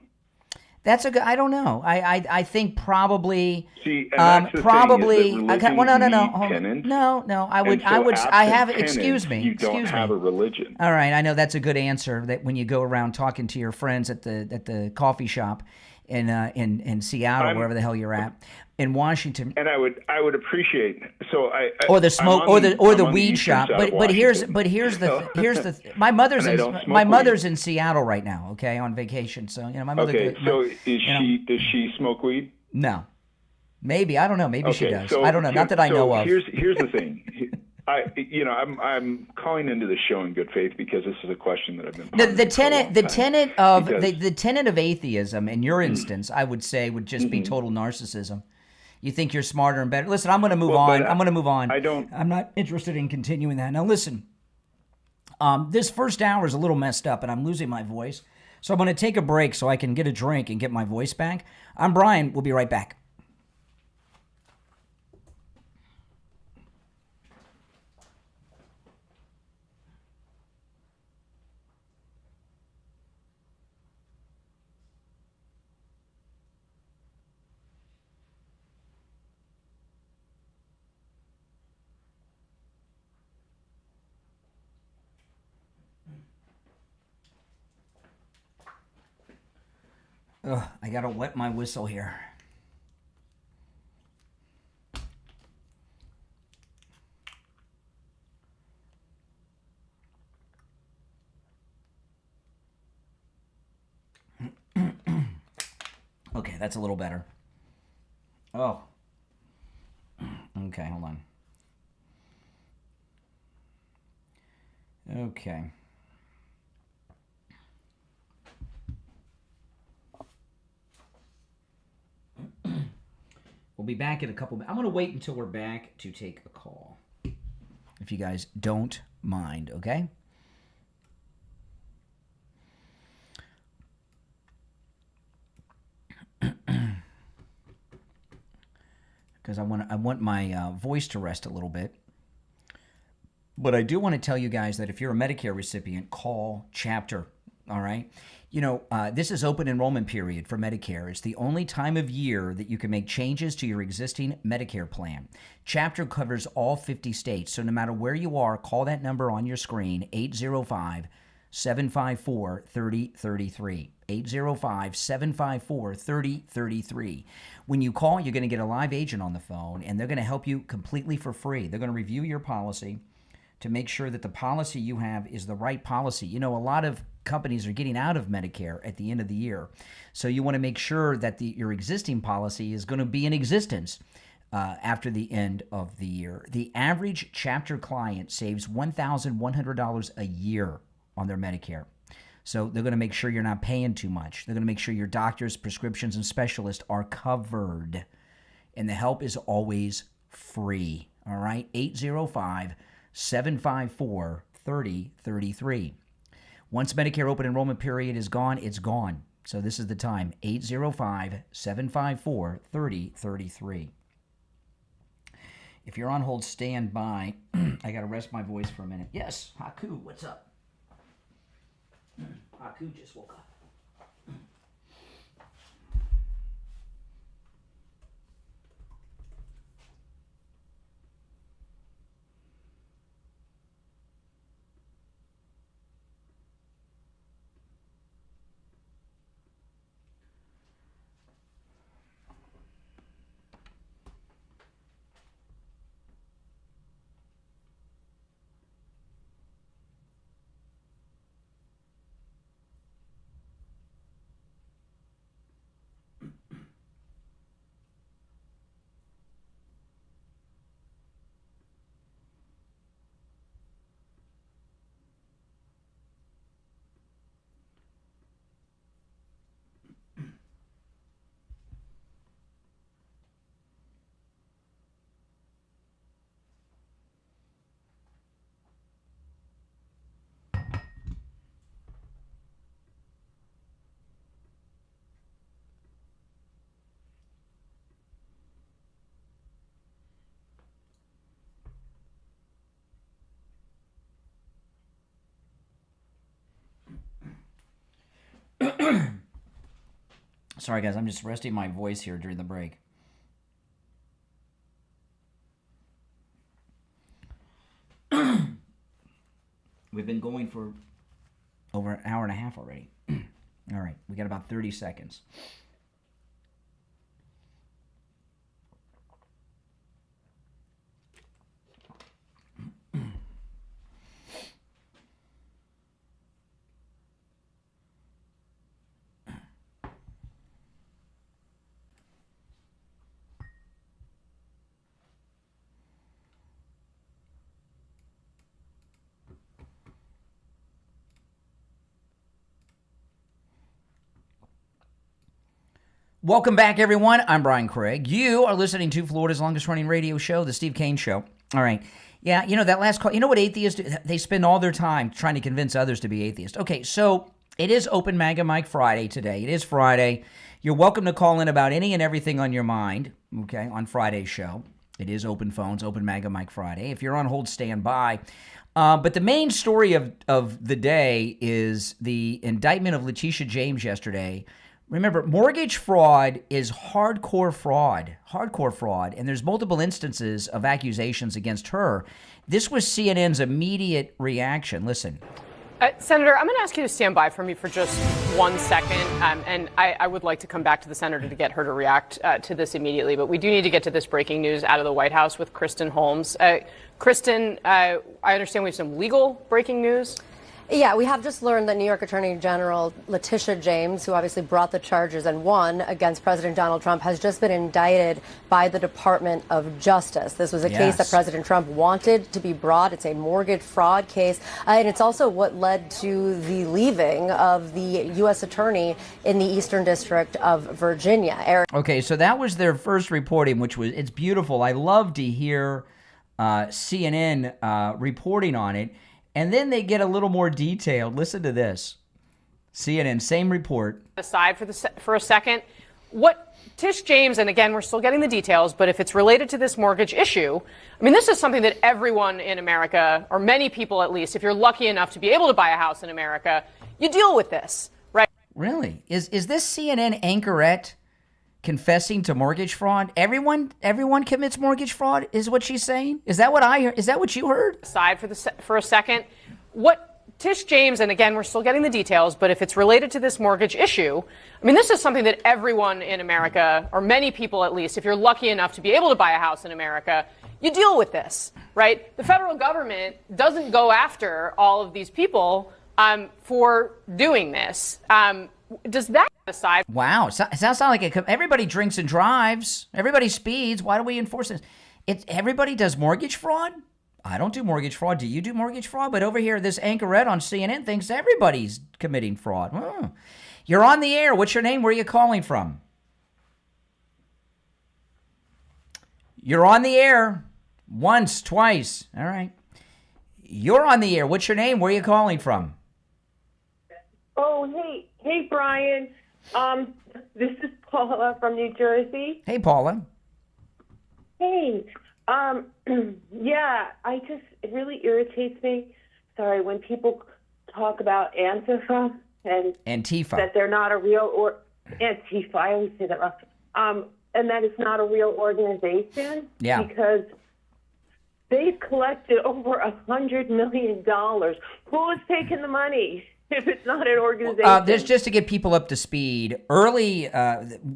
That's a good. I don't know. I think probably. See, and that's the probably. thing, is that Well, no. religions need tenets, No. I would. and so I have. absent Excuse tenets, me. You don't have a religion. All right. I know that's a good answer. That when you go around talking to your friends at the coffee shop in Seattle, wherever the hell you're at, in Washington. And I would appreciate or the smoke or the weed shop. But here's my mother's in Seattle right now. Okay, on vacation. So my mother. Okay. So does she smoke weed? No. Maybe I don't know. Maybe she does. So I don't know. Not that I know of. Here's the thing. I'm calling into the show in good faith because this is a question that I've been the tenet of atheism in your instance, I would say, would just be total narcissism. You think you're smarter and better. Listen, I'm going to move on. I'm going to move on. I'm not interested in continuing that. Now listen, this first hour is a little messed up and I'm losing my voice. So I'm going to take a break so I can get a drink and get my voice back. I'm Brian. We'll be right back. Ugh, I gotta wet my whistle here. Okay, that's a little better. Oh. Okay, hold on. Okay. We'll be back in a couple minutes. I'm going to wait until we're back to take a call. If you guys don't mind, okay? Because I want my voice to rest a little bit. But I do want to tell you guys that if you're a Medicare recipient, call Chapter, all right? This is open enrollment period for Medicare. It's the only time of year that you can make changes to your existing Medicare plan. Chapter covers all 50 states, so no matter where you are, call that number on your screen, 805-754-3033. 805-754-3033. When you call, you're going to get a live agent on the phone, and they're going to help you completely for free. They're going to review your policy to make sure that the policy you have is the right policy. A lot of companies are getting out of Medicare at the end of the year. So you want to make sure that your existing policy is going to be in existence after the end of the year. The average Chapter client saves $1,100 a year on their Medicare. So they're going to make sure you're not paying too much. They're going to make sure your doctors, prescriptions, and specialists are covered. And the help is always free. All right? 805-754-3033. Once Medicare open enrollment period is gone, it's gone. So this is the time, 805-754-3033. If you're on hold, stand by. I got to rest my voice for a minute. Yes, Haku, what's up? Haku just woke up. Sorry, guys. I'm just resting my voice here during the break. We've been going for over an hour and a half already. All right. We got about 30 seconds. Welcome back, everyone. I'm Brian Craig. You are listening to Florida's longest-running radio show, The Steve Kane Show. All right. Yeah, that last call, you know what atheists do? They spend all their time trying to convince others to be atheist. Okay, so it is Open MAGA Mike Friday today. It is Friday. You're welcome to call in about any and everything on your mind, okay, on Friday's show. It is open phones, Open MAGA Mike Friday. If you're on hold, stand by. But the main story of the day is the indictment of Letitia James yesterday. Remember, mortgage fraud is hardcore fraud, and there's multiple instances of accusations against her. This was CNN's immediate reaction. Listen. Senator, I'm going to ask you to stand by for me for just 1 second, and I would like to come back to the senator to get her to react to this immediately, but we do need to get to this breaking news out of the White House with Kristen Holmes. Kristen, I understand we have some legal breaking news. Yeah, we have just learned that New York Attorney General Letitia James, who obviously brought the charges and won against President Donald Trump, has just been indicted by the Department of Justice. This was a case that President Trump wanted to be brought. It's a mortgage fraud case, and it's also what led to the leaving of the U.S. Attorney in the Eastern District of Virginia. Okay, so that was their first reporting, it's beautiful. I love to hear CNN reporting on it. And then they get a little more detailed. Listen to this. CNN, same report. Aside for a second, what Tish James, and again, we're still getting the details, but if it's related to this mortgage issue, I mean, this is something that everyone in America, or many people at least, if you're lucky enough to be able to buy a house in America, you deal with this, right? Really? Is this CNN anchorette confessing to mortgage fraud? Everyone commits mortgage fraud, is what she's saying? Is that what I heard? Is that what you heard? Aside for a second, what Tish James, and again, we're still getting the details, but if it's related to this mortgage issue, I mean, this is something that everyone in America, or many people at least, if you're lucky enough to be able to buy a house in America, you deal with this, right? The federal government doesn't go after all of these people for doing this. Does that aside? Wow, it sounds like everybody drinks and drives. Everybody speeds. Why do we enforce this? Everybody does mortgage fraud? I don't do mortgage fraud. Do you do mortgage fraud? But over here, this anchorette on CNN thinks everybody's committing fraud. Oh. You're on the air. What's your name? Where are you calling from? You're on the air. Once, twice. All right. You're on the air. What's your name? Where are you calling from? Oh, hey, Brian. This is Paula from New Jersey. Hey, Paula. Hey. Yeah, it really irritates me. Sorry, when people talk about Antifa and Antifa, that they're not a real Antifa. I always say that wrong. And that it's not a real organization. Yeah. Because they've collected over $100 million. Who is taking the money? If it's not an organization. There's just to get people up to speed. Early,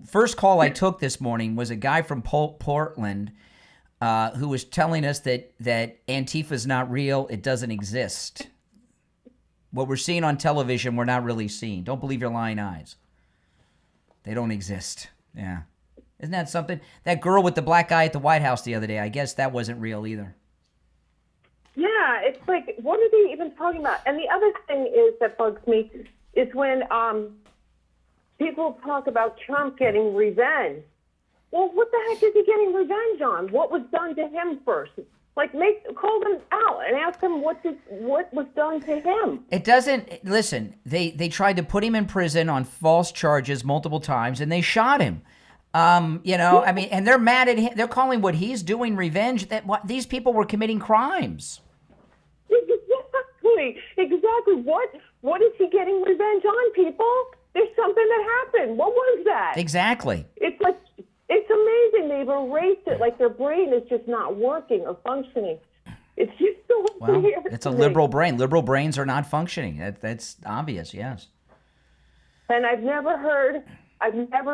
first call I took this morning was a guy from Portland who was telling us that Antifa is not real. It doesn't exist. What we're seeing on television, we're not really seeing. Don't believe your lying eyes. They don't exist. Yeah. Isn't that something? That girl with the black guy at the White House the other day, I guess that wasn't real either. Yeah, it's like, what are they even talking about? And the other thing is that bugs me is when people talk about Trump getting revenge. Well, what the heck is he getting revenge on? What was done to him first? Like, call them out and ask them what was done to him. It doesn't. Listen, they tried to put him in prison on false charges multiple times, and they shot him. I mean, and they're mad at him. They're calling what he's doing revenge. These people were committing crimes. Exactly. What is he getting revenge on, people? there's something that happened. What was that? Exactly. It's like, it's amazing. They've erased it. Like their brain is just not working or functioning. It's just so Well, weird. it's a to liberal me. brain. Liberal brains are not functioning. That's obvious, yes. And I've never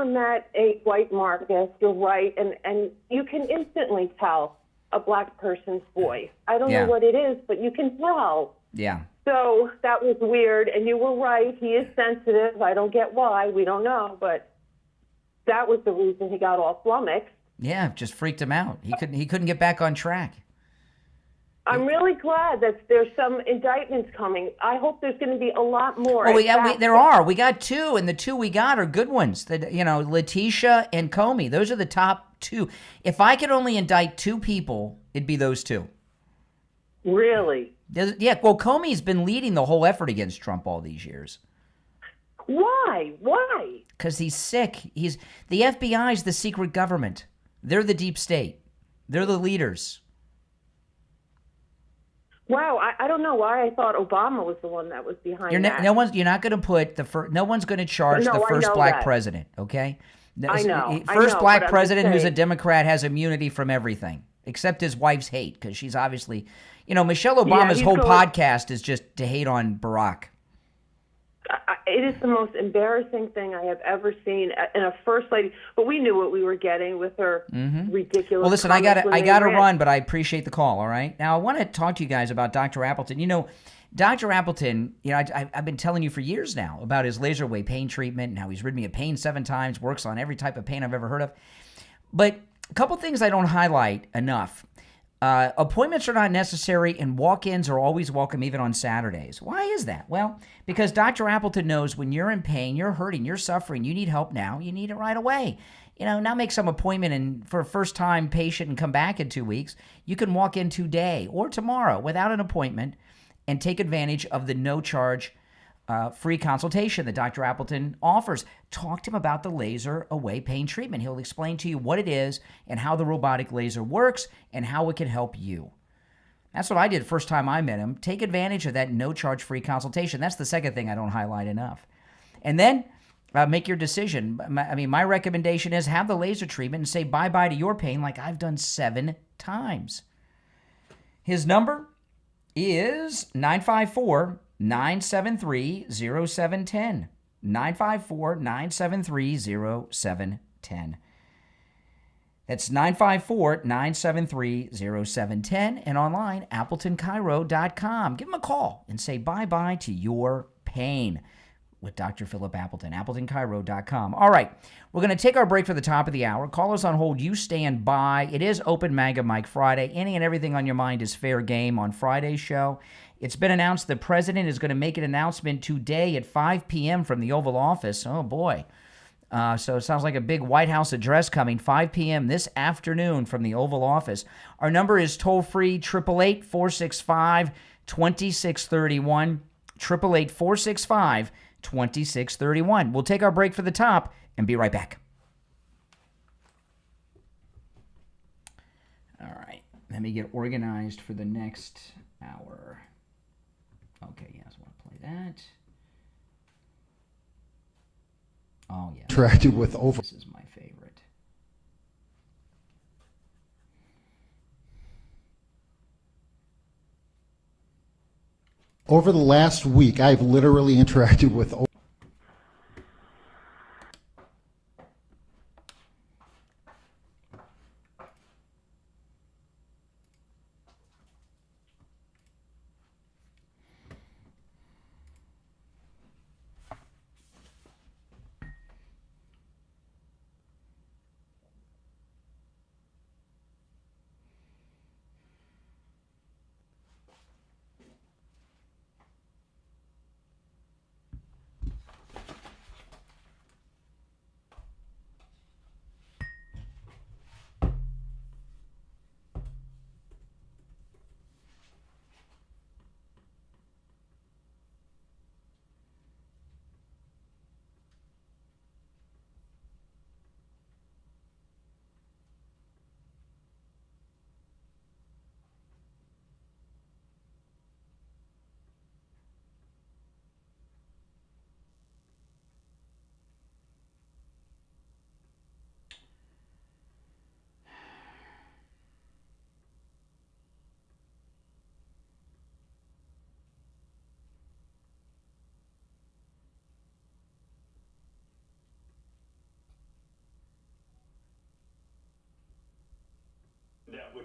met a white Marcus. You're right. And you can instantly tell a black person's voice. I don't Yeah. know what it is, but you can tell. Yeah. So that was weird. And you were right. He is sensitive. I don't get why. We don't know. But that was the reason he got all flummoxed. Yeah, just freaked him out. He couldn't get back on track. I'm really glad that there's some indictments coming. I hope there's going to be a lot more. Well, there are. We got two, and the two we got are good ones. Letitia and Comey. Those are the top two. If I could only indict two people, it'd be those two. Really? Yeah. Well, Comey's been leading the whole effort against Trump all these years. Why? Why? Because he's sick. The FBI's the secret government. They're the deep state. They're the leaders. Wow, I don't know why I thought Obama was the one that was behind that. You're not going to put no one's going to charge the first black president, okay? I know. First black president who's a Democrat has immunity from everything, except his wife's hate, because she's obviously, Michelle Obama's whole podcast is just to hate on Barack. It is the most embarrassing thing I have ever seen in a first lady. But we knew what we were getting with her ridiculous. Well, listen, I got to run, but I appreciate the call. All right, now I want to talk to you guys about Dr. Appleton. Dr. Appleton. I've been telling you for years now about his laser wave pain treatment and how he's rid me of pain 7 times, works on every type of pain I've ever heard of. But a couple things I don't highlight enough. Appointments are not necessary and walk-ins are always welcome, even on Saturdays. Why is that? Well, because Dr. Appleton knows when you're in pain, you're hurting, you're suffering, you need help now, you need it right away. Now make some appointment and for a first-time patient and come back in 2 weeks. You can walk in today or tomorrow without an appointment and take advantage of the no-charge free consultation that Dr. Appleton offers. Talk to him about the laser away pain treatment. He'll explain to you what it is and how the robotic laser works and how it can help you. That's what I did first time I met him. Take advantage of that no-charge free consultation. That's the second thing I don't highlight enough. And then make your decision. My recommendation is have the laser treatment and say bye-bye to your pain like I've done 7 times. His number is 954-973-0710. 954-973-0710. That's 954-973-0710 and online, AppletonCairo.com. Give him a call and say bye-bye to your pain with Dr. Philip Appleton, AppletonCairo.com. All right, we're going to take our break for the top of the hour. Callers on hold, you stand by. It is Open MAGA Mike Friday. Any and everything on your mind is fair game on Friday's show. It's been announced the president is going to make an announcement today at 5 p.m. from the Oval Office. Oh, boy. So it sounds like a big White House address coming 5 p.m. this afternoon from the Oval Office. Our number is toll-free, 888-465-2631, 888-465-2631. We'll take our break for the top and be right back. All right. Let me get organized for the next hour. Okay, yes, I want to play that. Oh, yeah. Interacted with over. This is my favorite. Over the last week, I've literally interacted with over.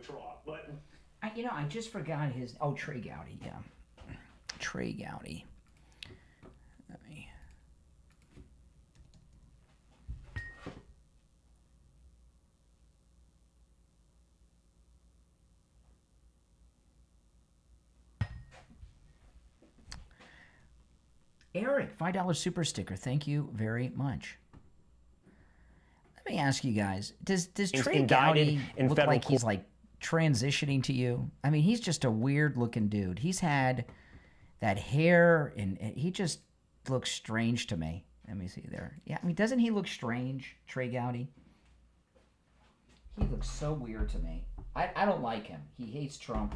trough. But I just forgot his. Oh, Trey Gowdy. Yeah, Trey Gowdy. Let me. Eric, $5 super sticker. Thank you very much. Let me ask you guys: Does Trey Gowdy look like he's like transitioning to you? I mean, he's just a weird looking dude. He's had that hair, and he just looks strange to me. Let me see there. Yeah, I mean, doesn't he look strange, Trey Gowdy? He looks so weird to me. I don't like him. He hates Trump.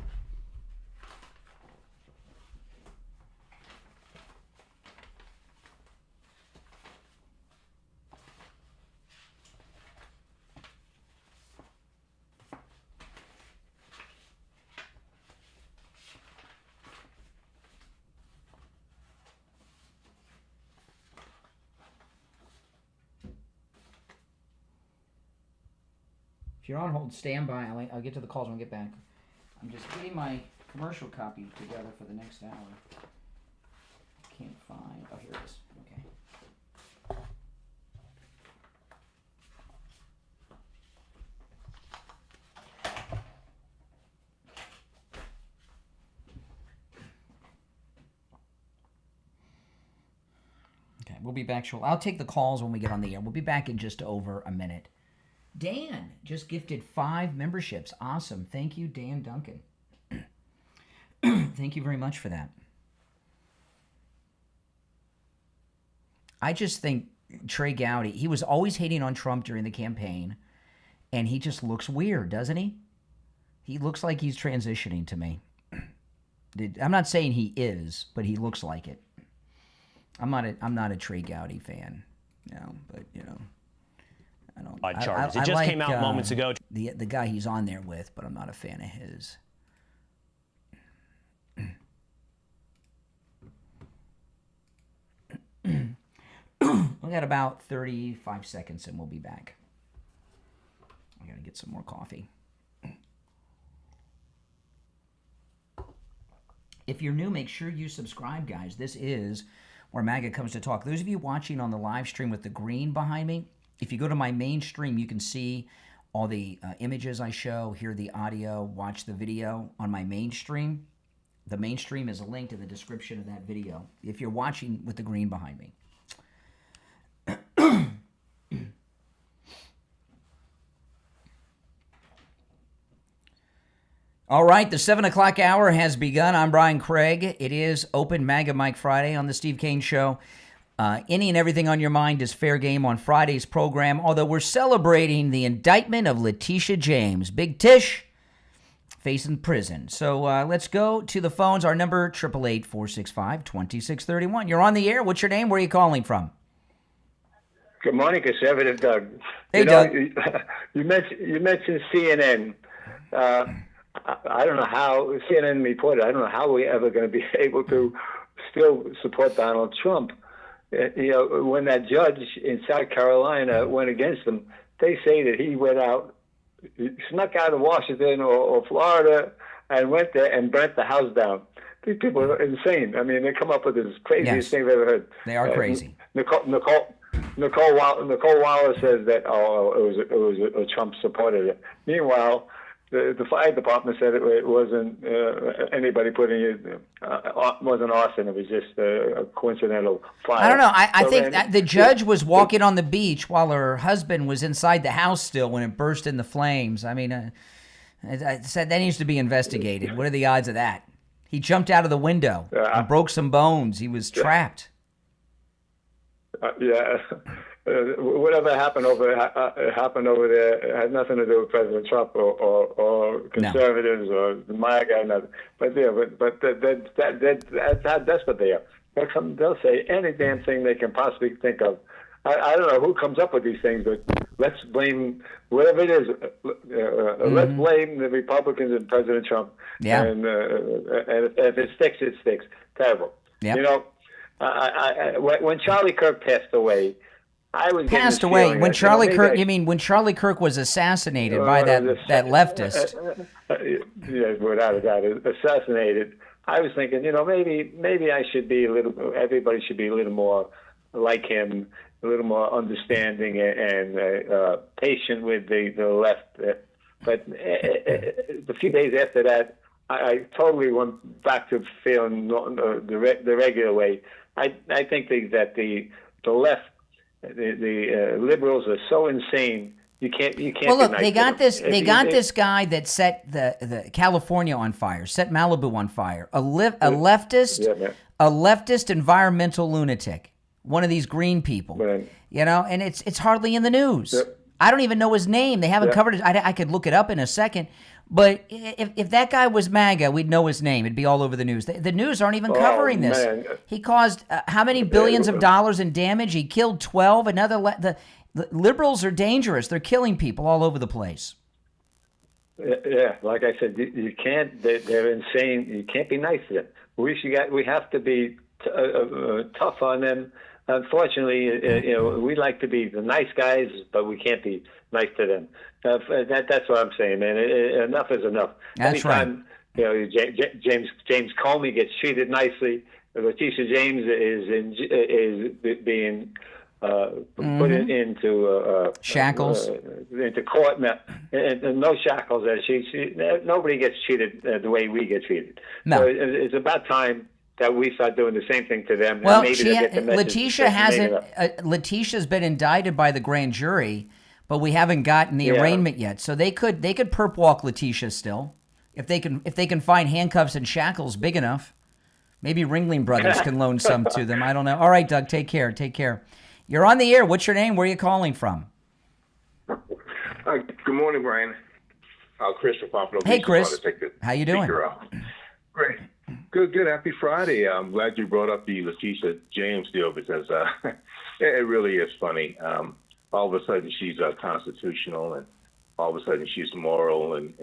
If you're on hold, stand by. I'll get to the calls when we get back. I'm just getting my commercial copy together for the next hour. Can't find. Oh, here it is. Okay. Okay, we'll be back shortly. I'll take the calls when we get on the air. We'll be back in just over a minute. Dan just gifted 5 memberships. Awesome. Thank you, Dan Duncan. Thank you very much for that. I just think Trey Gowdy, he was always hating on Trump during the campaign, and he just looks weird, doesn't he? He looks like he's transitioning to me. I'm not saying he is, but he looks like it. I'm not a Trey Gowdy fan, but I don't. Charges. It just came out moments ago. The guy he's on there with, but I'm not a fan of his. We got about 35 seconds and we'll be back. I gotta get some more coffee. If you're new, make sure you subscribe, guys. This is where MAGA comes to talk. Those of you watching on the live stream with the green behind me, if you go to my main stream, you can see all the images I show, hear the audio, watch the video on my main stream. The main stream is linked in the description of that video if you're watching with the green behind me. All right, the 7 o'clock hour has begun. I'm Brian Craig. It is Open MAGA Mike Friday on the Steve Kane Show. Any and everything on your mind is fair game on Friday's program, although we're celebrating the indictment of Letitia James. Big Tish facing prison. So let's go to the phones. Our number, 888-465-2631. You're on the air. What's your name? Where are you calling from? Good morning, Conservative Doug. Hey, Doug. You mentioned CNN. I don't know how CNN reported. I don't know how we're ever going to be able to still support Donald Trump. When that judge in South Carolina went against him, they say that he went out, he snuck out of Washington or Florida and went there and burnt the house down. These people are insane. I mean, they come up with this craziest thing I've ever heard. They are crazy. Nicole Waller says that it was a Trump supporter. Meanwhile, the fire department said it wasn't anybody putting it wasn't arson. It was just a coincidental fire. I don't know. I think that the judge was walking on the beach while her husband was inside the house still when it burst into flames. I mean, I said that needs to be investigated. What are the odds of that? He jumped out of the window and broke some bones. He was trapped. Whatever happened over there had nothing to do with President Trump or conservatives or the MAGA. Nothing. But that's what they are. They'll say any damn thing they can possibly think of. I don't know who comes up with these things, but let's blame whatever it is. Let's blame the Republicans and President Trump. Yeah. And if it sticks, it sticks. Terrible. Yep. When Charlie Kirk passed away, I was getting Passed this away feeling when that, Charlie maybe Kirk. I- You mean when Charlie Kirk was assassinated by that leftist? Yeah, without a doubt, assassinated. I was thinking, maybe I should be everybody should be a little more like him, a little more understanding and patient with the left. But a few days after that, I totally went back to feeling the regular way. I think that the left, the liberals are so insane. You can't. Well, look, be nice they to got them. this. If They you- got if- this guy that set the California on fire, set Malibu on fire. A leftist, Yeah, man. a leftist environmental lunatic. One of these green people, Right. and it's hardly in the news. Yep. I don't even know his name. They haven't Yep. covered it. I could look it up in a second. But if that guy was MAGA, we'd know his name. It'd be all over the news. The news aren't even covering this. Man. He caused how many billions of dollars in damage? He killed 12. The liberals are dangerous. They're killing people all over the place. Yeah, like I said, you can't. They're insane. You can't be nice to them. We have to be tough on them. Unfortunately, we like to be the nice guys, but we can't be nice to them. That's what I'm saying, man. Enough is enough. That's Anytime, James Comey gets treated nicely. Letitia James is being put into shackles, into court, and no shackles. Nobody gets treated the way we get treated. No. So it's about time that we start doing the same thing to them. Well, and maybe they'll get the message Letitia that hasn't. maybe Letitia's been indicted by the grand jury, but we haven't gotten the arraignment yet. So they could perp walk Letitia still, if they can find handcuffs and shackles big enough. Maybe Ringling Brothers can loan some to them. I don't know. All right, Doug, take care. Take care. You're on the air. What's your name? Where are you calling from? Good morning, Brian. Chris from Pompano Hey, Beach. Chris. How you doing? Great. Good. Happy Friday. I'm glad you brought up the Letitia James deal because it really is funny. All of a sudden she's constitutional, and all of a sudden she's moral and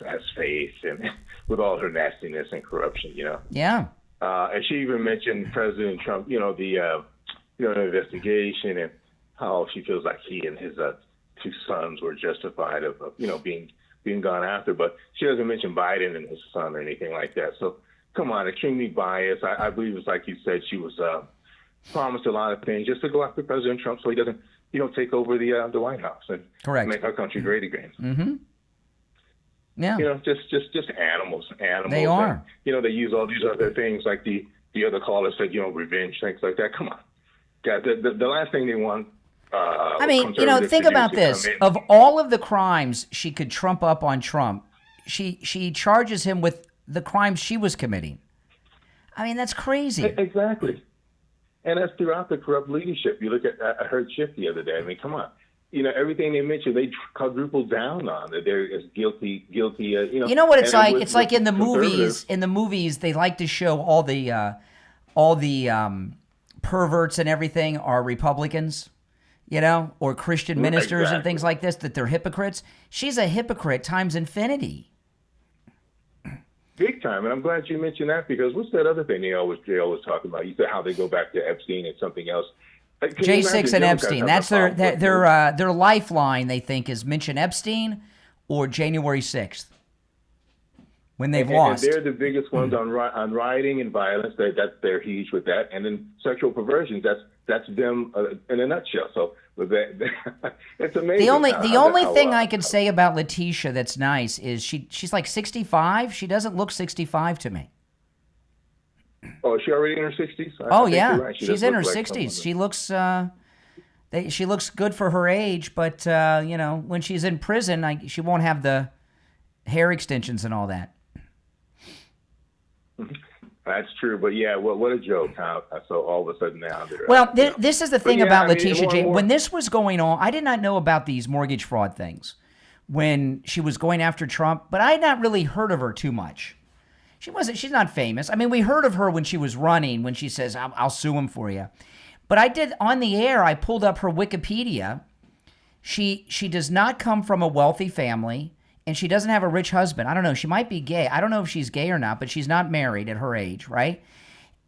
has faith, and with all her nastiness and corruption, Yeah. And she even mentioned President Trump, the investigation, and how she feels like he and his two sons were justified of being gone after, but she doesn't mention Biden and his son or anything like that. So come on, extremely biased. I believe it's like you said, she was promised a lot of things just to go after President Trump so he doesn't take over the White House and Correct. make our country great again. Mm-hmm. Yeah. Just animals. They are. And, they use all these other things like the other caller said, revenge, things like that. Come on. Yeah, the last thing they want. Think about this. Of all of the crimes she could trump up on Trump, she charges him with the crimes she was committing. I mean, that's crazy. Exactly. And that's throughout the corrupt leadership. You look at, I heard Schiff the other day. I mean, come on. Everything they mentioned, they quadrupled down on that. They're as guilty. You know what it's like? It's like in the movies. In the movies, they like to show all the perverts and everything are Republicans, or Christian ministers and things like this, that they're hypocrites. She's a hypocrite times infinity. Big time, and I'm glad you mentioned that because what's that other thing they always talking about? You said how they go back to Epstein and something else. J6 and Epstein. That's their lifeline. They think is mention Epstein or January 6th when they've lost. And they're the biggest ones on rioting and violence. They're huge with that, and then sexual perversions. That's them in a nutshell. So it's amazing. The only thing I could say about Letitia that's nice is she's like 65. She doesn't look 65 to me. Oh, is she already in her 60s? I yeah, right. She's in her 60s. She looks she looks good for her age, but when she's in prison, she won't have the hair extensions and all that. That's true, but yeah, what a joke! So all of a sudden now they're well. This is the thing about Letitia James. When this was going on, I did not know about these mortgage fraud things when she was going after Trump, but I had not really heard of her too much. She's not famous. I mean, we heard of her when she was running, when she says, I'll sue him for you. But I did, on the air, I pulled up her Wikipedia. She does not come from a wealthy family, and she doesn't have a rich husband. I don't know. She might be gay. I don't know if she's gay or not, but she's not married at her age, right?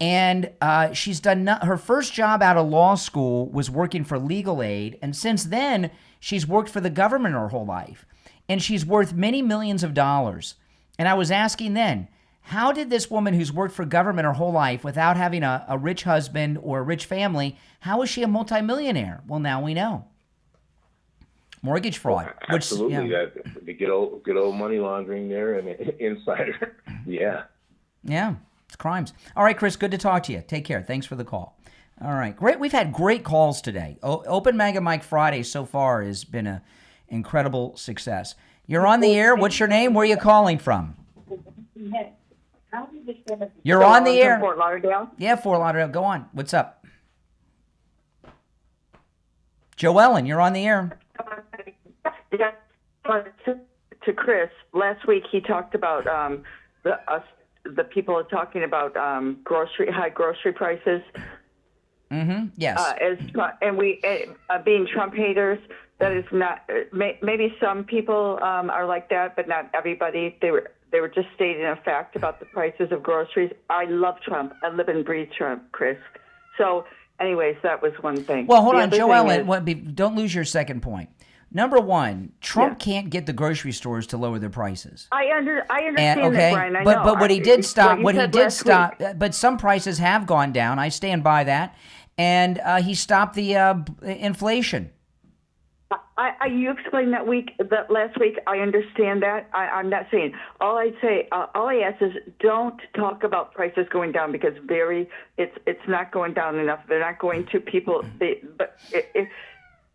And she's done her first job out of law school was working for legal aid. And since then, she's worked for the government her whole life. And she's worth many millions of dollars. And I was asking then, how did this woman who's worked for government her whole life without having a rich husband or a rich family, how is she a multimillionaire? Well, now we know. Mortgage fraud. Absolutely. The good old money laundering there and insider. Yeah. Yeah. It's crimes. All right, Chris, good to talk to you. Take care. Thanks for the call. All right, great. We've had great calls today. Open Mega Mike Friday so far has been an incredible success. You're on the air. What's your name? Where are you calling from? You're on the air. Fort Lauderdale. Yeah, Fort Lauderdale. Go on. What's up? Joellen, you're on the air. Yeah. To Chris, last week he talked about the people are talking about high grocery prices. Mm-hmm. Yes. Being Trump haters, that is not. Maybe some people are like that, but not everybody. They were just stating a fact about the prices of groceries. I love Trump. I live and breathe Trump, Chris. So, anyways, that was one thing. Well, hold on, Joellen. Don't lose your second point. Number one, Trump can't get the grocery stores to lower their prices. I understand that, Brian. I know. But what he did stop, but some prices have gone down. I stand by that, and he stopped the inflation. You explained that last week. I understand that. I'm not saying. All I ask is don't talk about prices going down because it's not going down enough. They're not going to people.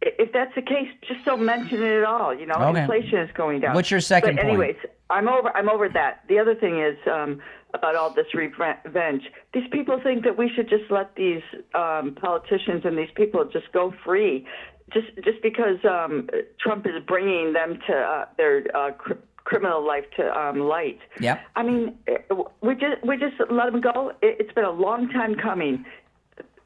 If that's the case, just don't mention it at all. You know, okay. Inflation is going down. What's your second point? Anyways, I'm over that. The other thing is about all this revenge. These people think that we should just let these politicians and these people just go free, just because Trump is bringing them to their criminal life to light. Yeah. I mean, we just let them go. It's been a long time coming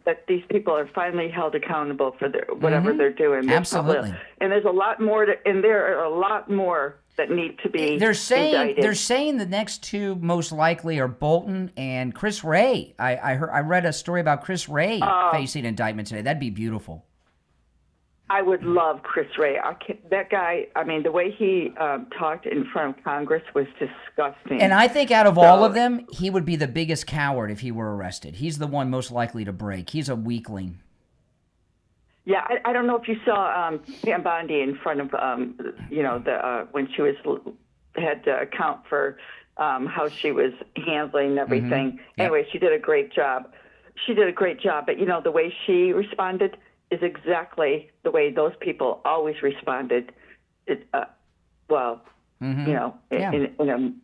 that these people are finally held accountable for whatever they're doing. Absolutely. And there's a lot more there are a lot more that need to be indicted. They're saying the next two most likely are Bolton and Chris Wray. I read a story about Chris Wray facing indictment today. That'd be beautiful. I would love Chris Wray. That guy, I mean, the way he talked in front of Congress was disgusting. And I think out of all of them, he would be the biggest coward if he were arrested. He's the one most likely to break. He's a weakling. Yeah, I don't know if you saw Pam Bondi in front of, when she had to account for how she was handling everything. Mm-hmm. Anyway, she did a great job. But, the way she responded is exactly the way those people always responded. In a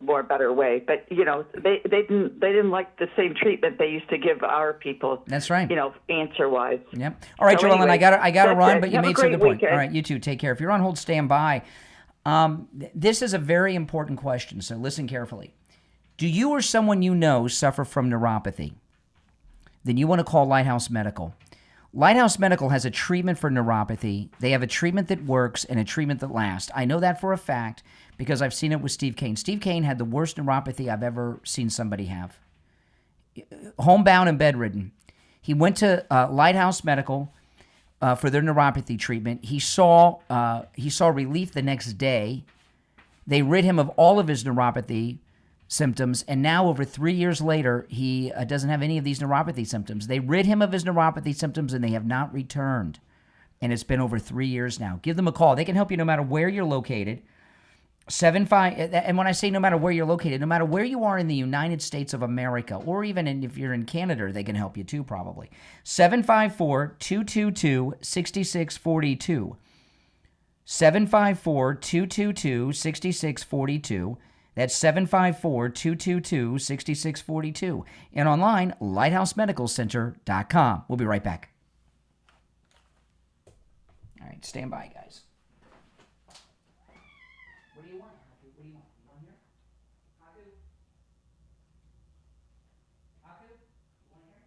more better way. But they didn't like the same treatment they used to give our people. That's right. Answer wise. Yep. All right, Joellen, I got to run, but you made some good points. Weekend. All right, you too. Take care. If you're on hold, stand by. This is a very important question, so listen carefully. Do you or someone you know suffer from neuropathy? Then you want to call Lighthouse Medical. Lighthouse Medical has a treatment for neuropathy. They have a treatment that works and a treatment that lasts. I know that for a fact because I've seen it with Steve Kane. Steve Kane had the worst neuropathy I've ever seen somebody have. Homebound and bedridden. He went to Lighthouse Medical for their neuropathy treatment. He saw relief the next day. They rid him of all of his neuropathy symptoms, and now over 3 years later, he doesn't have any of these neuropathy symptoms. They rid him of his neuropathy symptoms, and they have not returned. And it's been over 3 years now. Give them a call. They can help you no matter where you're located. 75, and when I say no matter where you're located, no matter where you are in the United States of America, or even if you're in Canada, they can help you too, probably. 754-222-6642. 754-222-6642. That's 754-222-6642. And online, lighthousemedicalcenter.com. We'll be right back. All right, stand by, guys. What do you want? What do you want? You want here? Haku? Haku? You want here?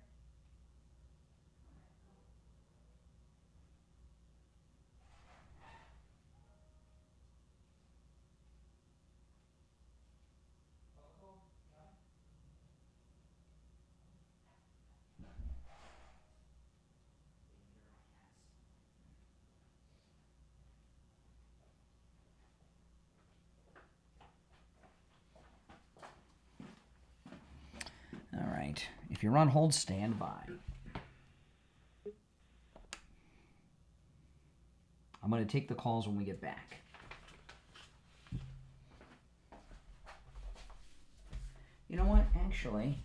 If you're on hold, stand by. I'm going to take the calls when we get back. You know what? Actually,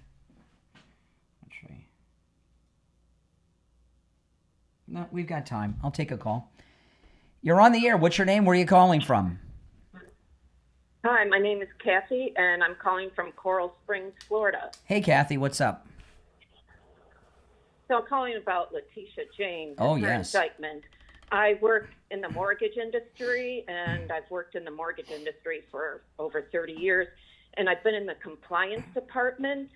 no, we've got time. I'll take a call. You're on the air. What's your name? Where are you calling from? Hi, my name is Kathy, and I'm calling from Coral Springs, Florida. Hey, Kathy, what's up? So I'm calling about Letitia James Oh, and her yes. indictment. I work in the mortgage industry, and I've worked in the mortgage industry for over 30 years, and I've been in the compliance department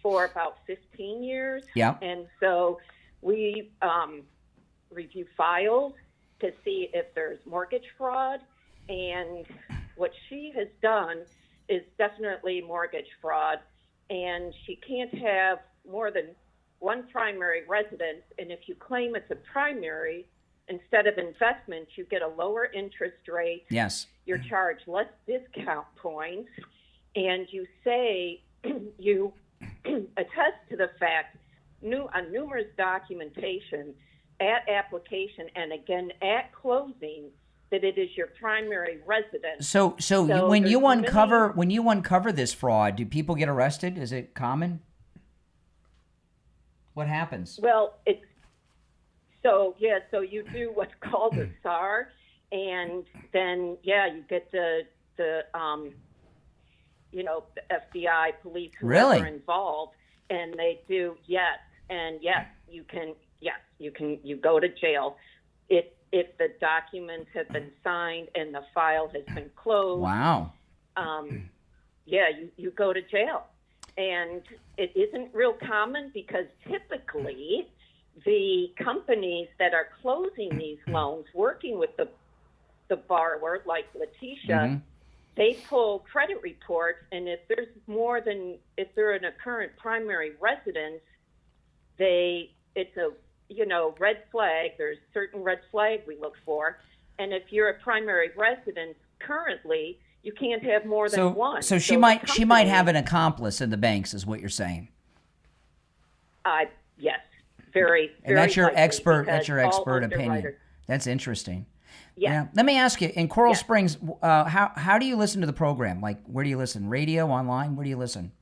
for about 15 years. Yeah. And so we review files to see if there's mortgage fraud, and what she has done is definitely mortgage fraud, and she can't have more than one primary residence, and if you claim it's a primary, instead of investment, you get a lower interest rate. Yes. You're charged less discount points, and you say you attest to the fact on numerous documentation at application and again at closing that it is your primary residence. So when you uncover this fraud, do people get arrested? Is it common? What happens? Well, so you do what's called a SAR, and then you get the FBI, police, whoever Really? involved, and they do you go to jail if the documents have been signed and the file has been closed. Wow. You go to jail. And it isn't real common because typically the companies that are closing these loans, working with the borrower, like Letitia, they pull credit reports, and if they're in a current primary residence, it's a red flag. There's certain red flag we look for, and if you're a primary residence currently, you can't have more than one. So she might have an accomplice in the banks, is what you're saying. Yes, very. And that's your likely, expert. That's because your all expert opinion. underwriters- That's interesting. Yeah. Let me ask you, in Coral Springs, how do you listen to the program? Like, where do you listen? Radio, online? Where do you listen?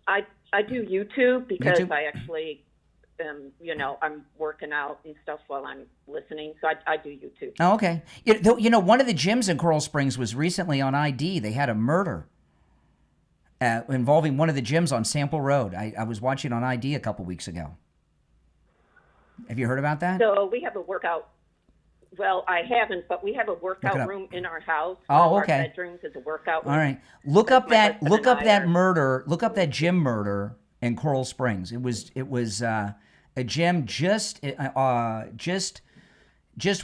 I do YouTube because YouTube? I actually, I'm working out and stuff while I'm listening. So I do YouTube. Oh, okay. One of the gyms in Coral Springs was recently on ID. They had a murder involving one of the gyms on Sample Road. I was watching on ID a couple weeks ago. Have you heard about that? So we have a workout. Well, I haven't, but we have a workout room in our house. Oh, One of okay. Our bedrooms is a workout room. All right. Look up that murder. Look up that gym murder in Coral Springs. It was a gym just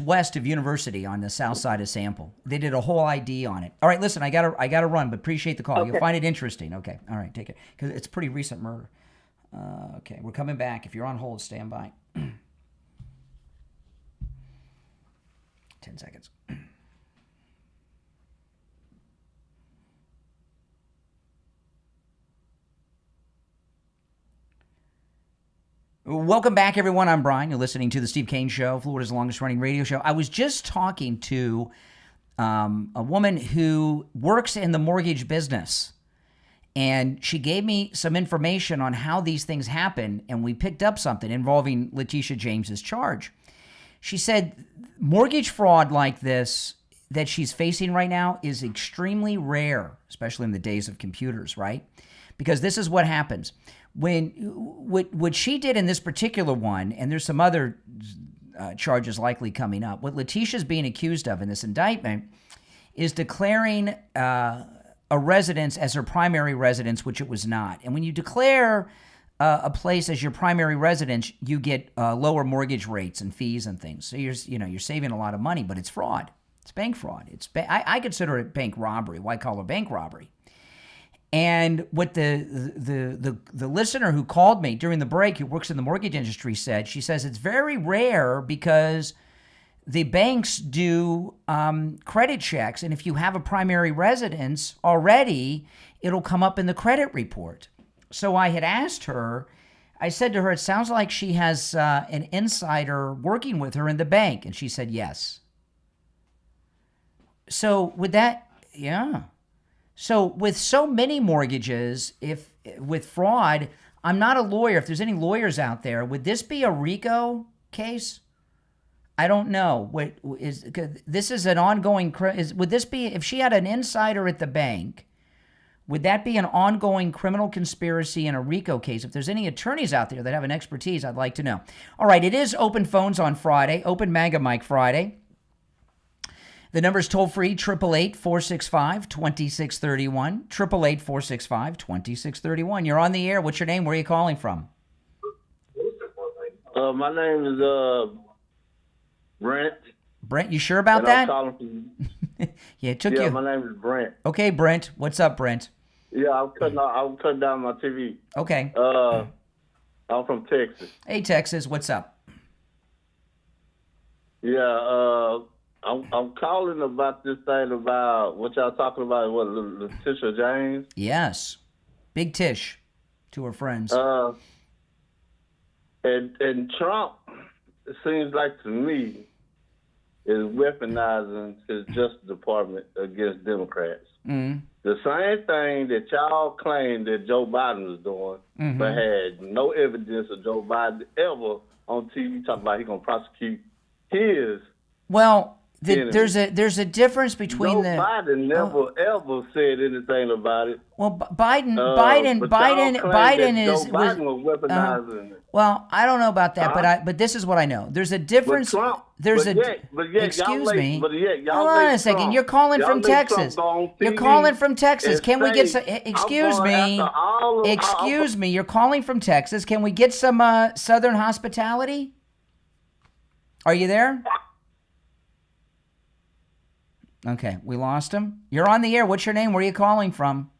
west of University on the south side of Sample. They did a whole ID on it. All right, listen, I gotta run, but appreciate the call. Okay. You'll find it interesting. Okay. All right, take it, because it's a pretty recent murder. Okay, we're coming back. If you're on hold, stand by. 10 seconds. Welcome back, everyone. I'm Brian. You're listening to The Steve Kane Show, Florida's longest-running radio show. I was just talking to a woman who works in the mortgage business, and she gave me some information on how these things happen, and we picked up something involving Letitia James's charge. She said mortgage fraud like this that she's facing right now is extremely rare, especially in the days of computers, right? Because this is what happens. What she did in this particular one, and there's some other charges likely coming up, what Letitia's being accused of in this indictment is declaring a residence as her primary residence, which it was not. And when you declare a place as your primary residence, you get lower mortgage rates and fees and things. So you're saving a lot of money, but it's fraud. It's bank fraud. I consider it bank robbery, white collar bank robbery. And what the listener who called me during the break, who works in the mortgage industry, said, she says it's very rare because the banks do credit checks, and if you have a primary residence already, it'll come up in the credit report. So I had asked her, I said to her, it sounds like she has an insider working with her in the bank. And she said, yes. So with that, yeah. So with so many mortgages, if with fraud, I'm not a lawyer. If there's any lawyers out there, would this be a RICO case? I don't know. This is an ongoing, would this be, if she had an insider at the bank, would that be an ongoing criminal conspiracy in a RICO case? If there's any attorneys out there that have an expertise, I'd like to know. All right, it is open phones on Friday, open Mega Mike Friday. The number is toll-free, 888-465-2631, 888-465-2631. You're on the air. What's your name? Where are you calling from? My name is Brent. Brent, you sure about that? I'm calling from, yeah, it took you. Yeah, my name is Brent. Okay, Brent. What's up, Brent? Yeah, I was cutting down my TV. Okay. I'm from Texas. Hey, Texas. What's up? Yeah, I'm calling about this thing about what y'all talking about. What, Letitia James? Yes, Big Tish, to her friends. And Trump, it seems like to me, is weaponizing his Justice Department against Democrats. Mm-hmm. The same thing that y'all claim that Joe Biden was doing, but had no evidence of Joe Biden ever on TV talking about he's going to prosecute his. Well, there's a difference between Joe Biden never ever said anything about it. Well, Biden was weaponizing it. Well, I don't know about that, but this is what I know. There's a difference. Excuse me. Hold on a second. You're calling from Texas. You're calling from Texas. Can we get some? Excuse me. Excuse me. You're calling from Texas. Can we get some Southern hospitality? Are you there? Okay, we lost him. You're on the air. What's your name? Where are you calling from?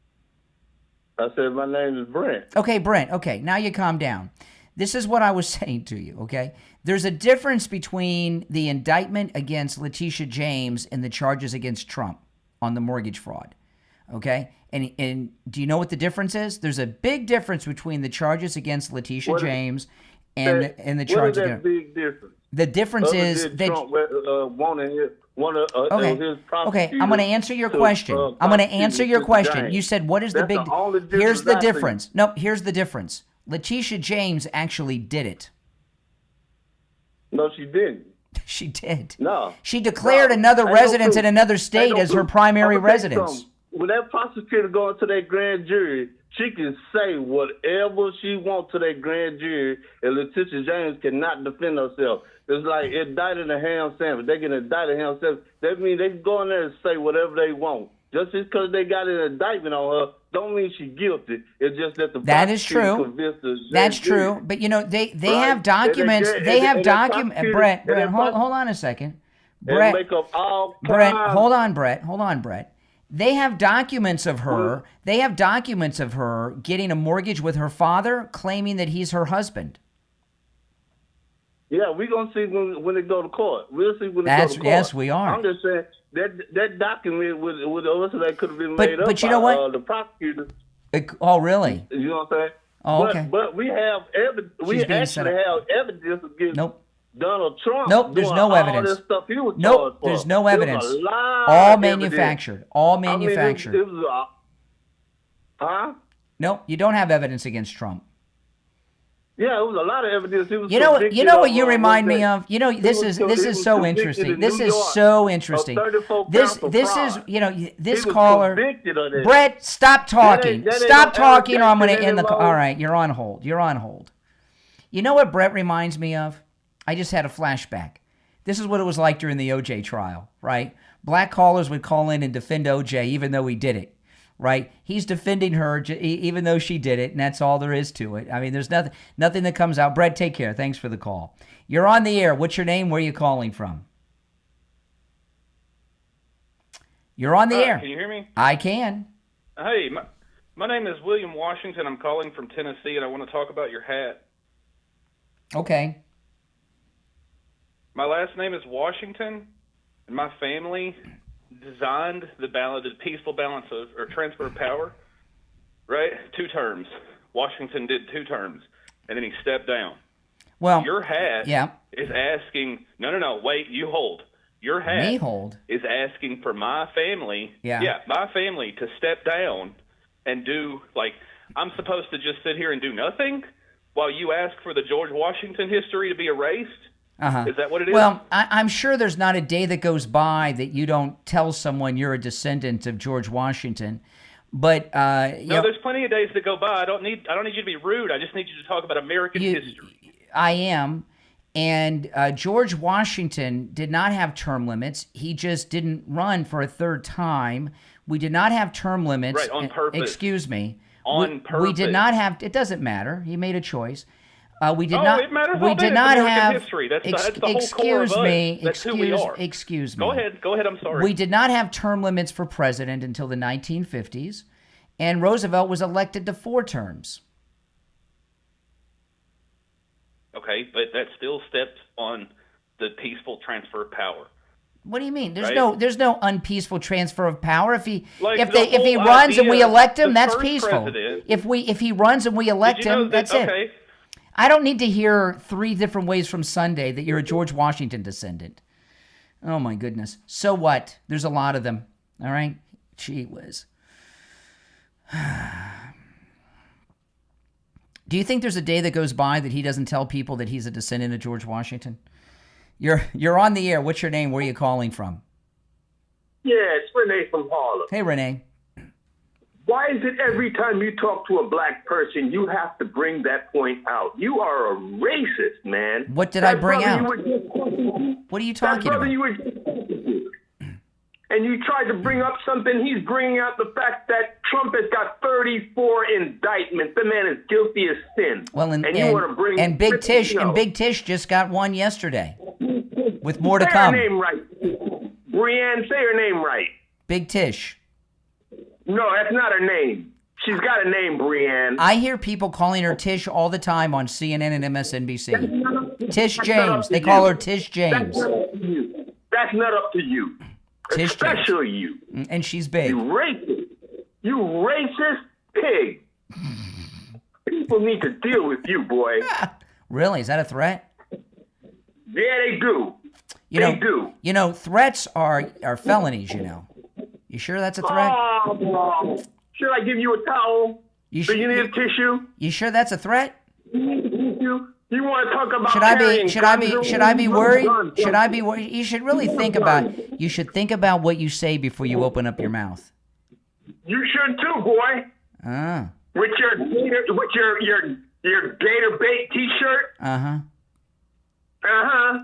I said my name is Brent. Okay, Brent. Okay, now you calm down. This is what I was saying to you, okay? There's a difference between the indictment against Letitia James and the charges against Trump on the mortgage fraud, okay? And do you know what the difference is? There's a big difference between the charges against Letitia James and the charges against... What is that big difference? The difference is that... Trump wanted his Okay, I'm going to answer your question. I'm going to answer your question. You said, what is the big... Here's the difference. No, here's the difference. Letitia James actually did it. No, she didn't. She did. No. She declared another residence in another state as her primary residence. When that prosecutor go into that grand jury, she can say whatever she wants to that grand jury, and Letitia James cannot defend herself. It's like indicting a ham sandwich. They can indict a ham sandwich. That means they can go in there and say whatever they want. Just because they got an indictment on her, don't mean she's guilty. It's just that the that is true. That's true. But you know they have documents. They have documents. Brett, hold on a second. Brett, hold on, Brett. They have documents of her. They have documents of her getting a mortgage with her father, claiming that he's her husband. Yeah, we're going to see when they go to court. We'll see when they go to court. Yes, we are. I'm just saying that document with that could have been made up but you know by what? The prosecutor. Oh, really? You know what I'm saying? Oh, okay. But we have evidence. We actually have evidence against Donald Trump. Nope, there's no evidence. All this stuff he was nope, there's no evidence. All manufactured. All manufactured. I mean, huh? Nope, you don't have evidence against Trump. Yeah, it was a lot of evidence. You know what you remind me of? You know, this is so interesting. This is so interesting. This is, you know, this caller. Brett, stop talking. Stop talking or I'm going to end the call. All right, you're on hold. You're on hold. You know what Brett reminds me of? I just had a flashback. This is what it was like during the OJ trial, right? Black callers would call in and defend OJ even though he did it. Right? He's defending her even though she did it, and that's all there is to it. I mean, there's nothing that comes out. Brett, take care. Thanks for the call. You're on the air. What's your name? Where are you calling from? You're on the air. Can you hear me? I can. Hey, my name is William Washington. I'm calling from Tennessee, and I want to talk about your hat. Okay. My last name is Washington, and my family designed the peaceful balance of or transfer of power, right? 2 terms. Washington did 2 terms, and then he stepped down. Well, your hat yeah. is asking, no, wait, you hold. Your hat Me hold. is asking for my family, my family to step down and do, like, I'm supposed to just sit here and do nothing while you ask for the George Washington history to be erased? Is that what it is? Well, I'm sure there's not a day that goes by that you don't tell someone you're a descendant of George Washington. But no, there's plenty of days that go by. I don't need you to be rude. I just need you to talk about American history. I am. And George Washington did not have term limits. He just didn't run for a 3rd time. We did not have term limits. Right, on purpose. Excuse me. On purpose. We did not have. It doesn't matter. He made a choice. We did it matters. We did not have. History. That's the whole core of us. That's who we are. Excuse me. Go ahead. I'm sorry. We did not have term limits for president until the 1950s, and Roosevelt was elected to 4 terms. Okay, but that still steps on the peaceful transfer of power. What do you mean? There's right? there's no unpeaceful transfer of power. If he whole runs and we idea, elect him, the that's first peaceful. president- If he runs and we elect him, that's okay. it. I don't need to hear 3 different ways from Sunday that you're a George Washington descendant. Oh my goodness. So what? There's a lot of them. All right? Gee whiz. Do you think there's a day that goes by that he doesn't tell people that he's a descendant of George Washington? You're on the air. What's your name? Where are you calling from? Yeah, it's Renee from Harlem. Hey, Renee. Why is it every time you talk to a black person, you have to bring that point out? You are a racist, man. What did I bring out? What are you talking about? You were just talking to. And you tried to bring up something. He's bringing out the fact that Trump has got 34 indictments. The man is guilty as sin. Well, and you want to bring Big Tish just got one yesterday, with more to say come. Say her name right, Brienne. Say her name right. Big Tish. No, that's not her name. She's got a name, Brienne. I hear people calling her Tish all the time on CNN and MSNBC. Tish James. They call her Tish James. That's not up to you. Tish Especially you. And she's big. You racist. You racist pig. People need to deal with you, boy. Really? Is that a threat? Yeah, they do. They do. You know, threats are felonies, you know. You sure that's a threat? Oh, should I give you a towel? Do you need a tissue? You sure that's a threat? You want to talk about should I be worried? Should I be worried? You should really think about what you say before you open up your mouth. You should too, boy. Ah. With your gator bait t-shirt. Uh-huh. Uh-huh.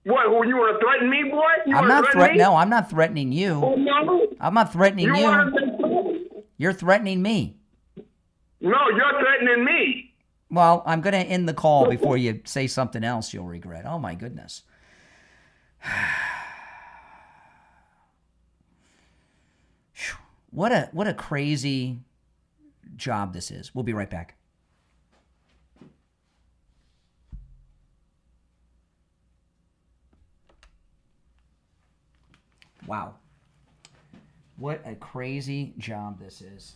What, you want to threaten me, boy? I'm not threatening you. Oh, no? I'm not threatening you. You're threatening me. No, you're threatening me. Well, I'm going to end the call before you say something else you'll regret. Oh, my goodness. What a crazy job this is. We'll be right back. Wow. What a crazy job this is.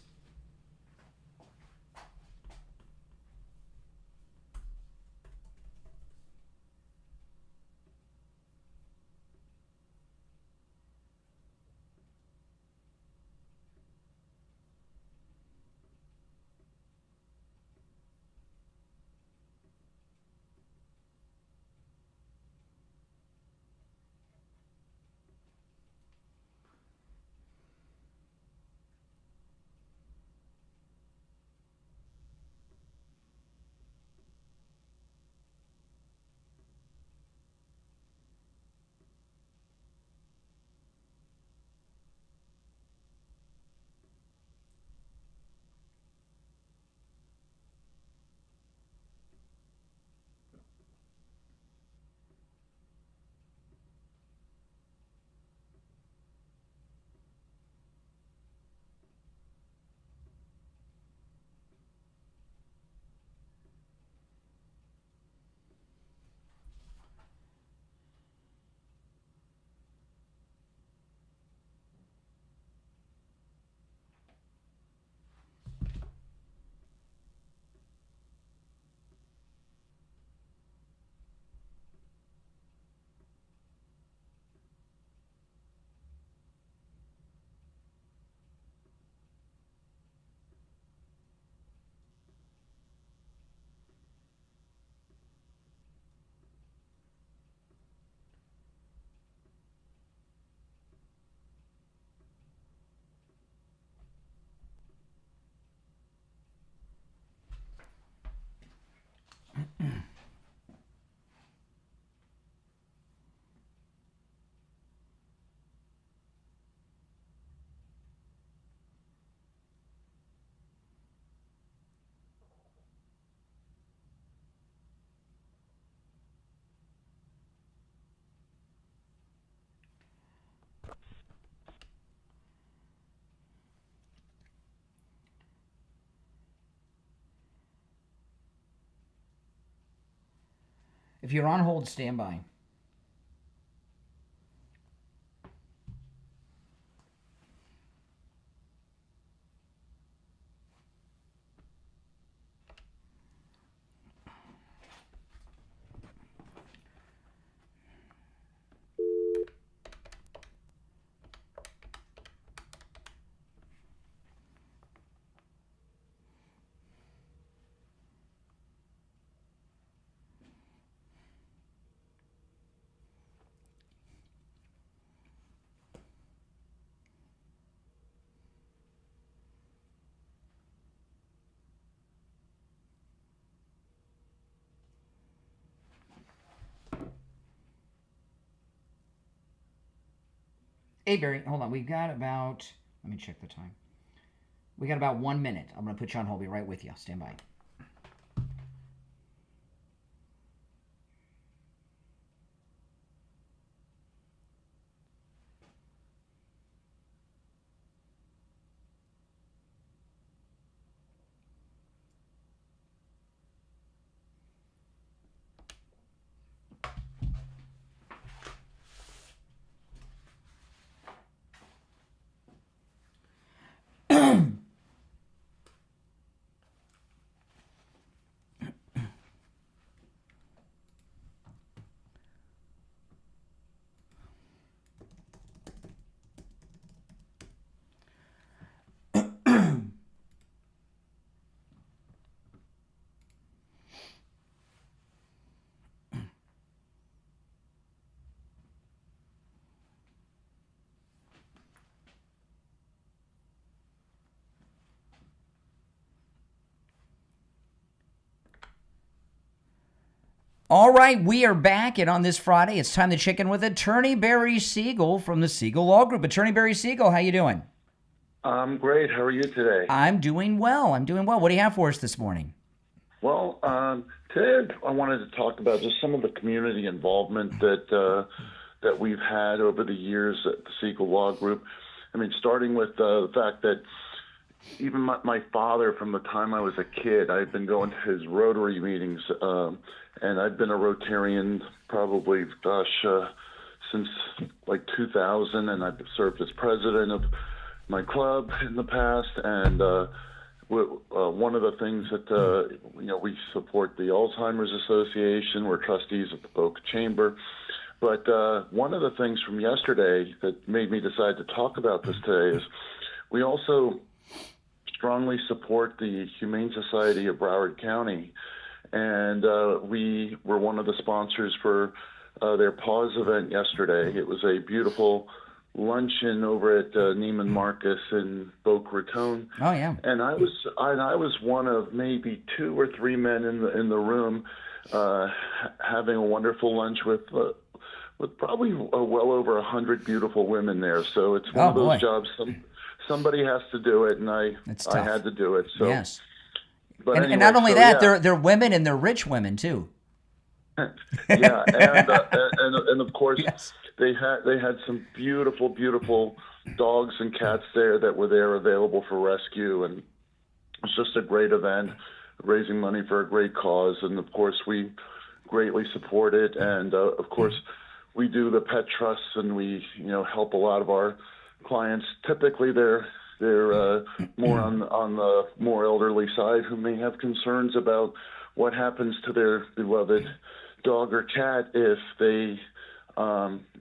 If you're on hold, stand by. Hey, Barry, hold on. We've got about, let me check the time. We got about 1 minute. I'm going to put you on hold. Be right with you. Stand by. All right, we are back, and on this Friday, it's time to chicken with Attorney Barry Siegel from the Siegel Law Group. Attorney Barry Siegel, how you doing? I'm great. How are you today? I'm doing well. What do you have for us this morning? Well, today I wanted to talk about just some of the community involvement that we've had over the years at the Siegel Law Group. I mean, starting with the fact that even my father, from the time I was a kid, I've been going to his Rotary meetings, and I've been a Rotarian probably, since like 2000, and I've served as president of my club in the past. And one of the things that we support the Alzheimer's Association. We're trustees of the Boca Chamber. But one of the things from yesterday that made me decide to talk about this today is we also strongly support the Humane Society of Broward County, and we were one of the sponsors for their Paws event yesterday. It was a beautiful luncheon over at Neiman Marcus in Boca Raton. Oh yeah. And I was one of maybe 2 or 3 men in the room, having a wonderful lunch with probably well over 100 beautiful women there. So it's one of those jobs. Somebody has to do it, and I had to do it. So yes. But and, anyway, and not only so, that, yeah. they're women, and they're rich women too. Yeah, and of course yes. they had some beautiful dogs and cats there that were there available for rescue, and it's just a great event, raising money for a great cause, and of course we greatly support it. And of course we do the pet trusts, and we help a lot of our clients. Typically they're more on the more elderly side, who may have concerns about what happens to their beloved dog or cat if they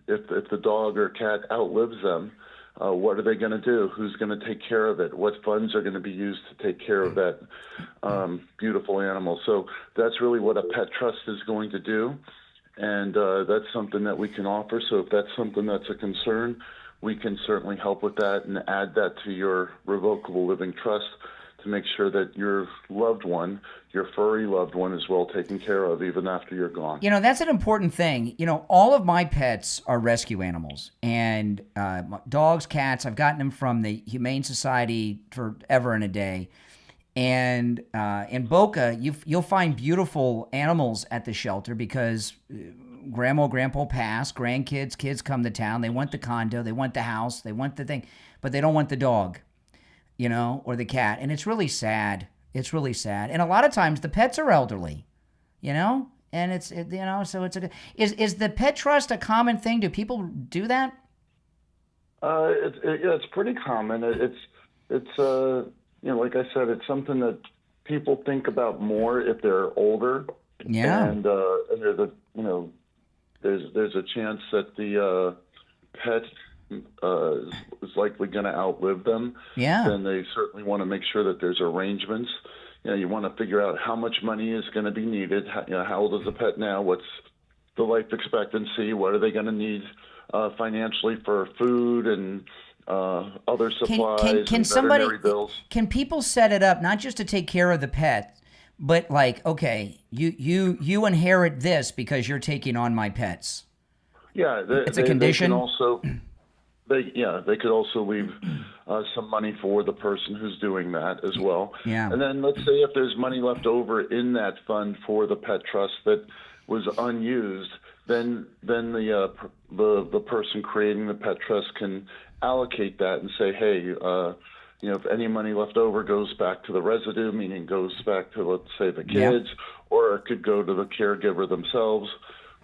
if the dog or cat outlives them. What are they going to do? Who's going to take care of it? What funds are going to be used to take care of that beautiful animal? So that's really what a pet trust is going to do, and that's something that we can offer. So if that's something that's a concern, we can certainly help with that and add that to your revocable living trust to make sure that your loved one, your furry loved one, is well taken care of even after you're gone. That's an important thing. All of my pets are rescue animals, and dogs, cats, I've gotten them from the Humane Society forever and a day. And in Boca, you'll find beautiful animals at the shelter because grandma, grandpa passed, grandkids, kids come to town. They want the condo, they want the house, they want the thing, but they don't want the dog, or the cat. And it's really sad. It's really sad. And a lot of times the pets are elderly, And so it's is the pet trust a common thing? Do people do that? It's pretty common. It's like I said, it's something that people think about more if they're older. Yeah. And there's a chance that the pet is likely going to outlive them. Yeah. Then they certainly want to make sure that there's arrangements. You want to figure out how much money is going to be needed. How old is the pet now? What's the life expectancy? What are they going to need financially for food and other supplies and veterinary bills? Can people set it up not just to take care of the pet, but like, okay, you inherit this because you're taking on my pets? Yeah, it's a condition. They could also leave some money for the person who's doing that as well. Yeah. And then let's say if there's money left over in that fund for the pet trust that was unused, then the person creating the pet trust can allocate that and say, hey, if any money left over goes back to the residue, meaning goes back to, let's say, the kids, or it could go to the caregiver themselves.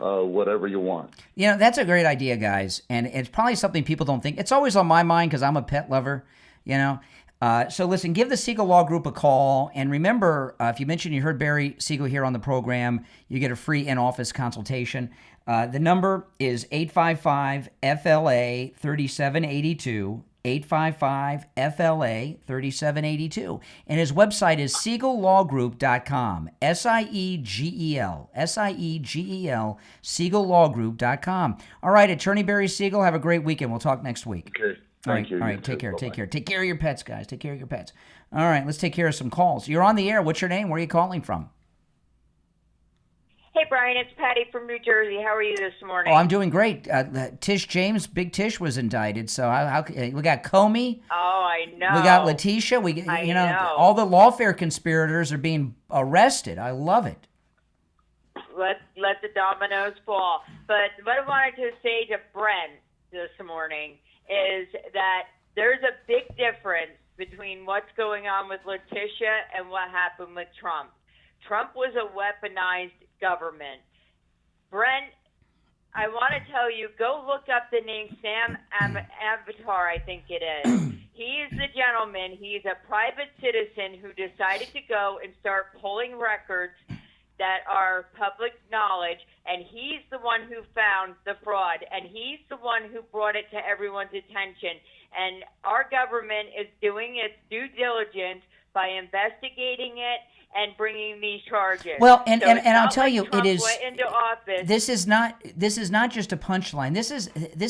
Whatever you want. That's a great idea, guys. And it's probably something people don't think. It's always on my mind because I'm a pet lover, So listen, give the Siegel Law Group a call. And remember, if you mention you heard Barry Siegel here on the program, you get a free in-office consultation. The number is 855-FLA-3782. 855-FLA-3782. And his website is SiegelLawGroup.com. SIEGEL. SIEGEL. SiegelLawGroup.com. All right, Attorney Barry Siegel, have a great weekend. We'll talk next week. Okay. Thank you. All right, take care. Take care. Take care of your pets, guys. Take care of your pets. All right, let's take care of some calls. You're on the air. What's your name? Where are you calling from? Hey, Brian, it's Patty from New Jersey. How are you this morning? Oh, I'm doing great. Tish James, Big Tish, was indicted. So we got Comey. Oh, I know. We got Letitia. I know. All the lawfare conspirators are being arrested. I love it. Let the dominoes fall. But what I wanted to say to Brent this morning is that there's a big difference between what's going on with Letitia and what happened with Trump. Trump was a weaponized government. Brent, I want to tell you, go look up the name Sam Avatar, I think it is. He is the gentleman. He's a private citizen who decided to go and start pulling records that are public knowledge, and he's the one who found the fraud, and he's the one who brought it to everyone's attention. And our government is doing its due diligence by investigating it and bringing these charges. Well, and I'll tell you, Trump it is. went into office. This is not just a punchline. This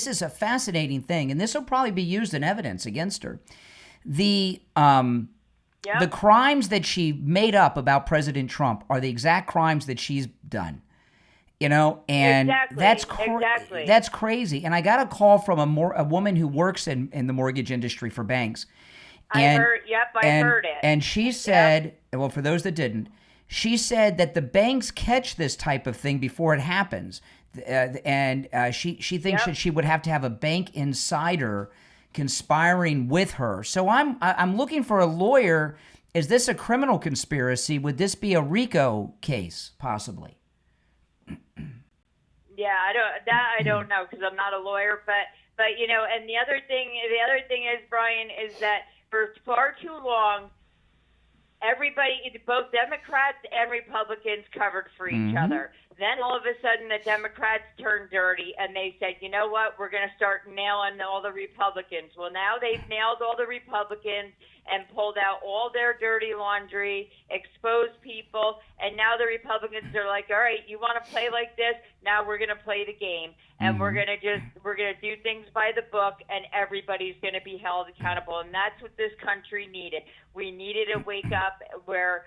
is a fascinating thing, and this will probably be used in evidence against her. The crimes that she made up about President Trump are the exact crimes that she's done. And that's crazy. And I got a call from a woman who works in the mortgage industry for banks. I heard it. And she said, well, for those that didn't, she said that the banks catch this type of thing before it happens. She thinks that she would have to have a bank insider conspiring with her. So I'm looking for a lawyer. Is this a criminal conspiracy? Would this be a RICO case, possibly? Yeah, I don't know because I'm not a lawyer, but and the other thing is, Brian, is that for far too long, everybody, both Democrats and Republicans, covered for each other. Then all of a sudden, the Democrats turned dirty, and they said, you know what, we're going to start nailing all the Republicans. Well, now they've nailed all the Republicans and pulled out all their dirty laundry, exposed people, and now the Republicans are like, all right, you want to play like this? Now we're going to play the game, and we're going to do things by the book, and everybody's going to be held accountable, and that's what this country needed. We needed a wake up where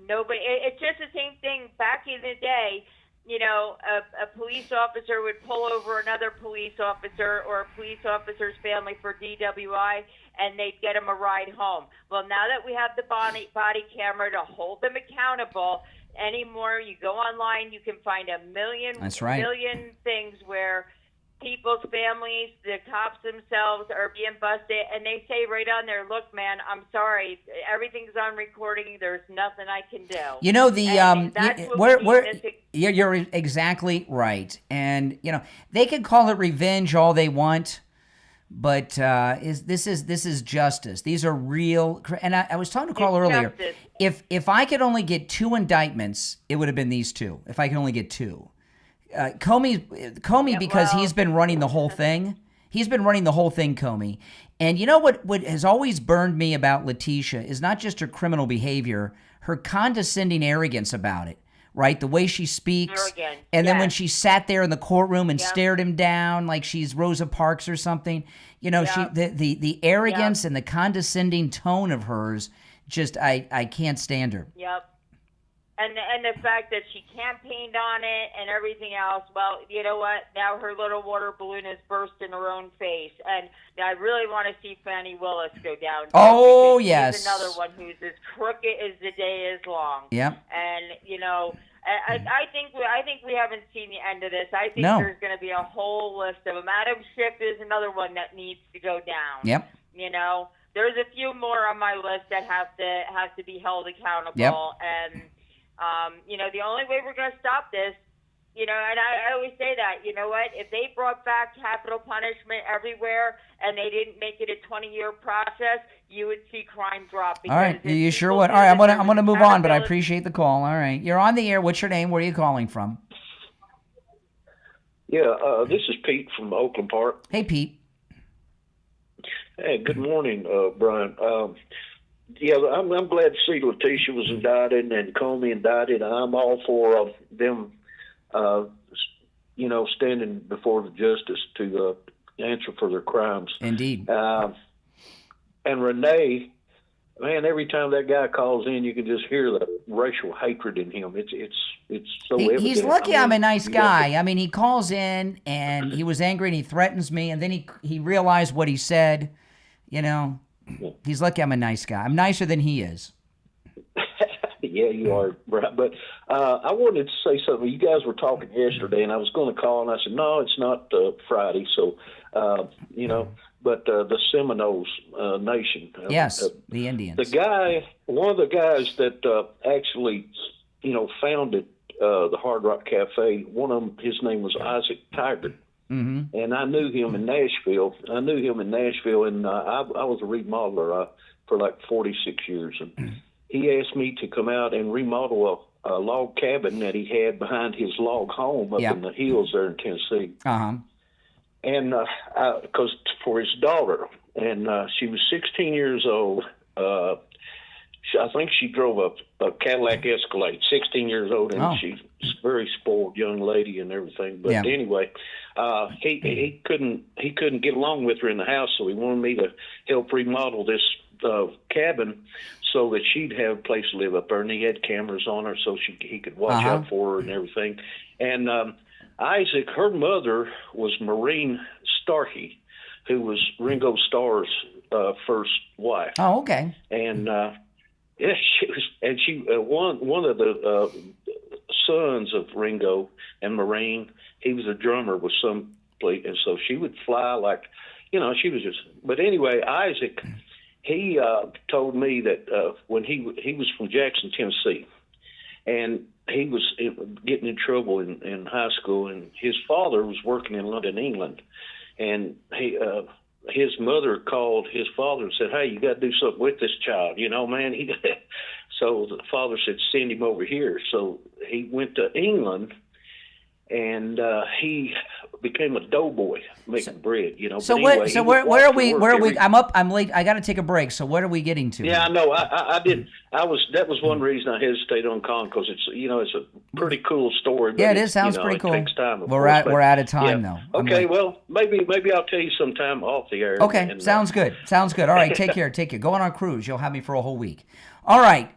nobody. It's just the same thing back in the day. A police officer would pull over another police officer or a police officer's family for DWI, and they'd get them a ride home. Well, now that we have the body camera to hold them accountable anymore, you go online, you can find a million things where people's families, the cops themselves are being busted, and they say right on there, "Look, man, I'm sorry, everything's on recording. There's nothing I can do." You know, the And that's what we need in this you're exactly right, and you know they can call it revenge all they want, but this is justice. These are real. And I was talking to Carl earlier. Justice. If I could only get 2 indictments, it would have been these 2. If I could only get 2. Comey, because he's been running the whole thing. He's been running the whole thing, Comey. And you know what has always burned me about Letitia is not just her criminal behavior, her condescending arrogance about it, right? The way she speaks. Arrogant. And then when she sat there in the courtroom and stared him down like she's Rosa Parks or something, you know, the arrogance and the condescending tone of hers, just I can't stand her. Yep. And the fact that she campaigned on it and everything else, well, you know what? Now her little water balloon has burst in her own face. And I really want to see Fani Willis go down. Oh, she's yes. another one who's as crooked as the day is long. Yep. And, you know, I think we haven't seen the end of this. I think No. there's going to be a whole list of them. Adam Schiff is another one that needs to go down. Yep. You know, there's a few more on my list that have to be held accountable. Yep. And you know, the only way we're going to stop this, you know, and I always say that, you know what, if they brought back capital punishment everywhere and they didn't make it a 20-year process, you would see crime drop. All right, you sure would. All right, I'm gonna move on, but I appreciate the call. All right, you're on the air. What's your name? Where are you calling from? Yeah, this is Pete from Oakland Park. Hey, Pete. Hey, good morning, Brian. Yeah, I'm glad to see Letitia was indicted and Comey indicted. I'm all for them, you know, standing before the justice to answer for their crimes. Indeed. And Renee, man, every time that guy calls in, you can just hear the racial hatred in him. It's so evident. He's lucky I'm a nice guy. I mean, he calls in and he was angry and he threatens me, and then he realized what he said. You know. He's lucky I'm a nice guy. I'm nicer than he is. Yeah, you are, right. But I wanted to say something. You guys were talking yesterday, and I was going to call, and I said, no, it's not Friday. So, you know, but the Seminoles Nation. Yes, the Indians. The guy, one of the guys that actually, you know, founded the Hard Rock Cafe, one of them, his name was Isaac Taggart. Mm-hmm. And I knew him in Nashville. And I was a remodeler for like 46 years. And he asked me to come out and remodel a log cabin that he had behind his log home up in the hills there in Tennessee. Uh-huh. And because for his daughter, and she was 16 years old. I think she drove a Cadillac Escalade, 16 years old, and she's a very spoiled young lady and everything. But anyway, he couldn't get along with her in the house, so he wanted me to help remodel this cabin so that she'd have a place to live up there. And he had cameras on her so he could watch out for her and everything. And Isaac, her mother was Maureen Starkey, who was Ringo Starr's first wife. Oh, okay. And yeah, she one of the sons of Ringo and Maureen, he was a drummer with some place, and so she would fly like, you know, she was just. But anyway, Isaac, he told me that when he was from Jackson, Tennessee, and he was getting in trouble in high school, and his father was working in London, England, and his mother called his father and said, "Hey, you got to do something with this child, you know, man." So the father said, "Send him over here." So he went to England, and he became a doughboy making bread, you know. So but anyway, where are we? I'm late. I got to take a break. So what are we getting to? Yeah, I know. I did. That was one reason I hesitated on calling, because it's, you know, it's a pretty cool story. But yeah, it is. Sounds pretty cool. It takes time. We're out of time though. Okay, well, maybe I'll tell you sometime off the air. Okay, sounds good. Sounds good. All right, take care. Go on our cruise. You'll have me for a whole week. All right,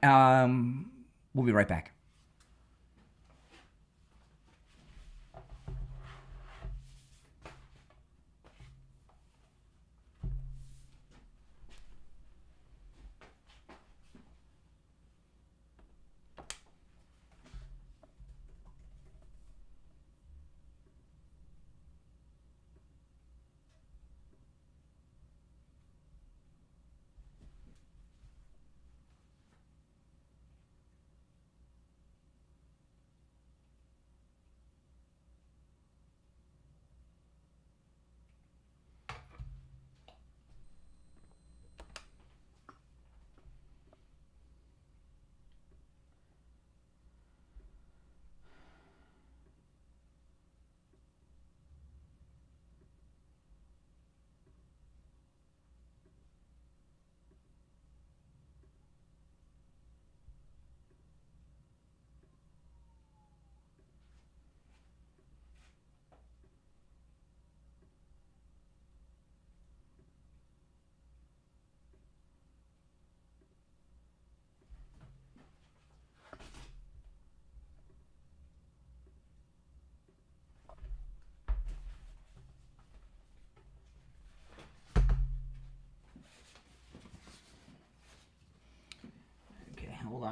we'll be right back.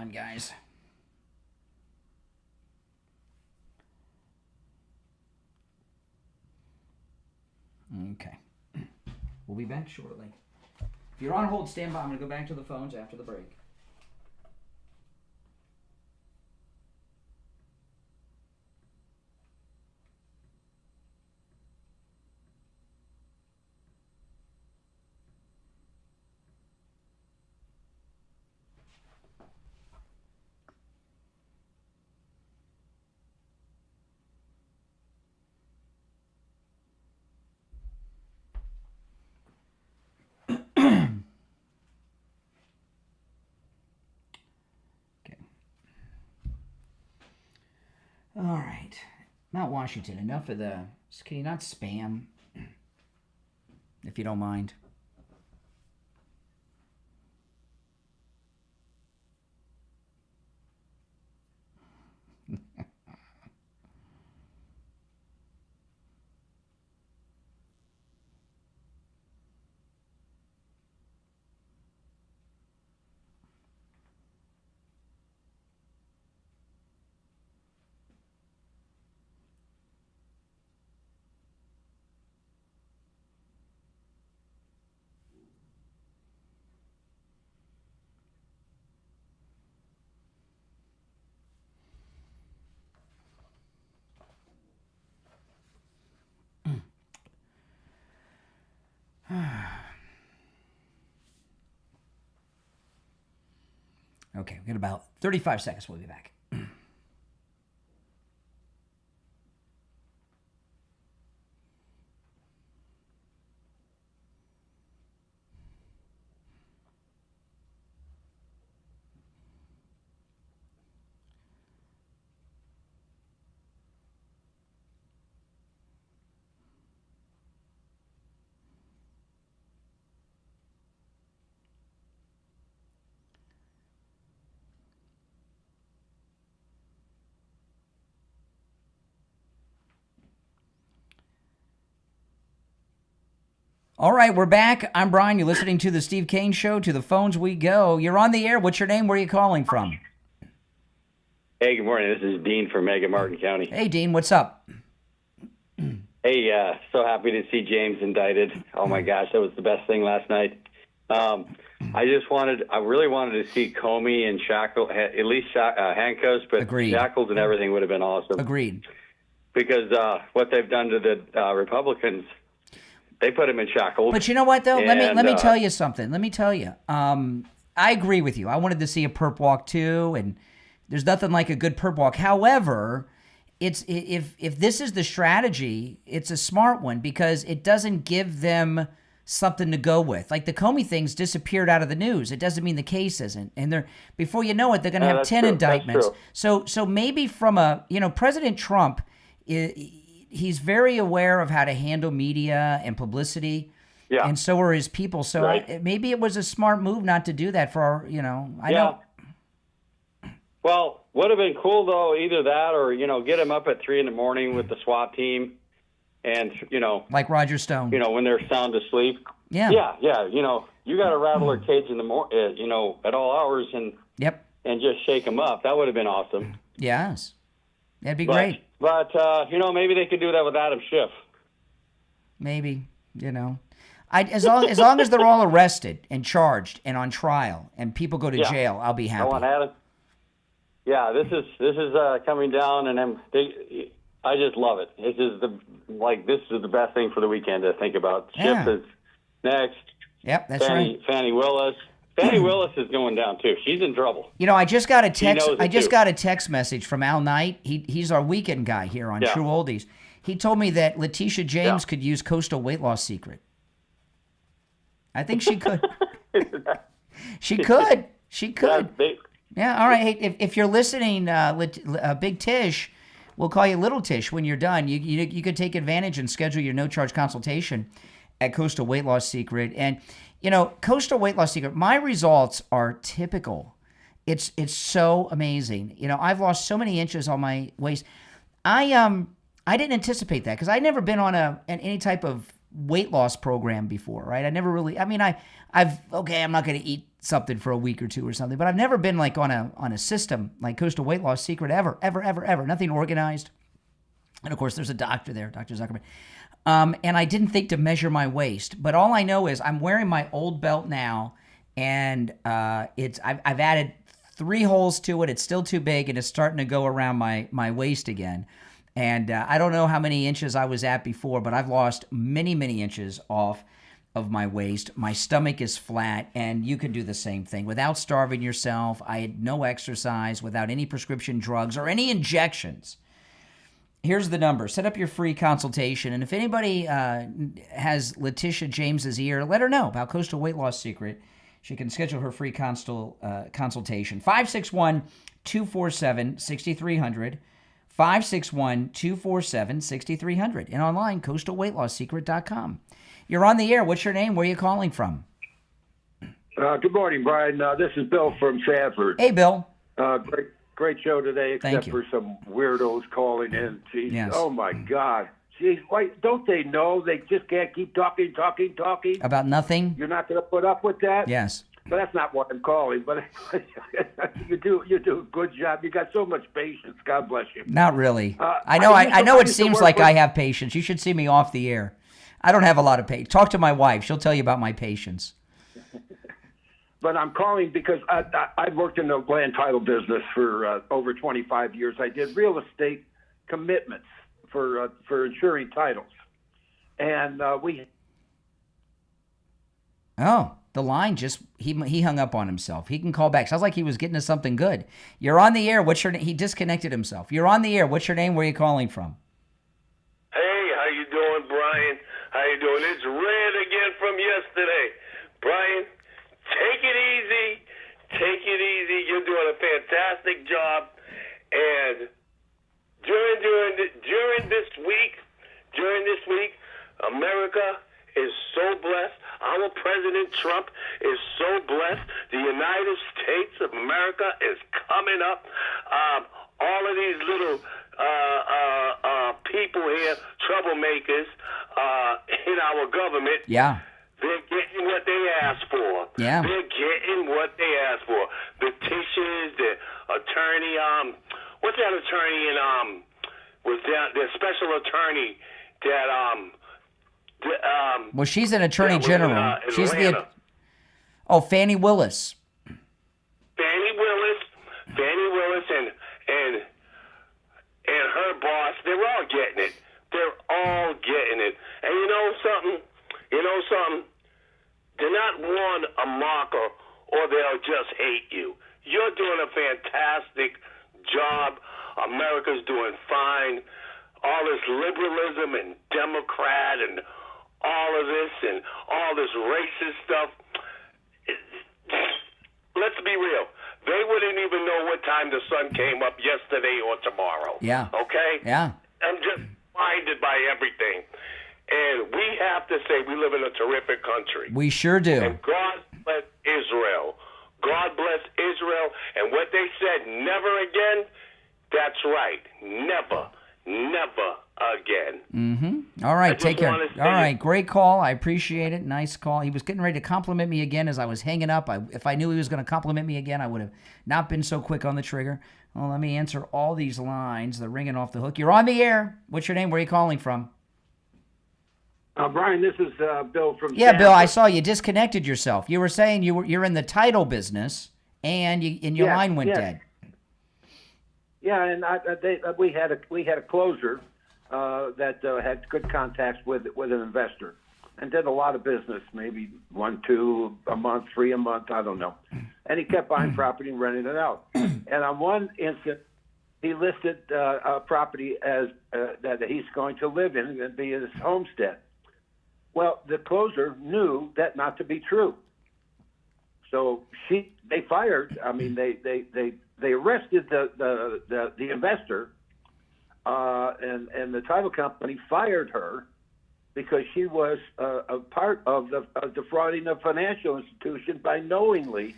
on, guys. Okay. We'll be back shortly. If you're on hold, stand by. I'm going to go back to the phones after the break. All right. Mount Washington, enough of the... Can you not spam? If you don't mind. Okay, we've got about 35 seconds. We'll be back. All right, we're back. I'm Brian. You're listening to the Steve Kane Show. To the phones we go. You're on the air. What's your name? Where are you calling from? Hey, good morning. This is Dean from Mega Martin County. Hey, Dean. What's up? Hey, so happy to see James indicted. Oh my gosh, that was the best thing last night. I really wanted to see Comey and shackles, at least handcuffs, but Agreed. shackles and everything would have been awesome. Agreed. Because what they've done to the Republicans, they put him in shackles. But you know what, though? And, let me tell you something. Let me tell you. I agree with you. I wanted to see a perp walk, too, and there's nothing like a good perp walk. However, if this is the strategy, it's a smart one because it doesn't give them something to go with. Like the Comey thing's disappeared out of the news. It doesn't mean the case isn't. And before you know it, they're going to have 10 indictments. So maybe from President Trump, he's very aware of how to handle media and publicity. Yeah. And so are his people. So right. Maybe it was a smart move not to do that for our, I don't. Well, would have been cool, though, either that or, get him up at 3 a.m. with the SWAT team and, like Roger Stone. When they're sound asleep. Yeah. Yeah. You got to rattle their cage in the at all hours and just shake them up. That would have been awesome. Yes. That'd be great. But, maybe they could do that with Adam Schiff. Maybe, as long as they're all arrested and charged and on trial and people go to jail, I'll be happy. I want Adam. Yeah, this is coming down, and I just love it. This is the best thing for the weekend to think about. Schiff is next. Yep, that's right. Fannie Willis. Fannie Willis is going down too. She's in trouble. I just got a text. I just got a text message from Al Knight. He's our weekend guy here on True Oldies. He told me that Letitia James could use Coastal Weight Loss Secret. I think she could. She could. She could. Yeah. All right. Hey, if you're listening, Big Tish, we'll call you Little Tish when you're done. You could take advantage and schedule your no-charge consultation at Coastal Weight Loss Secret. And Coastal Weight Loss Secret, my results are typical. It's so amazing. I've lost so many inches on my waist. I didn't anticipate that because I'd never been on any type of weight loss program before, right? I never really, I mean, I'm not going to eat something for a week or two or something, but I've never been like on a system like Coastal Weight Loss Secret ever. Nothing organized. And of course, there's a doctor there, Dr. Zuckerman. And I didn't think to measure my waist, but all I know is I'm wearing my old belt now, and I've added 3 holes to it. It's still too big, and it's starting to go around my waist again. And I don't know how many inches I was at before, but I've lost many, many inches off of my waist. My stomach is flat, and you can do the same thing without starving yourself. I had no exercise, without any prescription drugs or any injections. Here's the number. Set up your free consultation. And if anybody has Letitia James's ear, let her know about Coastal Weight Loss Secret. She can schedule her free consultation. 561-247-6300. 561-247-6300. And online, coastalweightlossecret.com. You're on the air. What's your name? Where are you calling from? Good morning, Brian. This is Bill from Sanford. Hey, Bill. Great show today, except for some weirdos calling in. Jeez, yes. Oh, my God. Jeez, why don't they know they just can't keep talking? About nothing? You're not going to put up with that? Yes. But that's not what I'm calling. But you do a good job. You got so much patience. God bless you. Not really. I know it seems like I have patience. You should see me off the air. I don't have a lot of patience. Talk to my wife. She'll tell you about my patience. But I'm calling because I've worked in the land title business for over 25 years. I did real estate commitments for insuring titles, and we. Oh, the line he hung up on himself. He can call back. Sounds like he was getting to something good. You're on the air. What's your name? He disconnected himself. You're on the air. What's your name? Where are you calling from? Hey, how you doing, Brian? How you doing? It's Red again from yesterday. Brian, take it easy. Take it easy. You're doing a fantastic job. And during this week, America is so blessed. Our President Trump is so blessed. The United States of America is coming up. All of these little people here, troublemakers in our government. Yeah. They're getting what they asked for. Yeah. They're getting what they asked for. The Tisches, the attorney, what's that attorney in, was that the special attorney that, well, she's an attorney general. She's Atlanta. Fannie Willis. Fannie Willis and her boss, they're all getting it. They're all getting it. And you know something? Do not want a marker or they'll just hate you. You're doing a fantastic job. America's doing fine. All this liberalism and Democrat and all of this and all this racist stuff. Let's be real. They wouldn't even know what time the sun came up yesterday or tomorrow. Yeah. Okay? Yeah. I'm just blinded by everything. And we have to say we live in a terrific country. We sure do. And God bless Israel. God bless Israel. And what they said, never again, that's right. Never again. Mm-hmm. All right, take care. All right, great call. I appreciate it. Nice call. He was getting ready to compliment me again as I was hanging up. If I knew he was going to compliment me again, I would have not been so quick on the trigger. Well, let me answer all these lines. They're ringing off the hook. You're on the air. What's your name? Where are you calling from? Brian, this is Bill from. Yeah, Bill, I saw you disconnected yourself. You were saying you're in the title business, and your line went dead. Yeah, and we had a closer that had good contacts with an investor, and did a lot of business, maybe 1, 2 a month, 3 a month, I don't know. And he kept buying property and renting it out. And on one instant, he listed a property as that he's going to live in and be his homestead. Well, the closer knew that not to be true. So they fired. I mean, they arrested the investor, and the title company fired her because she was a part of defrauding a financial institution by knowingly.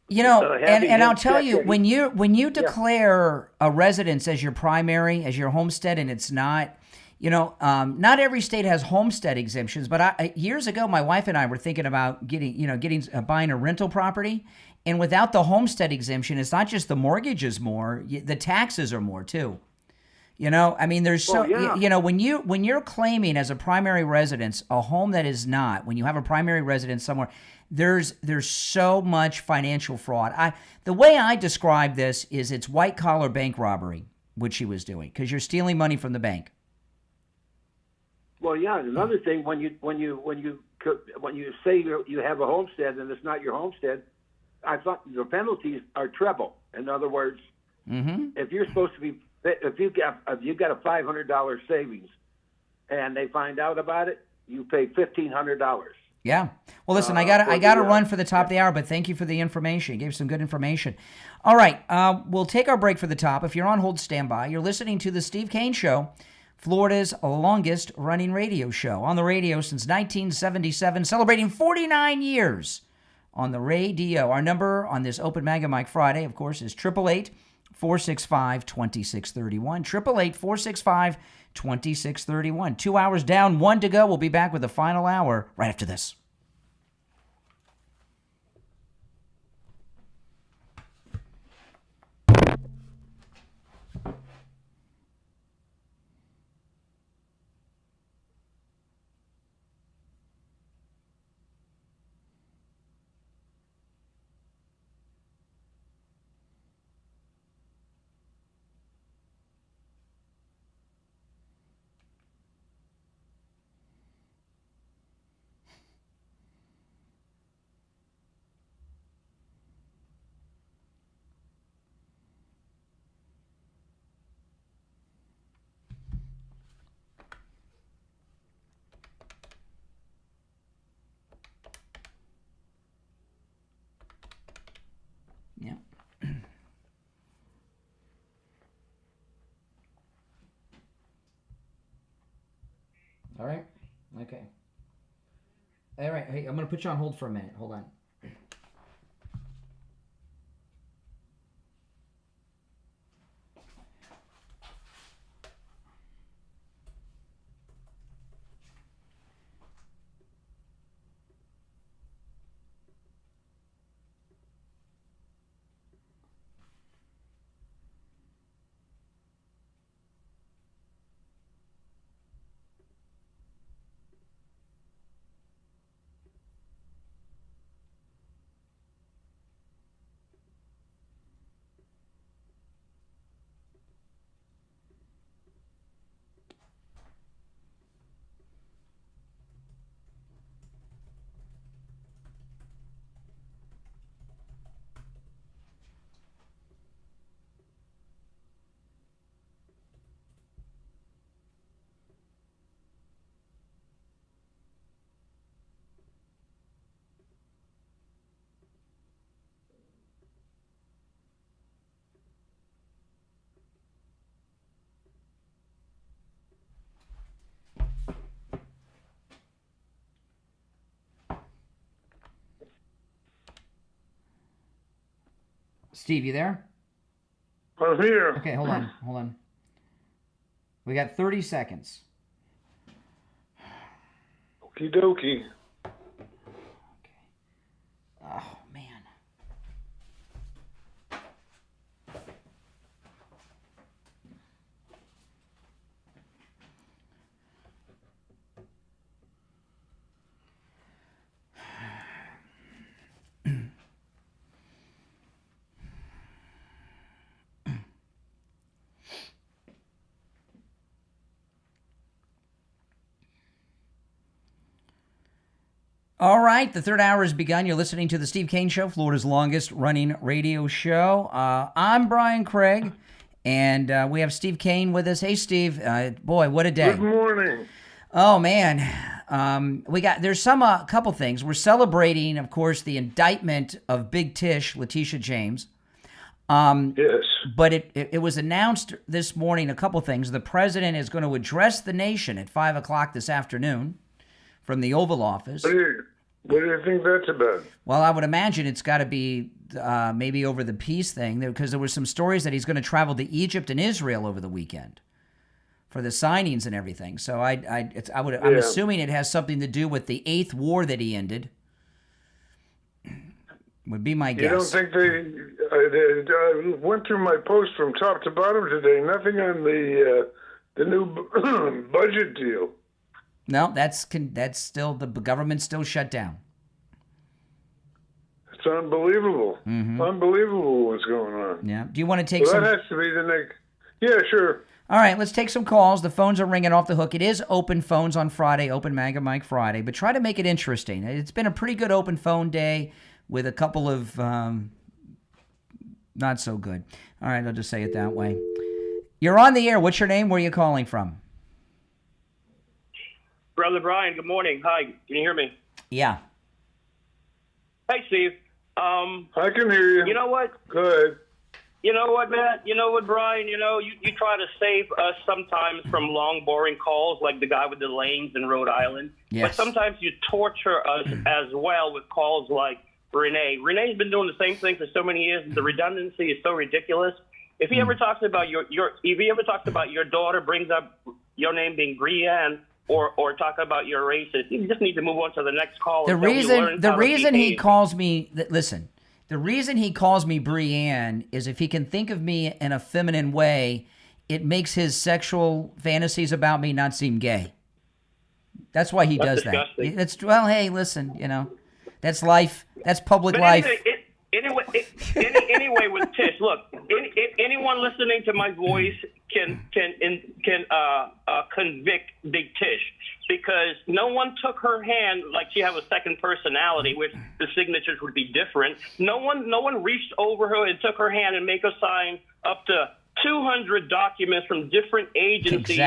And I'll tell you, when you declare a residence as your primary, as your homestead, and it's not, not every state has homestead exemptions, but years ago, my wife and I were thinking about buying a rental property. And without the homestead exemption, it's not just the mortgage is more, the taxes are more too. There's when you're claiming as a primary residence a home that is not, when you have a primary residence somewhere, there's so much financial fraud. The way I describe this is it's white collar bank robbery, which she was doing, because you're stealing money from the bank. Well, yeah. Another thing, when you say you have a homestead and it's not your homestead, I thought the penalties are treble. In other words, if you're supposed to be, if you got a $500 savings, and they find out about it, you pay $1,500. Yeah. Well, listen, I gotta run for the top of the hour, but thank you for the information. You gave some good information. All right, we'll take our break for the top. If you're on hold, stand by. You're listening to the Steve Kane Show, Florida's longest running radio show, on the radio since 1977, celebrating 49 years on the radio. Our number on this Open Mega Mic Friday, of course, is 888-465-2631. 888-465-2631. 2 hours down, 1 to go. We'll be back with the final hour right after this. Yeah. All right. Okay. All right. Hey, I'm going to put you on hold for a minute. Hold on. Steve, you there? I'm here. Okay, hold on. We got 30 seconds. Okie dokie. Oh, man. All right, the third hour has begun. You're listening to the Steve Kane Show, Florida's longest running radio show. I'm Brian Craig, and we have Steve Kane with us. Hey, Steve. Boy, what a day. Good morning. Oh, man. There's a couple things. We're celebrating, of course, the indictment of Big Tish, Letitia James. Yes. But it was announced this morning, a couple things. The president is going to address the nation at 5 o'clock this afternoon from the Oval Office. What do you think that's about? Well, I would imagine it's got to be maybe over the peace thing, because there were some stories that he's going to travel to Egypt and Israel over the weekend for the signings and everything. So I'm assuming it has something to do with the 8th war that he ended. Would be my guess. You don't think they went through my post from top to bottom today? Nothing on the new budget deal. No, that's still, the government's still shut down. It's unbelievable. Mm-hmm. Unbelievable what's going on. Yeah. Do you want to take some? some? That has to be the next. Yeah, sure. All right, let's take some calls. The phones are ringing off the hook. It is open phones on Friday, open Mega Mike Friday, but try to make it interesting. It's been a pretty good open phone day with a couple of not so good. All right, I'll just say it that way. You're on the air. What's your name? Where are you calling from? Brother Brian, good morning. Hi, can you hear me? Yeah. Hey, Steve. I can hear you. You know what? Go ahead. You know what, Matt? You know what, Brian? You try to save us sometimes from long, boring calls like the guy with the lanes in Rhode Island. Yes. But sometimes you torture us as well with calls like Renee. Renee's been doing the same thing for so many years. The redundancy is so ridiculous. If he ever talks about your daughter, brings up your name being Brianne, or talk about your races, you just need to move on to the next call. The reason he calls me, listen, the reason he calls me Brianne is if he can think of me in a feminine way, it makes his sexual fantasies about me not seem gay. That's why he does disgusting. that. Well, hey, listen, that's life. That's public life. Anyway, with Tish, look, anyone listening to my voice can convict Big Tish, because no one took her hand like she have a second personality, which the signatures would be different. No one reached over her and took her hand and make her sign up to 200 documents from different agencies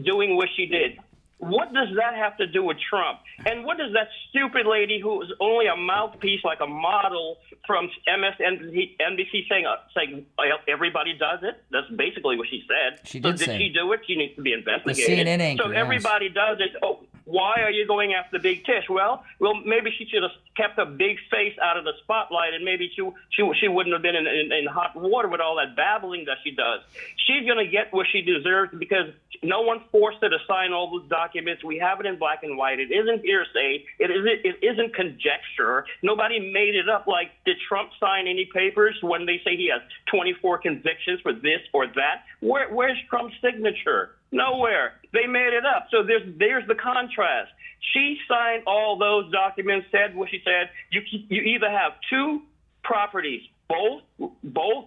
doing what she did. What does that have to do with Trump? And what does that stupid lady who is only a mouthpiece, like a model from MSNBC, saying everybody does it? That's basically what she said. Did she do it? She needs to be investigated. The CNN anchor, so everybody does it. Oh, why are you going after Big Tish? Well, maybe she should have kept her big face out of the spotlight, and maybe she wouldn't have been in hot water with all that babbling that she does. She's going to get what she deserves because no one forced her to sign all those documents. We have it in black and white. It isn't hearsay. It isn't conjecture. Nobody made it up. Like, did Trump sign any papers when they say he has 24 convictions for this or that? Where's Trump's signature? Nowhere. They made it up. So there's the contrast. She signed all those documents, said what she said. You either have two properties, both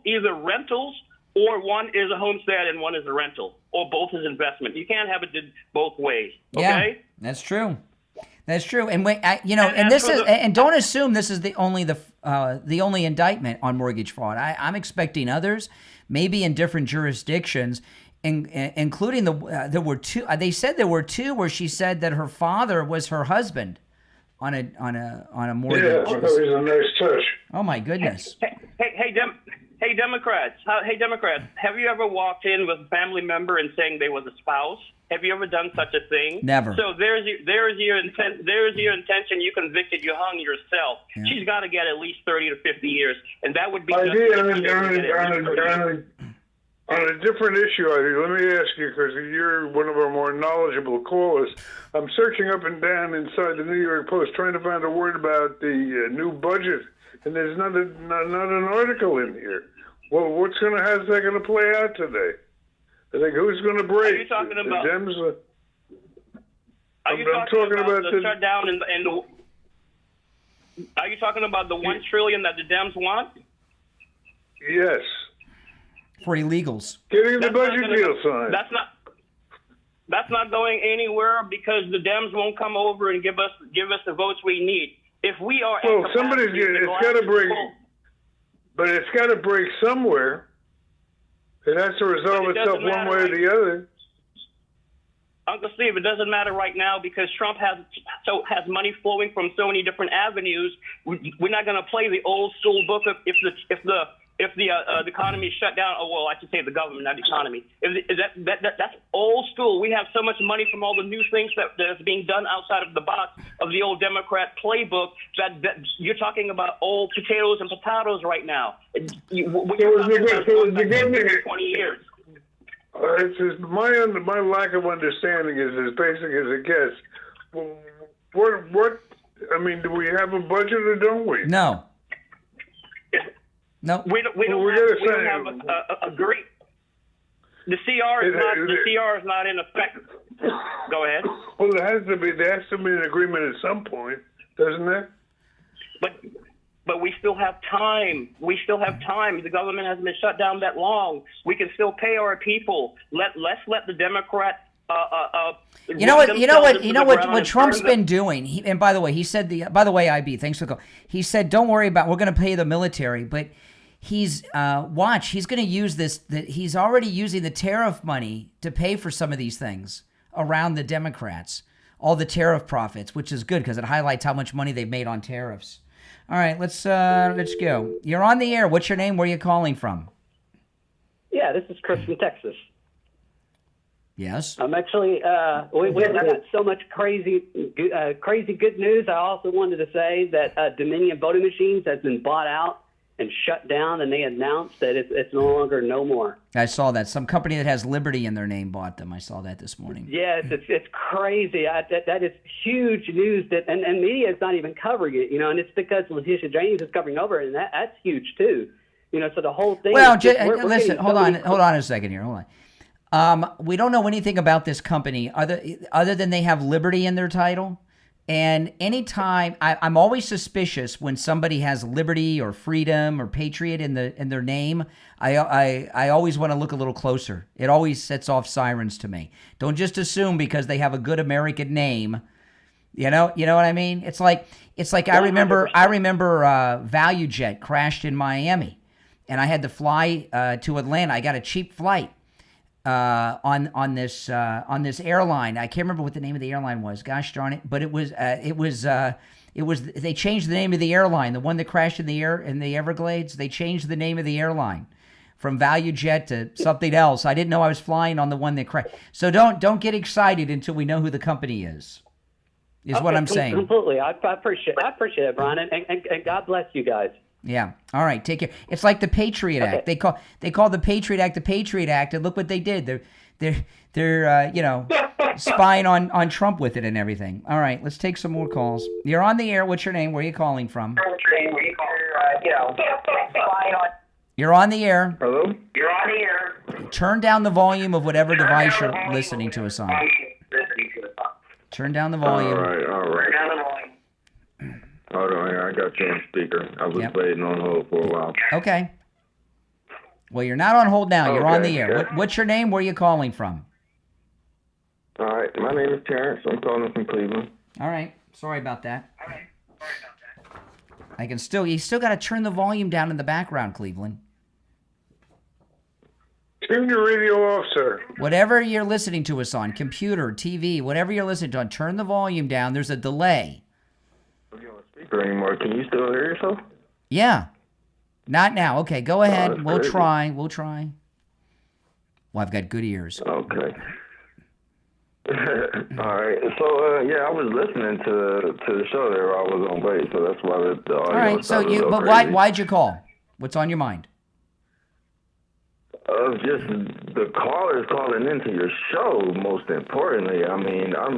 either rentals, or one is a homestead and one is a rental, or both is investment. You can't have it both ways. Okay? Yeah, that's true. That's true. And and don't assume this is the only indictment on mortgage fraud. I'm expecting others, maybe in different jurisdictions, including there were two. They said there were two where she said that her father was her husband on a mortgage. Yeah, that was a nice touch. Oh my goodness. Hey, Democrats, have you ever walked in with a family member and saying they was a spouse? Have you ever done such a thing? Never. So there's your intention. You convicted. You hung yourself. Yeah. She's got to get at least 30 to 50 years, and that would be. On a different issue, let me ask you, because you're one of our more knowledgeable callers. I'm searching up and down inside the New York Post trying to find a word about the new budget, and there's not an article in here. Well, how's that going to play out today? I think who's going to break? Are you talking about the Dems? I'm talking about the shutdown and are you talking about the $1 trillion that the Dems want? Yes. For illegals. Getting the budget deal signed. That's not going anywhere because the Dems won't come over and give us the votes we need. If we are, well, it's got to break. But it's got to break somewhere. It has to resolve itself one way or the other. Uncle Steve, it doesn't matter right now because Trump has money flowing from so many different avenues. We're not going to play the old school book of if the economy is shut down. Oh well, I should say the government, not the economy. That's old school. We have so much money from all the new things that's being done outside of the box of the old Democrat playbook that you're talking about old potatoes and potatoes right now. 20 years. It's just my lack of understanding is as basic as it gets. Well, what? I mean, do we have a budget or don't we? No. No. We don't have a great. The CR is not in effect. Go ahead. Well, there has to be an agreement at some point, doesn't there? But we still have time. The government hasn't been shut down that long. We can still pay our people. Let's let the Democrats. You know what Trump's been doing. And by the way, he said By the way, IB, thanks for the call. He said, "Don't worry about. We're going to pay the military," but he's He's going to use this. He's already using the tariff money to pay for some of these things around the Democrats. All the tariff profits, which is good because it highlights how much money they've made on tariffs. All right, let's go. You're on the air. What's your name? Where are you calling from? Yeah, this is Chris from Texas. Yes. I'm actually. We got so much crazy good news. I also wanted to say that Dominion voting machines has been bought out and shut down, and they announced that it's no longer no more. I saw that. Some company that has Liberty in their name bought them. I saw that this morning. Yeah, it's crazy. That is huge news, and media is not even covering it, and it's because Letitia James is covering over it, and that's huge too. So the whole thing. Well, listen, hold on a second here. Hold on. We don't know anything about this company other than they have Liberty in their title. And anytime I'm always suspicious when somebody has Liberty or Freedom or Patriot in their name. I always want to look a little closer. It always sets off sirens to me. Don't just assume because they have a good American name. You know what I mean? It's like 100%. I remember Value Jet crashed in Miami, and I had to fly to Atlanta. I got a cheap flight. On this airline. I can't remember what the name of the airline was. Gosh darn it! But it was they changed the name of the airline. The one that crashed in the Everglades. They changed the name of the airline from Value Jet to something else. I didn't know I was flying on the one that crashed. So don't get excited until we know who the company is. What I'm saying. Completely. I appreciate it, Brian, and God bless you guys. Yeah. All right. Take care. It's like the Patriot Act. They call the Patriot Act the Patriot Act, and look what they did. They're spying on Trump with it and everything. All right. Let's take some more calls. You're on the air. What's your name? Where are you calling from? You're on the air. Hello. You're on the air. Turn down the volume of whatever device you're listening to us on. Turn down the volume. All right. Hold on here. I got you on speaker. I was waiting on hold for a while. Okay. Well, you're not on hold now. You're on the air. Okay. What's your name? Where are you calling from? All right. My name is Terrence. I'm calling from Cleveland. All right. Sorry about that. You still got to turn the volume down in the background, Cleveland. Turn your radio off, sir. Whatever you're listening to us on, computer, TV, whatever you're listening to on, turn the volume down. There's a delay. Anymore. Can you still hear yourself? Yeah. Not now. Okay, go ahead. We'll try. Well, I've got good ears. Okay. All right. So, I was listening to the show there. I was on break, so that's why the audio. All right. So why'd you call? What's on your mind? Just the callers calling into your show, most importantly. I mean, I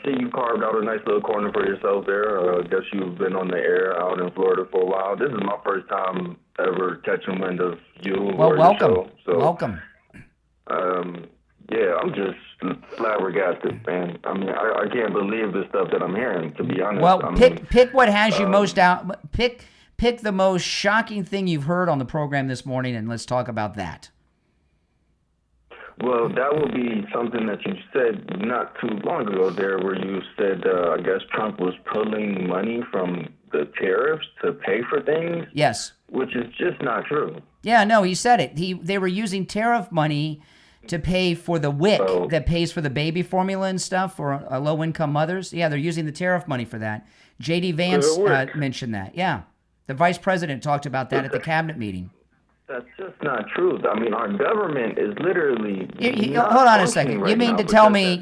see you carved out a nice little corner for yourself there. I guess you've been on the air out in Florida for a while. This is my first time ever catching wind of you. Well, welcome. Show, so, welcome. I'm just flabbergasted, man. I mean, I can't believe the stuff that I'm hearing, to be honest. Well, pick what has you most out. Pick the most shocking thing you've heard on the program this morning, and let's talk about that. Well, that would be something that you said not too long ago there, where you said, I guess Trump was pulling money from the tariffs to pay for things. Yes. Which is just not true. Yeah, no, he said it. They were using tariff money to pay for the WIC that pays for the baby formula and stuff for low-income mothers. Yeah, they're using the tariff money for that. J.D. Vance mentioned that. Yeah. The vice president talked about that at the cabinet meeting. That's just not true. I mean, our government is literally. Hold on a second. You mean to tell me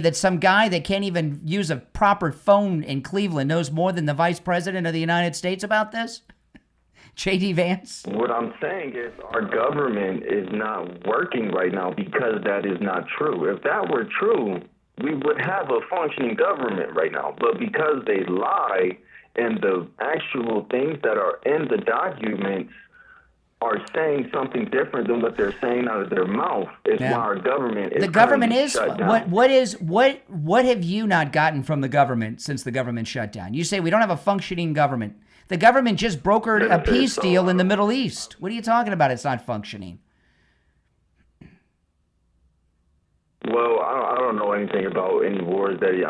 that some guy that can't even use a proper phone in Cleveland knows more than the vice president of the United States about this? J.D. Vance? What I'm saying is our government is not working right now because that is not true. If that were true, we would have a functioning government right now. But because they lie and the actual things that are in the documents are saying something different than what they're saying out of their mouth, is why our government is the government currently is shut down. what have you not gotten from the government since the government shut down? You say we don't have a functioning government. The government just brokered a peace deal in the Middle East. What are you talking about? It's not functioning. Well, I don't know anything about any wars that he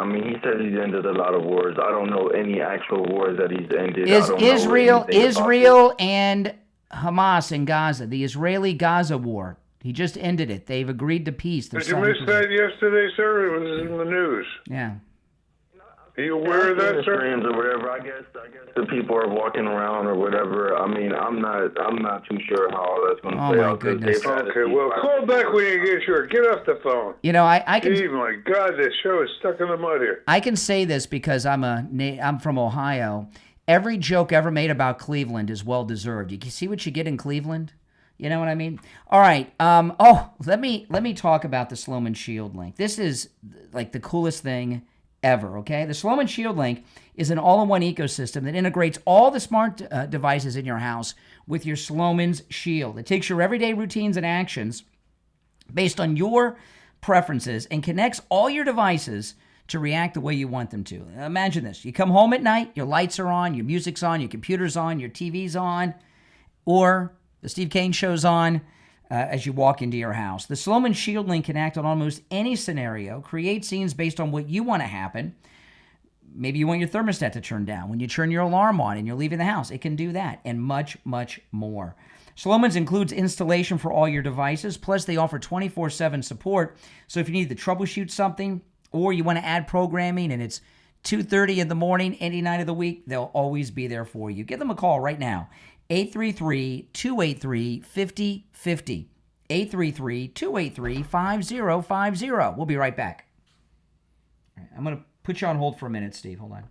says he's ended a lot of wars. I don't know any actual wars that he's ended. Is Israel and Hamas in Gaza, the Israeli-Gaza war, he just ended it. They've agreed to peace. Did you miss that yesterday, sir? It was in the news. Yeah. Are you aware of that, sir? Streams or whatever. I guess the people are walking around or whatever. I mean, I'm not too sure how that's going to play out. Oh my goodness. Okay, well, call back when you get sure. Get off the phone. You know, I can. Gee, my God, this show is stuck in the mud here. I can say this because I'm from Ohio. Every joke ever made about Cleveland is well deserved. You can see what you get in Cleveland. You know what I mean? All right. Let me talk about the Sloman Shield Link. This is like the coolest thing ever, okay? The Sloman Shield Link is an all-in-one ecosystem that integrates all the smart devices in your house with your Sloman's Shield. It takes your everyday routines and actions based on your preferences and connects all your devices to react the way you want them to. Imagine this. You come home at night, your lights are on, your music's on, your computer's on, your TV's on, or the Steve Kane Show's on as you walk into your house. The Sloman Shield Link can act on almost any scenario, create scenes based on what you want to happen. Maybe you want your thermostat to turn down when you turn your alarm on and you're leaving the house. It can do that and much, much more. Sloman's includes installation for all your devices, plus they offer 24/7 support. So if you need to troubleshoot something or you want to add programming and it's 2:30 in the morning, any night of the week, they'll always be there for you. Give them a call right now. 833-283-5050. 833-283-5050. We'll be right back. All right, I'm going to put you on hold for a minute, Steve. Hold on.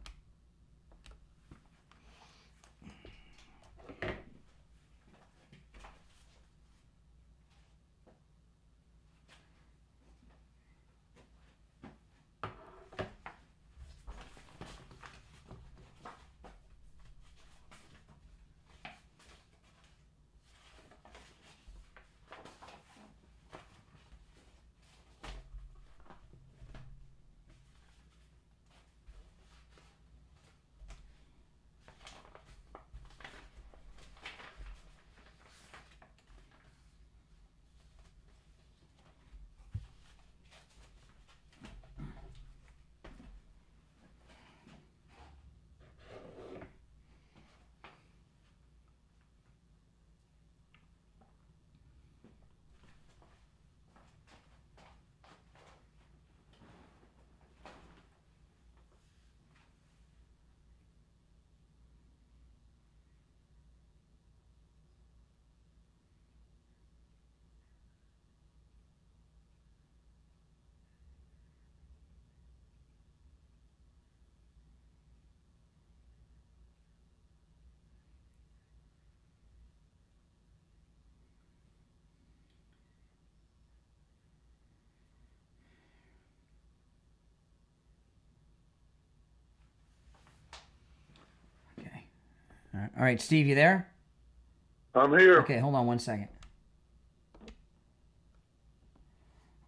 All right, Steve, you there? I'm here. Okay, hold on one second.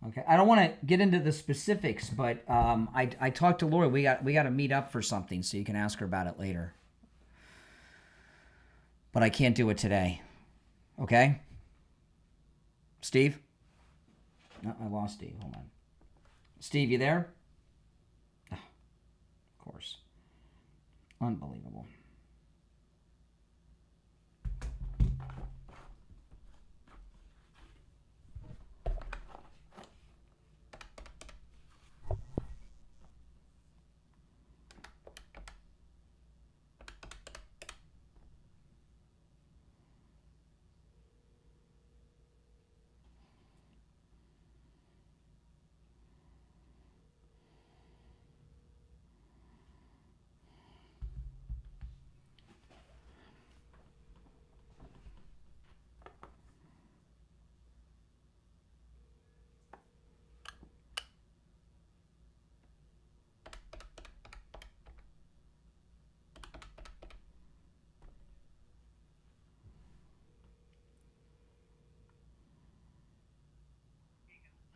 Okay, I don't want to get into the specifics, but I talked to Lori. We got to meet up for something, so you can ask her about it later. But I can't do it today. Okay? Steve? No, I lost Steve. Hold on. Steve, you there? Oh, of course. Unbelievable.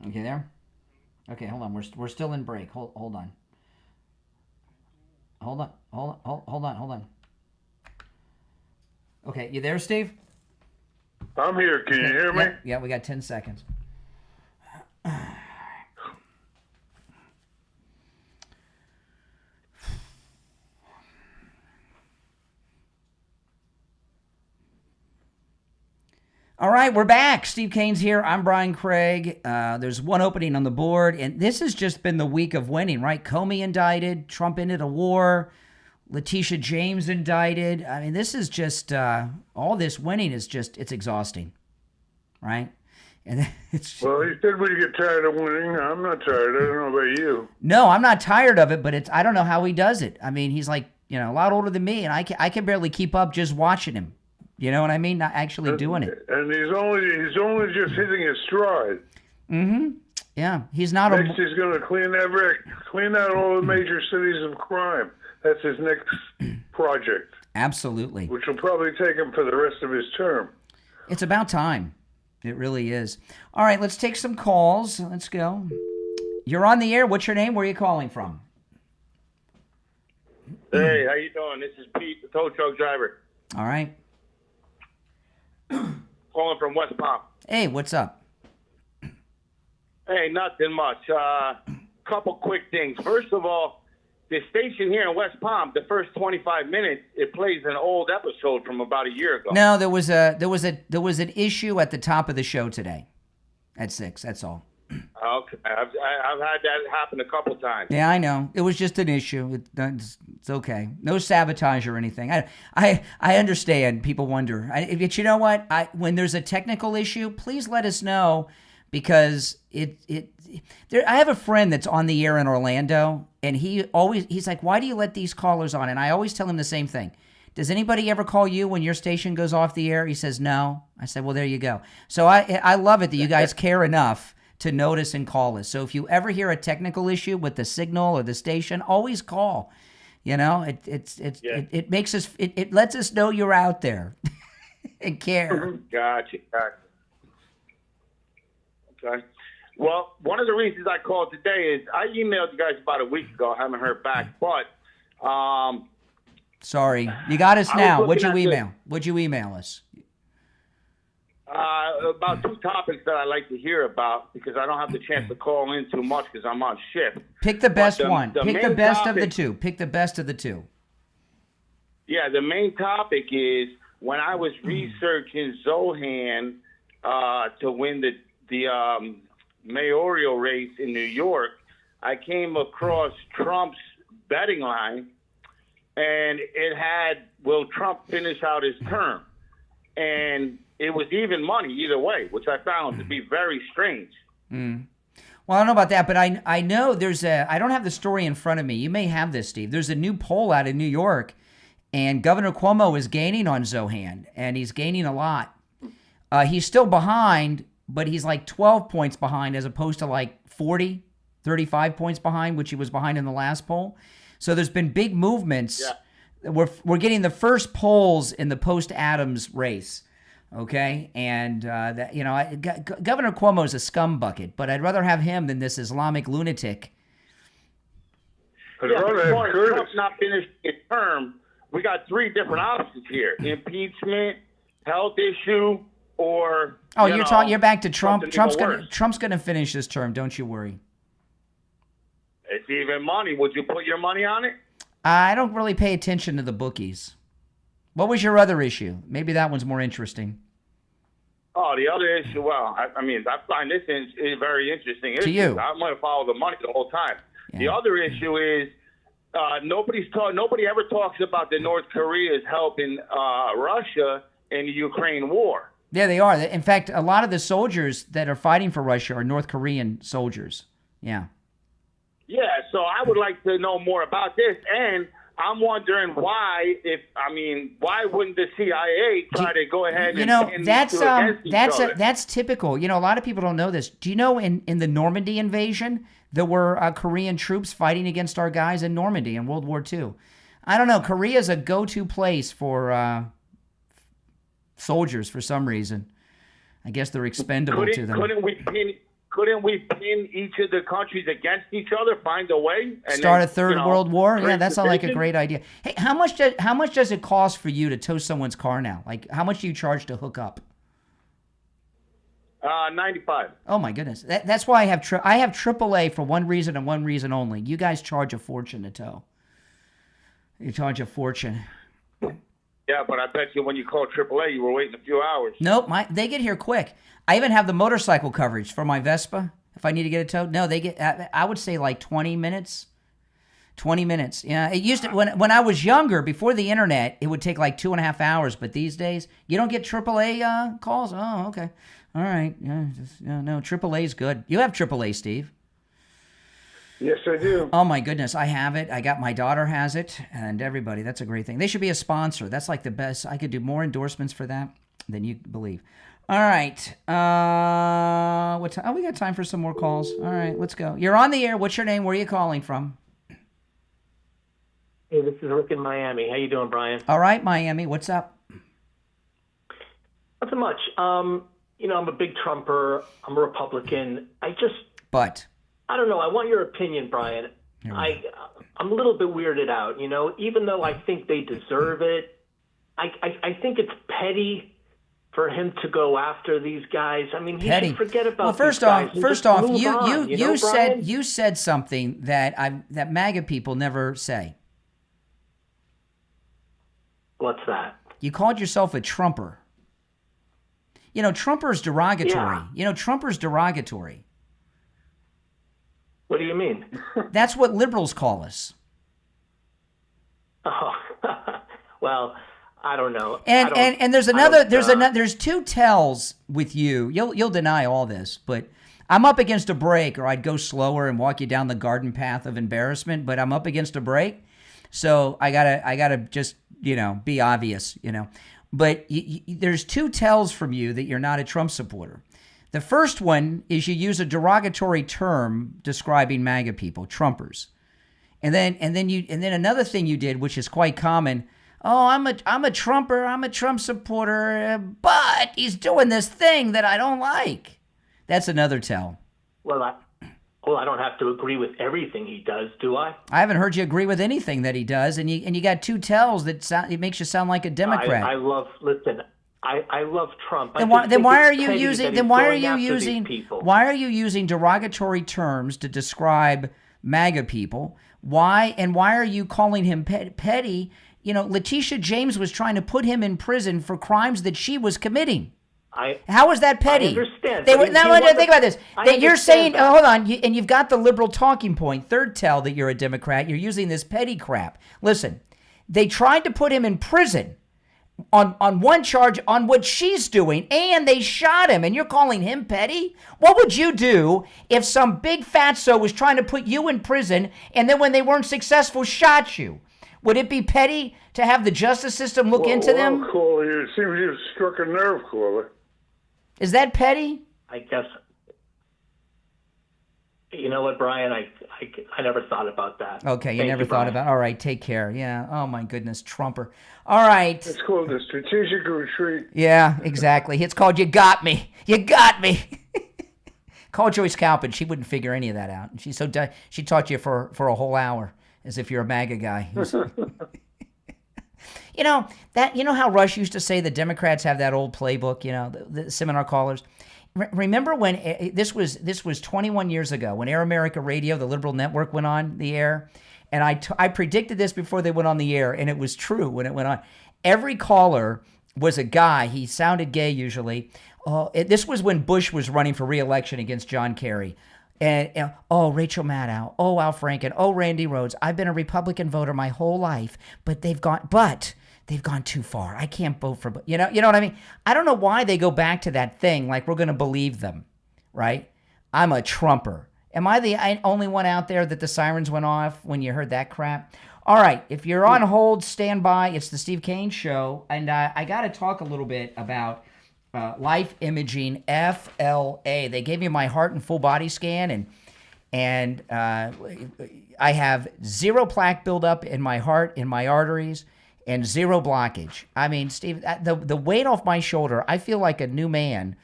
Okay, there? Okay, hold on. We're still in break. Hold on. Hold on. Okay, you there, Steve? I'm here. Can you hear me? Yeah, we got 10 seconds. All right, we're back. Steve Kane's here. I'm Brian Craig. There's one opening on the board, and this has just been the week of winning, right? Comey indicted, Trump ended a war, Letitia James indicted. I mean, this is just, all this winning is just, it's exhausting, right? And it's. Well, he said we get tired of winning. I'm not tired. I don't know about you. No, I'm not tired of it, but I don't know how he does it. I mean, he's like, a lot older than me, and I can barely keep up just watching him. You know what I mean? Not actually doing it. And he's only just hitting his stride. Mm-hmm. Yeah, he's not. Next, he's going to clean out all the major cities of crime. That's his next project. Absolutely. Which will probably take him for the rest of his term. It's about time. It really is. All right, let's take some calls. Let's go. You're on the air. What's your name? Where are you calling from? Hey, how you doing? This is Pete, the tow truck driver. All right. Calling from West Palm. Hey, what's up? Hey, nothing much. Couple quick things. First of all, the station here in West Palm, the first 25 minutes, it plays an old episode from about a year ago. No, there was an issue at the top of the show today, at 6. That's all. Okay, I've had that happen a couple times. Yeah, I know. It was just an issue. It's okay. No sabotage or anything. I understand. People wonder. But you know what? When there's a technical issue, please let us know, because I have a friend that's on the air in Orlando, and he's like, why do you let these callers on? And I always tell him the same thing. Does anybody ever call you when your station goes off the air? He says, no. I said, well, there you go. So I love it that you guys care enough to notice and call us. So if you ever hear a technical issue with the signal or the station, always call. It makes us, it lets us know you're out there and care. Gotcha. Okay. Well, one of the reasons I called today is I emailed you guys about a week ago. I haven't heard back, but sorry, you got us now. What'd you email us? About 2 topics that I like to hear about, because I don't have the chance to call in too much because I'm on shift. Pick the best one. Pick the best of the two. Pick the best of the two. Yeah, the main topic is when I was researching Zohan to win the mayoral race in New York, I came across Trump's betting line, and it had, will Trump finish out his term? And it was even money either way, which I found to be very strange. Well, I don't know about that, but I know I don't have the story in front of me. You may have this, Steve. There's a new poll out in New York, and Governor Cuomo is gaining on Zohan, and he's gaining a lot. He's still behind, but he's like 12 points behind as opposed to like 40, 35 points behind, which he was behind in the last poll. So there's been big movements. Yeah. We're getting the first polls in the post-Adams race. Okay, and Governor Cuomo is a scum bucket, but I'd rather have him than this Islamic lunatic. Yeah, Trump's not finished his term. We got 3 different options here: impeachment, health issue, or you're back to Trump. Trump's gonna finish his term. Don't you worry. It's even money. Would you put your money on it? I don't really pay attention to the bookies. What was your other issue? Maybe that one's more interesting. Oh, the other issue, well, I find this is very interesting. To you. I'm going to follow the money the whole time. Yeah. The other issue is nobody ever talks about the North Korea is helping Russia in the Ukraine war. Yeah, they are. In fact, a lot of the soldiers that are fighting for Russia are North Korean soldiers. Yeah. Yeah, so I would like to know more about this, and I'm wondering why wouldn't the CIA try to go ahead and that's typical. A lot of people don't know this. Do you know in the Normandy invasion there were Korean troops fighting against our guys in Normandy in World War II? I don't know. Korea is a go-to place for soldiers for some reason. I guess they're expendable to them. couldn't we pin each of the countries against each other, find a way? And Start then, a third world war? Yeah, create that sounds like a division? great idea. Hey, how much does it cost for you to tow someone's car now? Like, how much do you charge to hook up? 95. Oh my goodness, that's why I have AAA for one reason and one reason only. You guys charge a fortune to tow. You charge a fortune. Yeah, but I bet you when you called AAA, you were waiting a few hours. Nope, they get here quick. I even have the motorcycle coverage for my Vespa. If I need to get it towed, no, they get. I would say like 20 minutes. 20 minutes. Yeah, it used to when I was younger, before the internet, it would take like 2.5 hours. But these days, you don't get AAA calls. Oh, okay, all right. Yeah, no, AAA is good. You have AAA, Steve. Yes, I do. Oh my goodness, I have it. I got my daughter has it, and everybody. That's a great thing. They should be a sponsor. That's like the best. I could do more endorsements for that than you believe. All right. What time? Oh, we got time for some more calls. All right, let's go. You're on the air. What's your name? Where are you calling from? Hey, this is Rick in Miami. How you doing, Brian? All right, Miami. What's up? Not so much. I'm a big Trumper. I'm a Republican. But I don't know. I want your opinion, Brian. I'm a little bit weirded out. Even though I think they deserve it, I think it's petty for him to go after these guys. I mean, he should forget about. Well, first these guys off, and just move on, Brian? you said something that MAGA people never say. What's that? You called yourself a Trumper. Trumper's derogatory. Yeah. Trumper's derogatory. What do you mean? That's what liberals call us. Oh, well, I don't know. And there's two tells with you. You'll deny all this, but I'm up against a break, or I'd go slower and walk you down the garden path of embarrassment. But I'm up against a break, so I gotta just be obvious, But there's two tells from you that you're not a Trump supporter. The first one is you use a derogatory term describing MAGA people, Trumpers. And then another thing you did, which is quite common. Oh, I'm a Trumper. I'm a Trump supporter, but he's doing this thing that I don't like. That's another tell. Well, I don't have to agree with everything he does, do I? I haven't heard you agree with anything that he does, and you got two tells that it makes you sound like a Democrat. I love Trump. Then why are you using derogatory terms to describe MAGA people? Why are you calling him petty? Letitia James was trying to put him in prison for crimes that she was committing. How is that petty? I understand. Think about this. You're saying, hold on, and you've got the liberal talking point, third tell that you're a Democrat. You're using this petty crap. Listen, they tried to put him in prison on one charge on what she's doing, and they shot him, and you're calling him petty? What would you do if some big fatso was trying to put you in prison, and then when they weren't successful, shot you? Would it be petty to have the justice system look into them? Caller, it seems you've struck a nerve, caller. Is that petty? I guess. You know what, Brian? I never thought about that. Okay, you never thought about it. All right, take care. Yeah. Oh, my goodness, Trumper. All right. It's called a strategic retreat. Yeah, exactly. It's called You Got Me. You got me. Call Joyce Kalpin. She wouldn't figure any of that out. She's so she taught you for a whole hour as if you're a MAGA guy. You know how Rush used to say the Democrats have that old playbook, the seminar callers? Remember when this was 21 years ago when Air America Radio, the liberal network, went on the air? And I predicted this before they went on the air, and it was true when it went on. Every caller was a guy. He sounded gay usually. This was when Bush was running for re-election against John Kerry. And Rachel Maddow, Al Franken, Randy Rhoads. I've been a Republican voter my whole life, but they've gone too far. I can't vote for, you know what I mean? I don't know why they go back to that thing like we're going to believe them, right? I'm a Trumper. Am I the only one out there that the sirens went off when you heard that crap? All right, if you're on hold, stand by. It's the Steve Kane Show, and I got to talk a little bit about Life Imaging FLA. They gave me my heart and full body scan, and I have zero plaque buildup in my heart, in my arteries, and zero blockage. I mean, Steve, the weight off my shoulder, I feel like a new man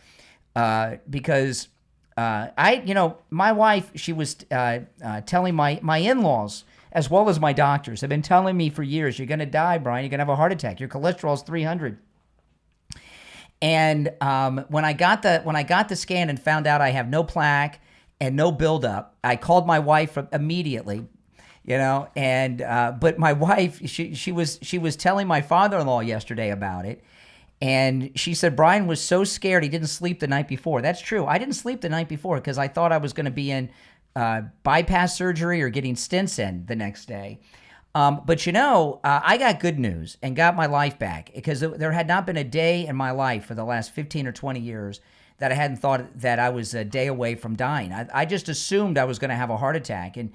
because my wife, she was telling my in-laws, as well as my doctors, have been telling me for years, you're going to die, Brian. You're going to have a heart attack. Your cholesterol's 300. And when I got the scan and found out I have no plaque and no buildup, I called my wife immediately. And but my wife, she was telling my father-in-law yesterday about it, and she said Brian was so scared he didn't sleep the night before. That's true. I didn't sleep the night before because I thought I was going to be in bypass surgery or getting stents in the next day. But I got good news and got my life back because there had not been a day in my life for the last 15 or 20 years that I hadn't thought that I was a day away from dying. I just assumed I was going to have a heart attack. And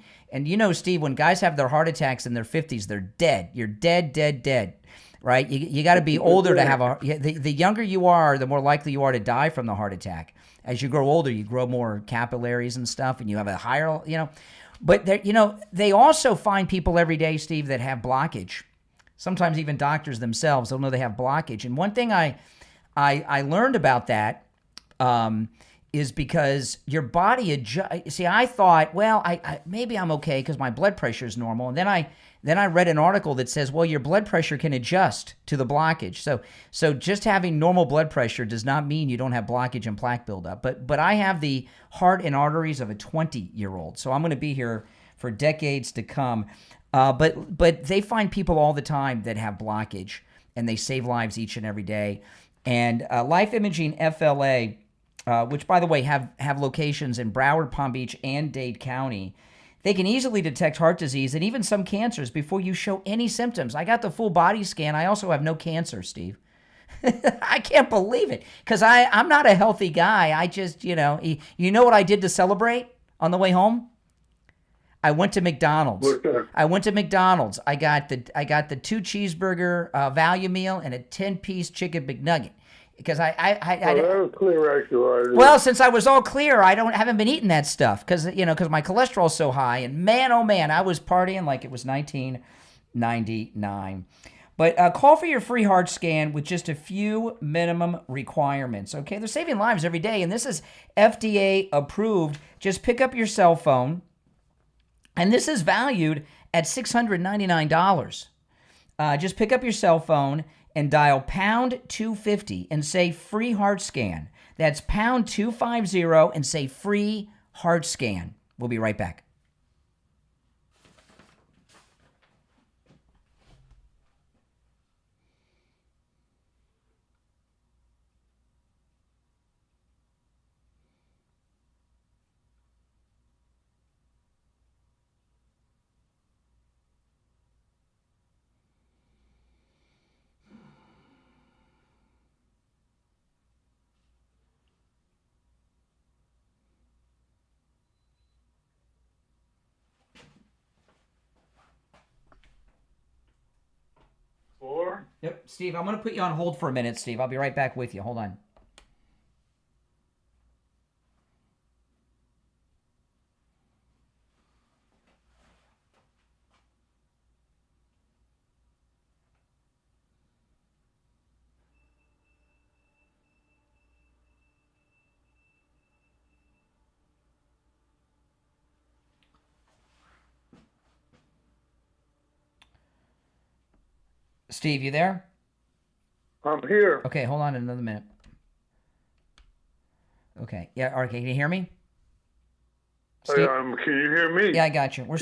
Steve, when guys have their heart attacks in their 50s, they're dead. You're dead, right? You got to be older to have the younger you are, the more likely you are to die from the heart attack. As you grow older, you grow more capillaries and stuff, and you have a higher, But they also find people every day, Steve, that have blockage. Sometimes even doctors themselves don't know they have blockage. And one thing I learned about that is because your body adjusts. See, I thought, well, I maybe I'm okay because my blood pressure is normal. And then I read an article that says, well, your blood pressure can adjust to the blockage. So just having normal blood pressure does not mean you don't have blockage and plaque buildup. But I have the heart and arteries of a 20-year-old. So I'm going to be here for decades to come. But they find people all the time that have blockage, and they save lives each and every day. And Life Imaging FLA, which, by the way, have locations in Broward, Palm Beach, and Dade County, they can easily detect heart disease and even some cancers before you show any symptoms. I got the full body scan. I also have no cancer, Steve. I can't believe it because I'm not a healthy guy. I just, you know what I did to celebrate on the way home? I went to McDonald's. I got the 2 cheeseburger value meal and a 10-piece chicken McNugget because I that was clear, actually. Well, since I was all clear, haven't been eating that stuff because my cholesterol's so high, and man, oh man, I was partying like it was 1999. But call for your free heart scan with just a few minimum requirements. Okay, they're saving lives every day, and this is FDA approved. Just pick up your cell phone. And this is valued at $699. Just pick up your cell phone and dial pound 250 and say free heart scan. That's pound 250 and say free heart scan. We'll be right back. Yep, Steve, I'm going to put you on hold for a minute, Steve. I'll be right back with you. Hold on. Steve, you there? I'm here. Okay, hold on another minute. Okay, yeah, okay, can you hear me? Steve? Can you hear me? Yeah, I got you. We're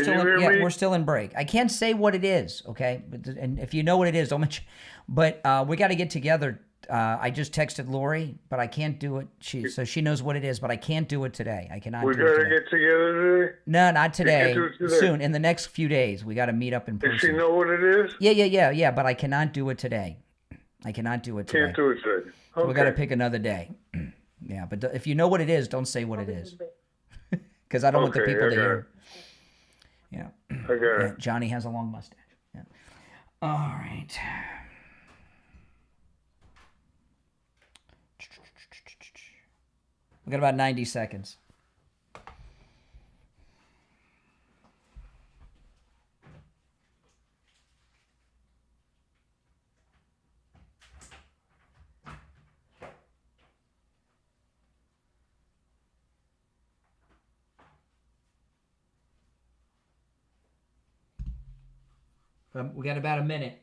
still in break. I can't say what it is, okay? And if you know what it is, don't mention. But we got to get together. I just texted Lori, but I can't do it. So she knows what it is, but I can't do it today. I cannot. We got to get together today. No, not today. Soon, in the next few days, we got to meet up in person. Does she know what it is? Yeah. But I cannot do it today. Can't do it today. Okay. We got to pick another day. Yeah, but if you know what it is, don't say what it is, because I don't want the people to hear. Yeah. Okay. Yeah, Johnny has a long mustache. Yeah. All right. We got about 90 seconds. We got about a minute.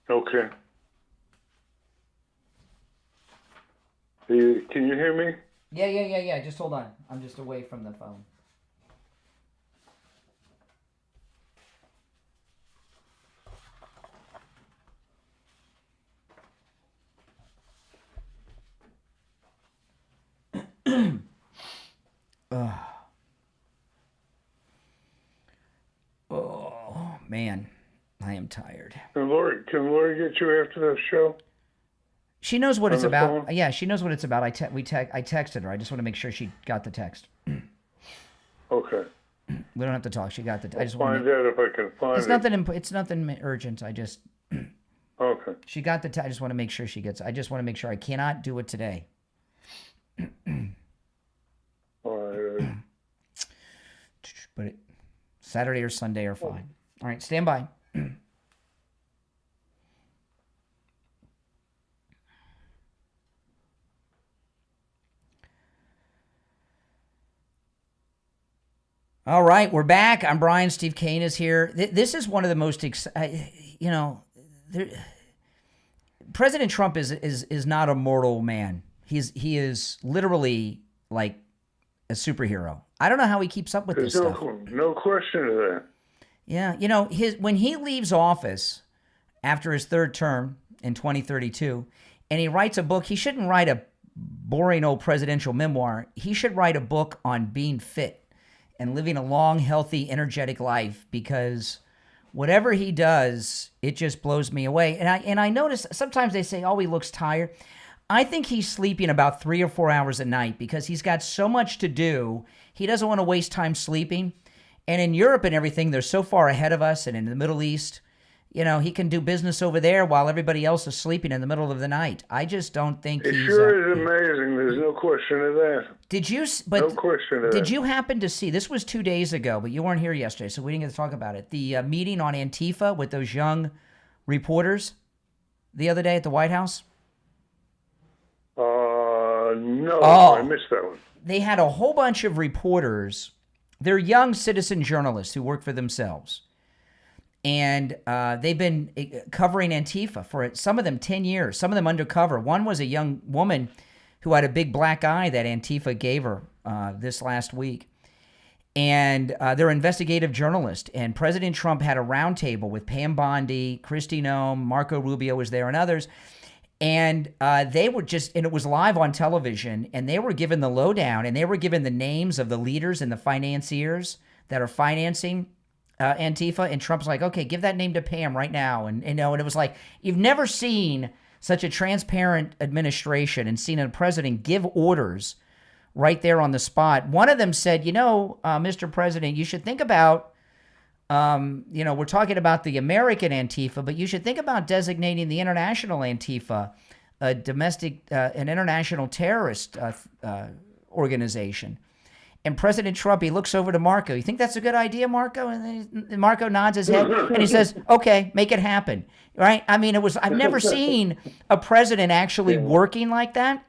Okay. Can you hear me? Yeah. Just hold on. I'm just away from the phone. Oh, man. I am tired. Can Lori get you after the show? She knows what On it's the about. phone? Yeah, she knows what it's about. I texted her. I just want to make sure she got the text. Okay. We don't have to talk. She got the. I just Find want to. out if I can find It's it. nothing. It's nothing urgent. I just. Okay. She got the. I just want to make sure she gets. I just want to make sure I cannot do it today. All right. But Saturday or Sunday are fine. All right, stand by. All right, we're back. I'm Brian. Steve Kane is here. This is one of the most, President Trump is not a mortal man. He is literally like a superhero. I don't know how he keeps up with There's this stuff. no question of that. Yeah, when he leaves office after his third term in 2032, and he writes a book, he shouldn't write a boring old presidential memoir. He should write a book on being fit and living a long, healthy, energetic life, because whatever he does, it just blows me away. And I notice sometimes they say, oh, he looks tired. I think he's sleeping about 3 or 4 hours a night because he's got so much to do. He doesn't want to waste time sleeping. And in Europe and everything, they're so far ahead of us, and in the Middle East, he can do business over there while everybody else is sleeping in the middle of the night. I just don't think It he's... sure is amazing. There's no question of that. No question of did that. you happen to see, this was 2 days ago, but you weren't here yesterday, so we didn't get to talk about it, the meeting on Antifa with those young reporters the other day at the White House? No, Oh. I missed that one. They had a whole bunch of reporters. They're young citizen journalists who work for themselves. And they've been covering Antifa for, some of them, 10 years, some of them undercover. One was a young woman who had a big black eye that Antifa gave her this last week. And they're investigative journalists. And President Trump had a roundtable with Pam Bondi, Kristi Noem, Marco Rubio was there, and others. And they were and it was live on television, and they were given the lowdown, and they were given the names of the leaders and the financiers that are financing Antifa. And Trump's like, okay, give that name to Pam right now. And and it was like, you've never seen such a transparent administration and seen a president give orders right there on the spot. One of them said, Mr. President, you should think about, we're talking about the American Antifa, but you should think about designating the international Antifa a an international terrorist organization. And President Trump, he looks over to Marco. You think that's a good idea, Marco? And Marco nods his head and he says, okay, make it happen. Right? I mean, I've never seen a president actually working like that.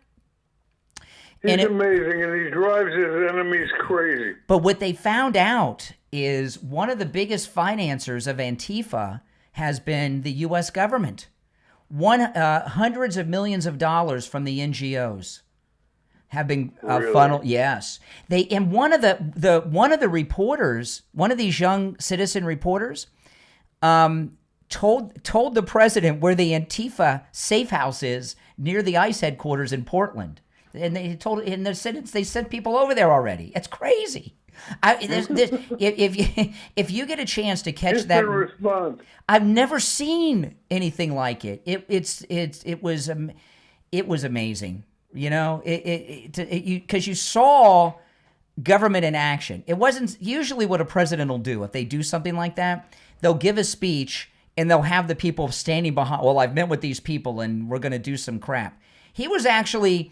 He's amazing, and he drives his enemies crazy. But what they found out is one of the biggest financiers of Antifa has been the U.S. government. Hundreds of millions of dollars from the NGOs have been funneled. Yes, and one of the reporters, one of these young citizen reporters, told the president where the Antifa safe house is near the ICE headquarters in Portland. And they sent people over there already. It's crazy. If you get a chance to catch that, response. I've never seen anything like it. It was amazing. Because you saw government in action. It wasn't usually what a president will do. If they do something like that, they'll give a speech and they'll have the people standing behind. Well, I've met with these people and we're going to do some crap. He was actually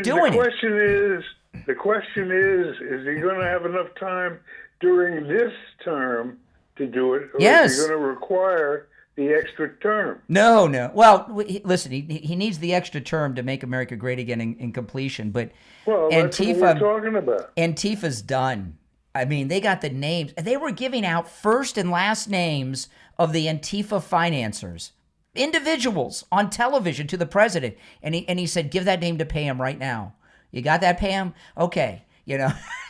doing it. The question is he going to have enough time during this term to do it? Or is he going to require the extra term? No. Well, listen, he needs the extra term to make America great again in completion. But that's what we're talking about. Antifa's done. I mean, they got the names. They were giving out first and last names of the Antifa financiers, individuals on television to the president. And he said, give that name to Pam right now. You got that, Pam? Okay.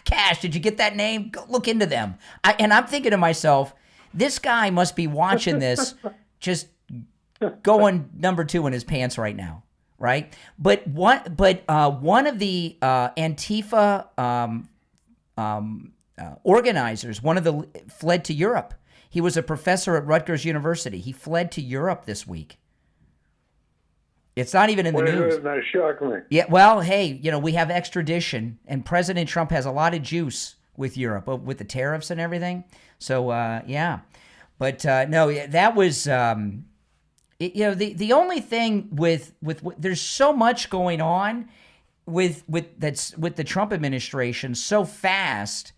Cash, did you get that name? Go look into them. And I'm thinking to myself, this guy must be watching this just going number 2 in his pants right now, right? But one of the Antifa organizers, fled to Europe. He was a professor at Rutgers University. He fled to Europe this week. It's not even in the news. That shocked me. Yeah, well, hey, we have extradition, and President Trump has a lot of juice with Europe, with the tariffs and everything. So, yeah. But, no, that was, the only thing with there's so much going on with the Trump administration so fast,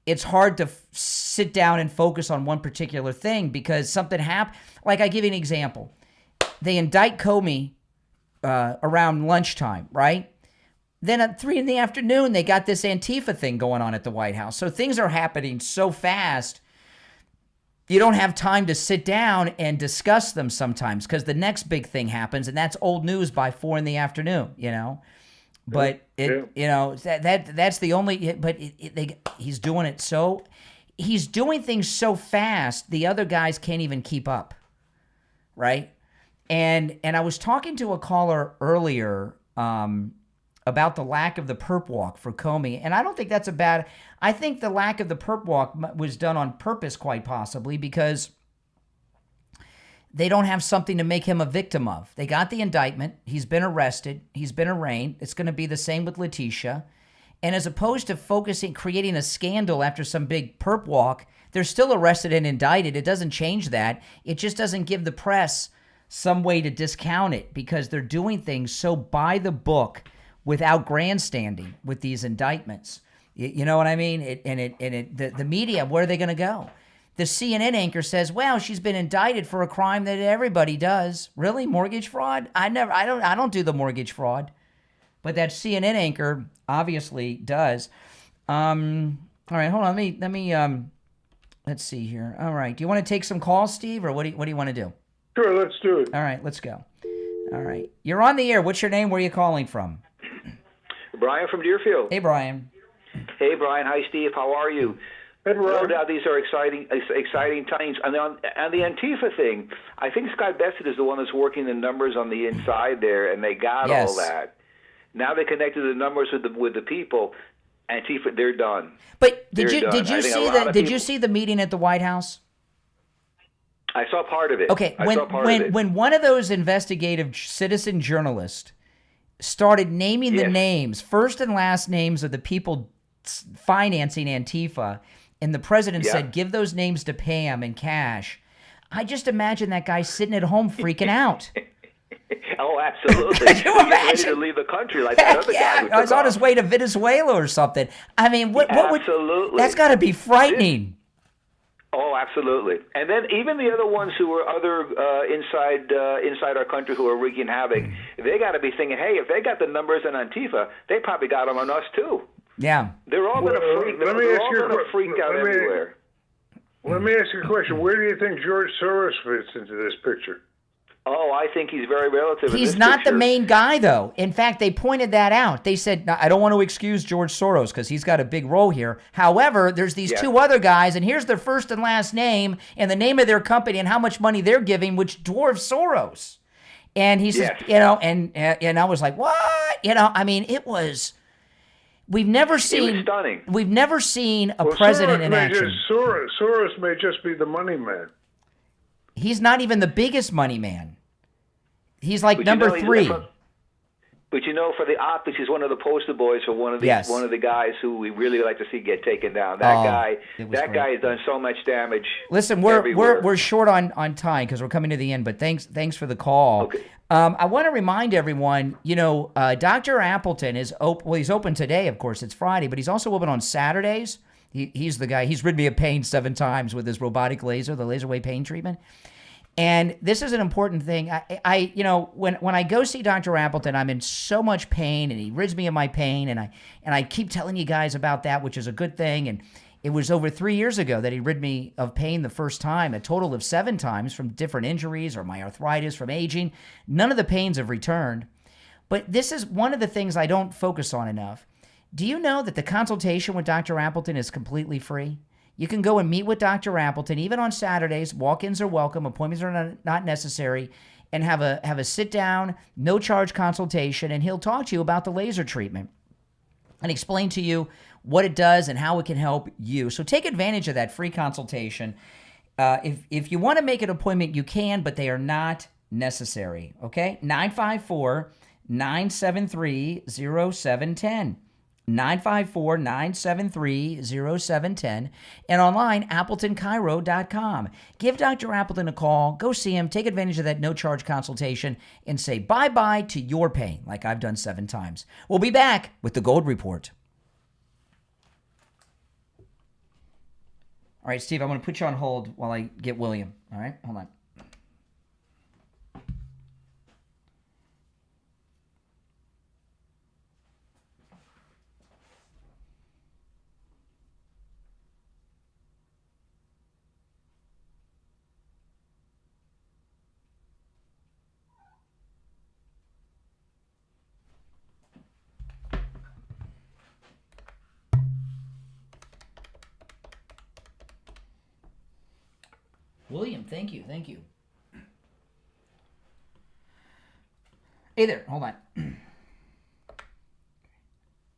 it's hard to sit down and focus on one particular thing because something happened. Like, I give you an example. They indict Comey around lunchtime, right? Then at 3 p.m, they got this Antifa thing going on at the White House. So things are happening so fast, you don't have time to sit down and discuss them sometimes because the next big thing happens, and that's old news by 4 p.m, But that's the only. But he's doing it so. He's doing things so fast. The other guys can't even keep up, right? And I was talking to a caller earlier about the lack of the perp walk for Comey, and I don't think that's a bad. I think the lack of the perp walk was done on purpose, quite possibly, because they don't have something to make him a victim of. They got the indictment. He's been arrested. He's been arraigned. It's going to be the same with Letitia. And as opposed to creating a scandal after some big perp walk, they're still arrested and indicted. It doesn't change that. It just doesn't give the press some way to discount it because they're doing things so by the book without grandstanding with these indictments. You know what I mean? The media, where are they going to go? The CNN anchor says, well, she's been indicted for a crime that everybody does. Really? Mortgage fraud? I don't do the mortgage fraud. But that CNN anchor obviously does. All right, hold on. Let me let's see here. All right. Do you want to take some calls, Steve, or what do you want to do? Sure, let's do it. All right, let's go. All right. You're on the air. What's your name? Where are you calling from? Brian from Deerfield. Hey, Brian. Hey, Brian. Hi, Steve. How are you? No doubt these are exciting times. And on the Antifa thing, I think Scott Bassett is the one that's working the numbers on the inside there, and they got all that. Now they connected the numbers with the people. Antifa, they're done. But did you see the meeting at the White House? I saw part of it. Okay, when one of those investigative citizen journalists started naming the names, first and last names of the people financing Antifa, and the president said, give those names to Pam and Cash, I just imagine that guy sitting at home freaking out. Oh, absolutely. Could you imagine? Ready to leave the country like that other guy. I was on his way to Venezuela or something. I mean, what would... That's got to be frightening. Oh, absolutely. And then even the other ones who were inside our country who are wreaking havoc, they got to be thinking, hey, if they got the numbers on Antifa, they probably got them on us too. Yeah. They're all going to freak out everywhere. Let me ask you a question. Where do you think George Soros fits into this picture? Oh, I think he's very relative. He's not the main guy, though. In fact, they pointed that out. They said, now, I don't want to excuse George Soros because he's got a big role here. However, there's these two other guys, and here's their first and last name and the name of their company and how much money they're giving, which dwarfs Soros. And he says, and I was like, what? I mean, it was... We've never seen a president in action. Soros may just be the money man. He's not even the biggest money man. He's like number 3. But for the optics, he's one of the poster boys for one of the guys who we really like to see get taken down. That guy has done so much damage. Listen, we're short on time because we're coming to the end. But thanks for the call. Okay. I want to remind everyone, Dr. Appleton is open. Well, he's open today, of course. It's Friday, but he's also open on Saturdays. He's the guy. He's rid me of pain 7 times with his robotic laser, the laser wave pain treatment. And this is an important thing. When I go see Dr. Appleton, I'm in so much pain, and he rids me of my pain, and I keep telling you guys about that, which is a good thing. It was over 3 years ago that he rid me of pain the first time, a total of 7 times from different injuries or my arthritis from aging. None of the pains have returned. But this is one of the things I don't focus on enough. Do you know that the consultation with Dr. Appleton is completely free? You can go and meet with Dr. Appleton, even on Saturdays. Walk-ins are welcome. Appointments are not necessary. And have a sit-down, no-charge consultation, and he'll talk to you about the laser treatment and explain to you what it does and how it can help you. So take advantage of that free consultation. If you want to make an appointment, you can, but they are not necessary, okay? 954-973-0710. 954-973-0710, and online, AppletonChiro.com. Give Dr. Appleton a call, go see him, take advantage of that no-charge consultation, and say bye-bye to your pain, like I've done 7 times. We'll be back with the Gold Report. All right, Steve, I'm going to put you on hold while I get William. All right, hold on. William, thank you. Hey there, hold on. All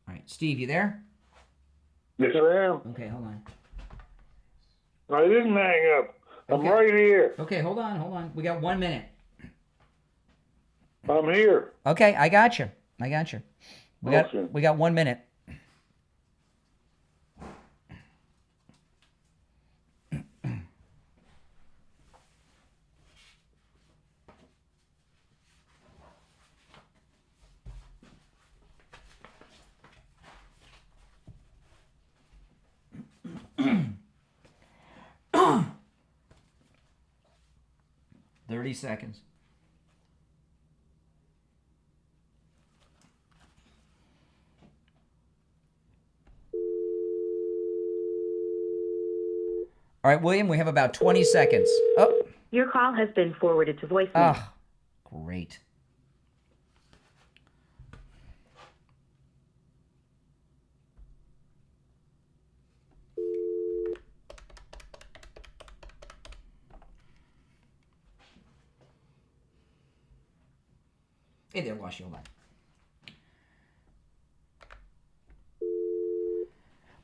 right, Steve, you there? Yes, I am. Okay, hold on. I didn't hang up. I'm right here. Okay, hold on. We got 1 minute. I'm here. Okay, I got you. We got 1 minute. $30 seconds. All right, William, we have about 20 seconds. Oh. Your call has been forwarded to voicemail. Ah, great. Hey there, lost you. Hold on.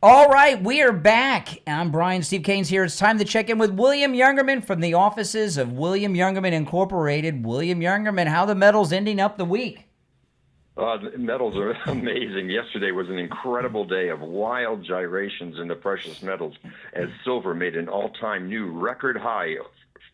All right, we are back. I'm Brian Steve Kane's here. It's time to check in with William Youngerman from the offices of William Youngerman Incorporated. William Youngerman, how the metals ending up the week? The metals are amazing. Yesterday was an incredible day of wild gyrations in the precious metals as silver made an all-time new record high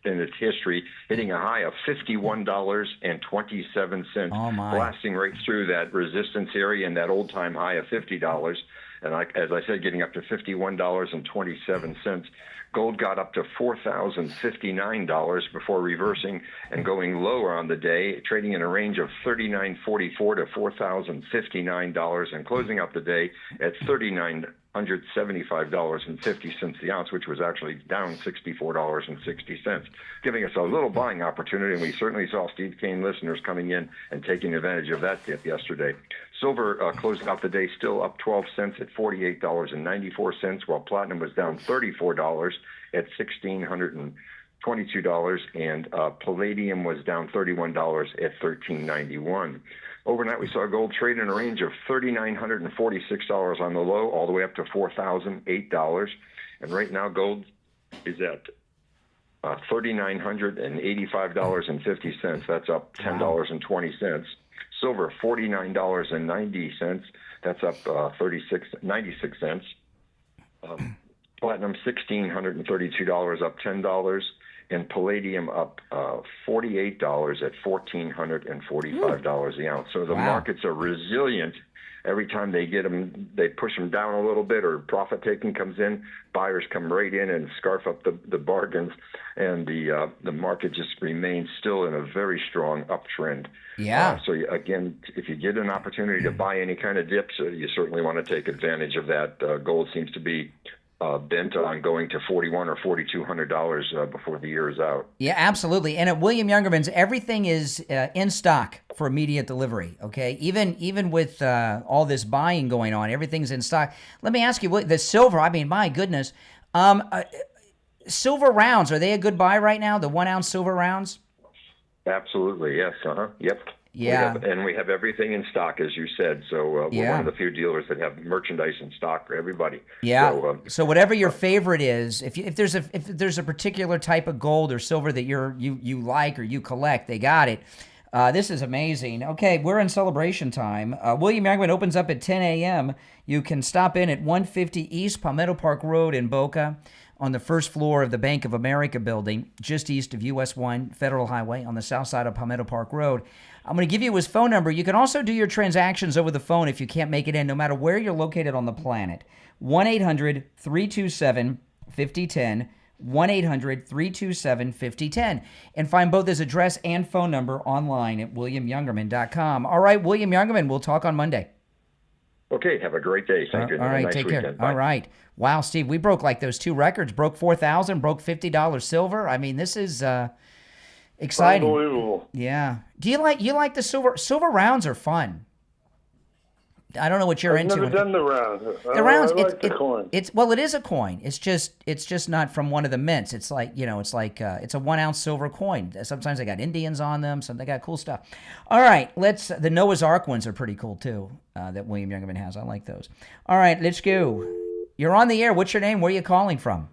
in its history, hitting a high of $51.27, blasting right through that resistance area and that old-time high of $50. And as I said, getting up to $51.27. Gold got up to $4,059 before reversing and going lower on the day, trading in a range of $3,944 to $4,059 and closing out the day at $3,975.50 the ounce, which was actually down $64.60, giving us a little buying opportunity. And we certainly saw Steve Kane listeners coming in and taking advantage of that dip yesterday. Silver closed out the day still up 12 cents at $48.94, while platinum was down $34 at $1,622, and palladium was down $31 at $13.91. Overnight, we saw gold trade in a range of $3,946 on the low, all the way up to $4,008. And right now, gold is at $3,985.50. That's up $10.20. Silver, $49.90. That's up 96 cents. Platinum, $1,632, up $10. And palladium up $48 at $1,445 the ounce. So the markets are resilient. Every time they get them, they push them down a little bit, or profit taking comes in. Buyers come right in and scarf up the bargains, and the market just remains still in a very strong uptrend. Yeah. So again, if you get an opportunity to buy any kind of dips, you certainly want to take advantage of that. Gold seems to be bent on going to $4,100 or $4,200 before the year is out. Yeah, absolutely. And at William Youngerman's, everything is in stock for immediate delivery. Okay, even with all this buying going on, everything's in stock. Let me ask you, the silver. I mean, my goodness, silver rounds, are they a good buy right now? The 1 ounce silver rounds? Absolutely, yes. Yep. Yeah. We have everything in stock, as you said. So we're one of the few dealers that have merchandise in stock for everybody. Yeah. So whatever your favorite is, if there's a particular type of gold or silver that you like or you collect, they got it. This is amazing. Okay, we're in celebration time. William Youngerman opens up at 10 a.m. You can stop in at 150 East Palmetto Park Road in Boca, on the first floor of the Bank of America building, just east of US 1 Federal Highway on the south side of Palmetto Park Road. I'm going to give you his phone number. You can also do your transactions over the phone if you can't make it in, no matter where you're located on the planet. 1-800-327-5010, 1-800-327-5010. And find both his address and phone number online at williamyoungerman.com. All right, William Youngerman, we'll talk on Monday. Okay, have a great day. Thank you. All right, nice take weekend. care. Bye. All right. Wow, Steve, we broke like those two records. Broke 4,000, broke $50 silver. I mean, this is exciting. Unbelievable. Yeah. Do you like the silver? Silver rounds are fun. I don't know what you're into. I've never done the rounds. The rounds, I like the coin. It is a coin. It's just not from one of the mints. It's like, it's a 1 ounce silver coin. Sometimes they got Indians on them. Some they got cool stuff. All right, the Noah's Ark ones are pretty cool too. That William Youngerman has. I like those. All right, let's go. You're on the air. What's your name? Where are you calling from?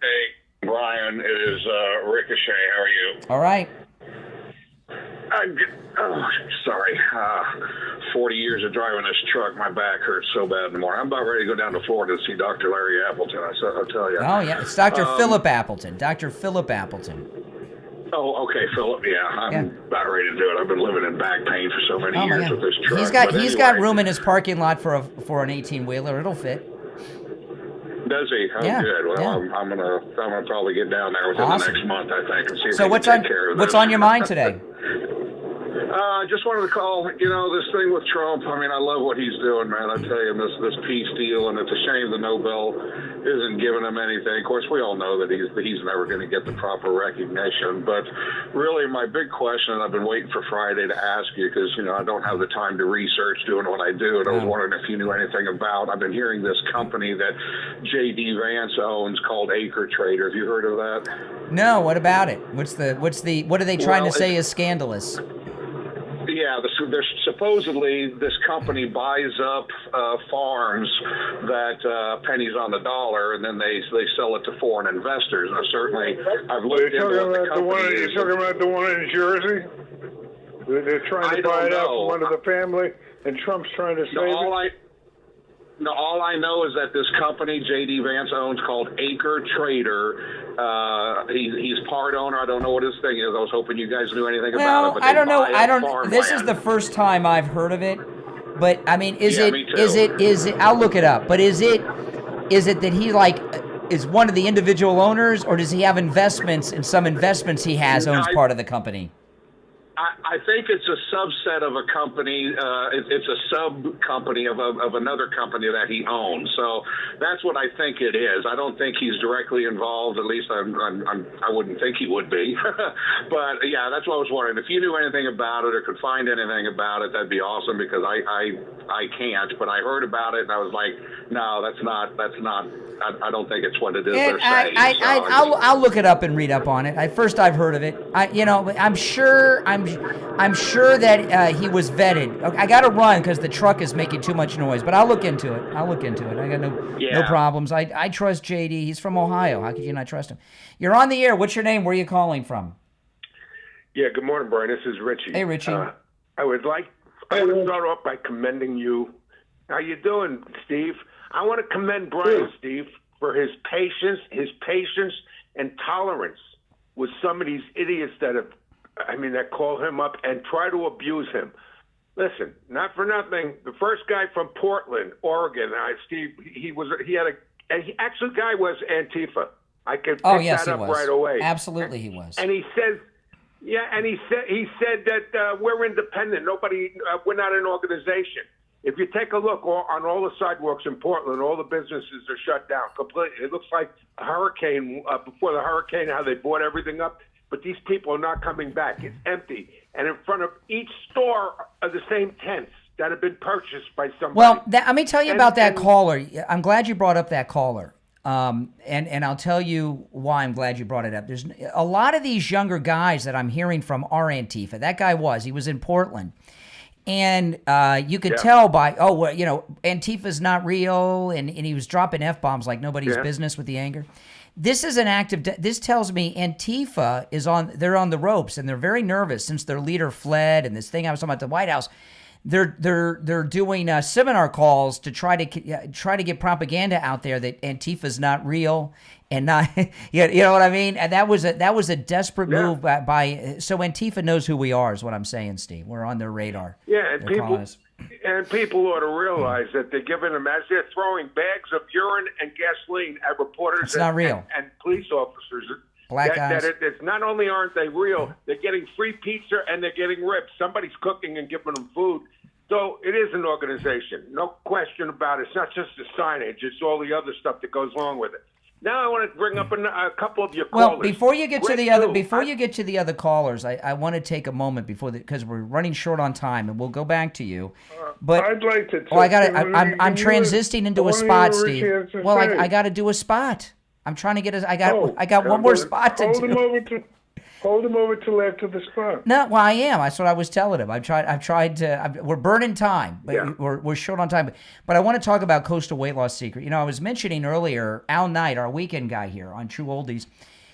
Hey, Brian. It is Ricochet. How are you? All right. Sorry. 40 years of driving this truck, my back hurts so bad in the morning. I'm about ready to go down to Florida to see Dr. Larry Appleton. I'll tell you. Oh, yeah. It's Dr. Philip Appleton. Dr. Philip Appleton. Oh, okay, Philip. Yeah, I'm about ready to do it. I've been living in back pain for so many years with this truck. He's got room in his parking lot for an 18-wheeler. It'll fit. Does he? Oh, good. Well, I'm gonna probably get down there within the next month, I think, and see if so they what's can on take care of what's this. on your mind today? Just wanted to call, this thing with Trump. I mean, I love what he's doing, man. I tell you, this peace deal, and it's a shame the Nobel isn't giving him anything. Of course, we all know that he's never going to get the proper recognition. But really, my big question, and I've been waiting for Friday to ask you, because, I don't have the time to research doing what I do, and I was wondering if you knew anything about. I've been hearing this company that J.D. Vance owns called Acre Trader. Have you heard of that? No. What about it? What are they trying to say is scandalous? Yeah, there's supposedly this company buys up farms that pennies on the dollar, and then they sell it to foreign investors. Now, certainly, I've looked into what the company is. You're talking about the one in Jersey? They're trying to buy it out from under the family, and Trump's trying to save it? All I know is that this company J.D. Vance owns, called Acre Trader, he's part owner. I don't know what his thing is. I was hoping you guys knew anything about it. But I don't know. This is the first time I've heard of it. But I mean, is it? I'll look it up. But is it that he is one of the individual owners, or does he have investments? In some investments he has owns part of the company. I think it's a subset of a company. It's a sub-company of another company that he owns. So that's what I think it is. I don't think he's directly involved. At least I wouldn't think he would be. But yeah, that's what I was wondering. If you knew anything about it or could find anything about it, that'd be awesome, because I can't. But I heard about it and I was like, no, that's not. I don't think it's what it is they're saying. I'll look it up and read up on it. I've heard of it. I'm sure that he was vetted. I got to run because the truck is making too much noise, but I'll look into it. I got no problems. I trust JD. He's from Ohio. How could you not trust him? You're on the air. What's your name? Where are you calling from? Yeah, good morning, Brian. This is Richie. Hey, Richie. I want to start off by commending you. How you doing, Steve? I want to commend Brian, Steve, for his patience and tolerance with some of these idiots that call him up and try to abuse him. Listen, not for nothing, the first guy from Portland, Oregon, Steve, the guy was Antifa. I could pick that up right away. Absolutely, he was. And he says, he said that we're independent. We're not an organization. If you take a look on all the sidewalks in Portland, all the businesses are shut down completely. It looks like a hurricane, before the hurricane, how they bought everything up. But these people are not coming back. It's empty. And in front of each store are the same tents that have been purchased by somebody. Well, let me tell you about that caller. I'm glad you brought up that caller. And I'll tell you why I'm glad you brought it up. There's a lot of these younger guys that I'm hearing from are Antifa. That guy he was in Portland. And you could tell by, Antifa's not real. And he was dropping F-bombs like nobody's business with the anger. This is an act of, this tells me Antifa they're on the ropes and they're very nervous since their leader fled and this thing I was talking about at the White House. They're doing seminar calls to try to get propaganda out there that Antifa's not real and not you know what I mean. And that was a desperate move by so Antifa knows who we are is what I'm saying, Steve. We're on their radar. Yeah, and people ought to realize that they're giving them, as they're throwing bags of urine and gasoline at reporters it's not real. And police officers. Black guys. It's not only aren't they real, they're getting free pizza and they're getting ribs. Somebody's cooking and giving them food. So it is an organization, no question about it. It's not just the signage; it's all the other stuff that goes along with it. Now I want to bring up a couple of your callers. Well, before you get to the other callers, I want to take a moment because we're running short on time, and we'll go back to you. But I'd like to. I'm transitioning into a spot, Steve. Well, I got to do a spot. I'm trying to get I got one more spot to do. Hold him over till after the spot. No, well, I am. That's what I was telling him. I've tried to. We're burning time, but we're short on time. But I want to talk about Coastal Weight Loss Secret. You know, I was mentioning earlier, Al Knight, our weekend guy here on True Oldies,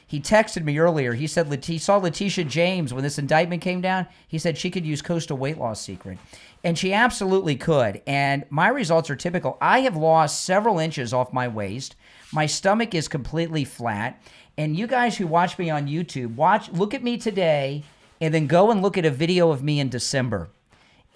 he texted me earlier. He said he saw Letitia James when this indictment came down. He said she could use Coastal Weight Loss Secret. And she absolutely could. And my results are typical. I have lost several inches off my waist. My stomach is completely flat. And you guys who watch me on YouTube, look at me today, and then go and look at a video of me in December.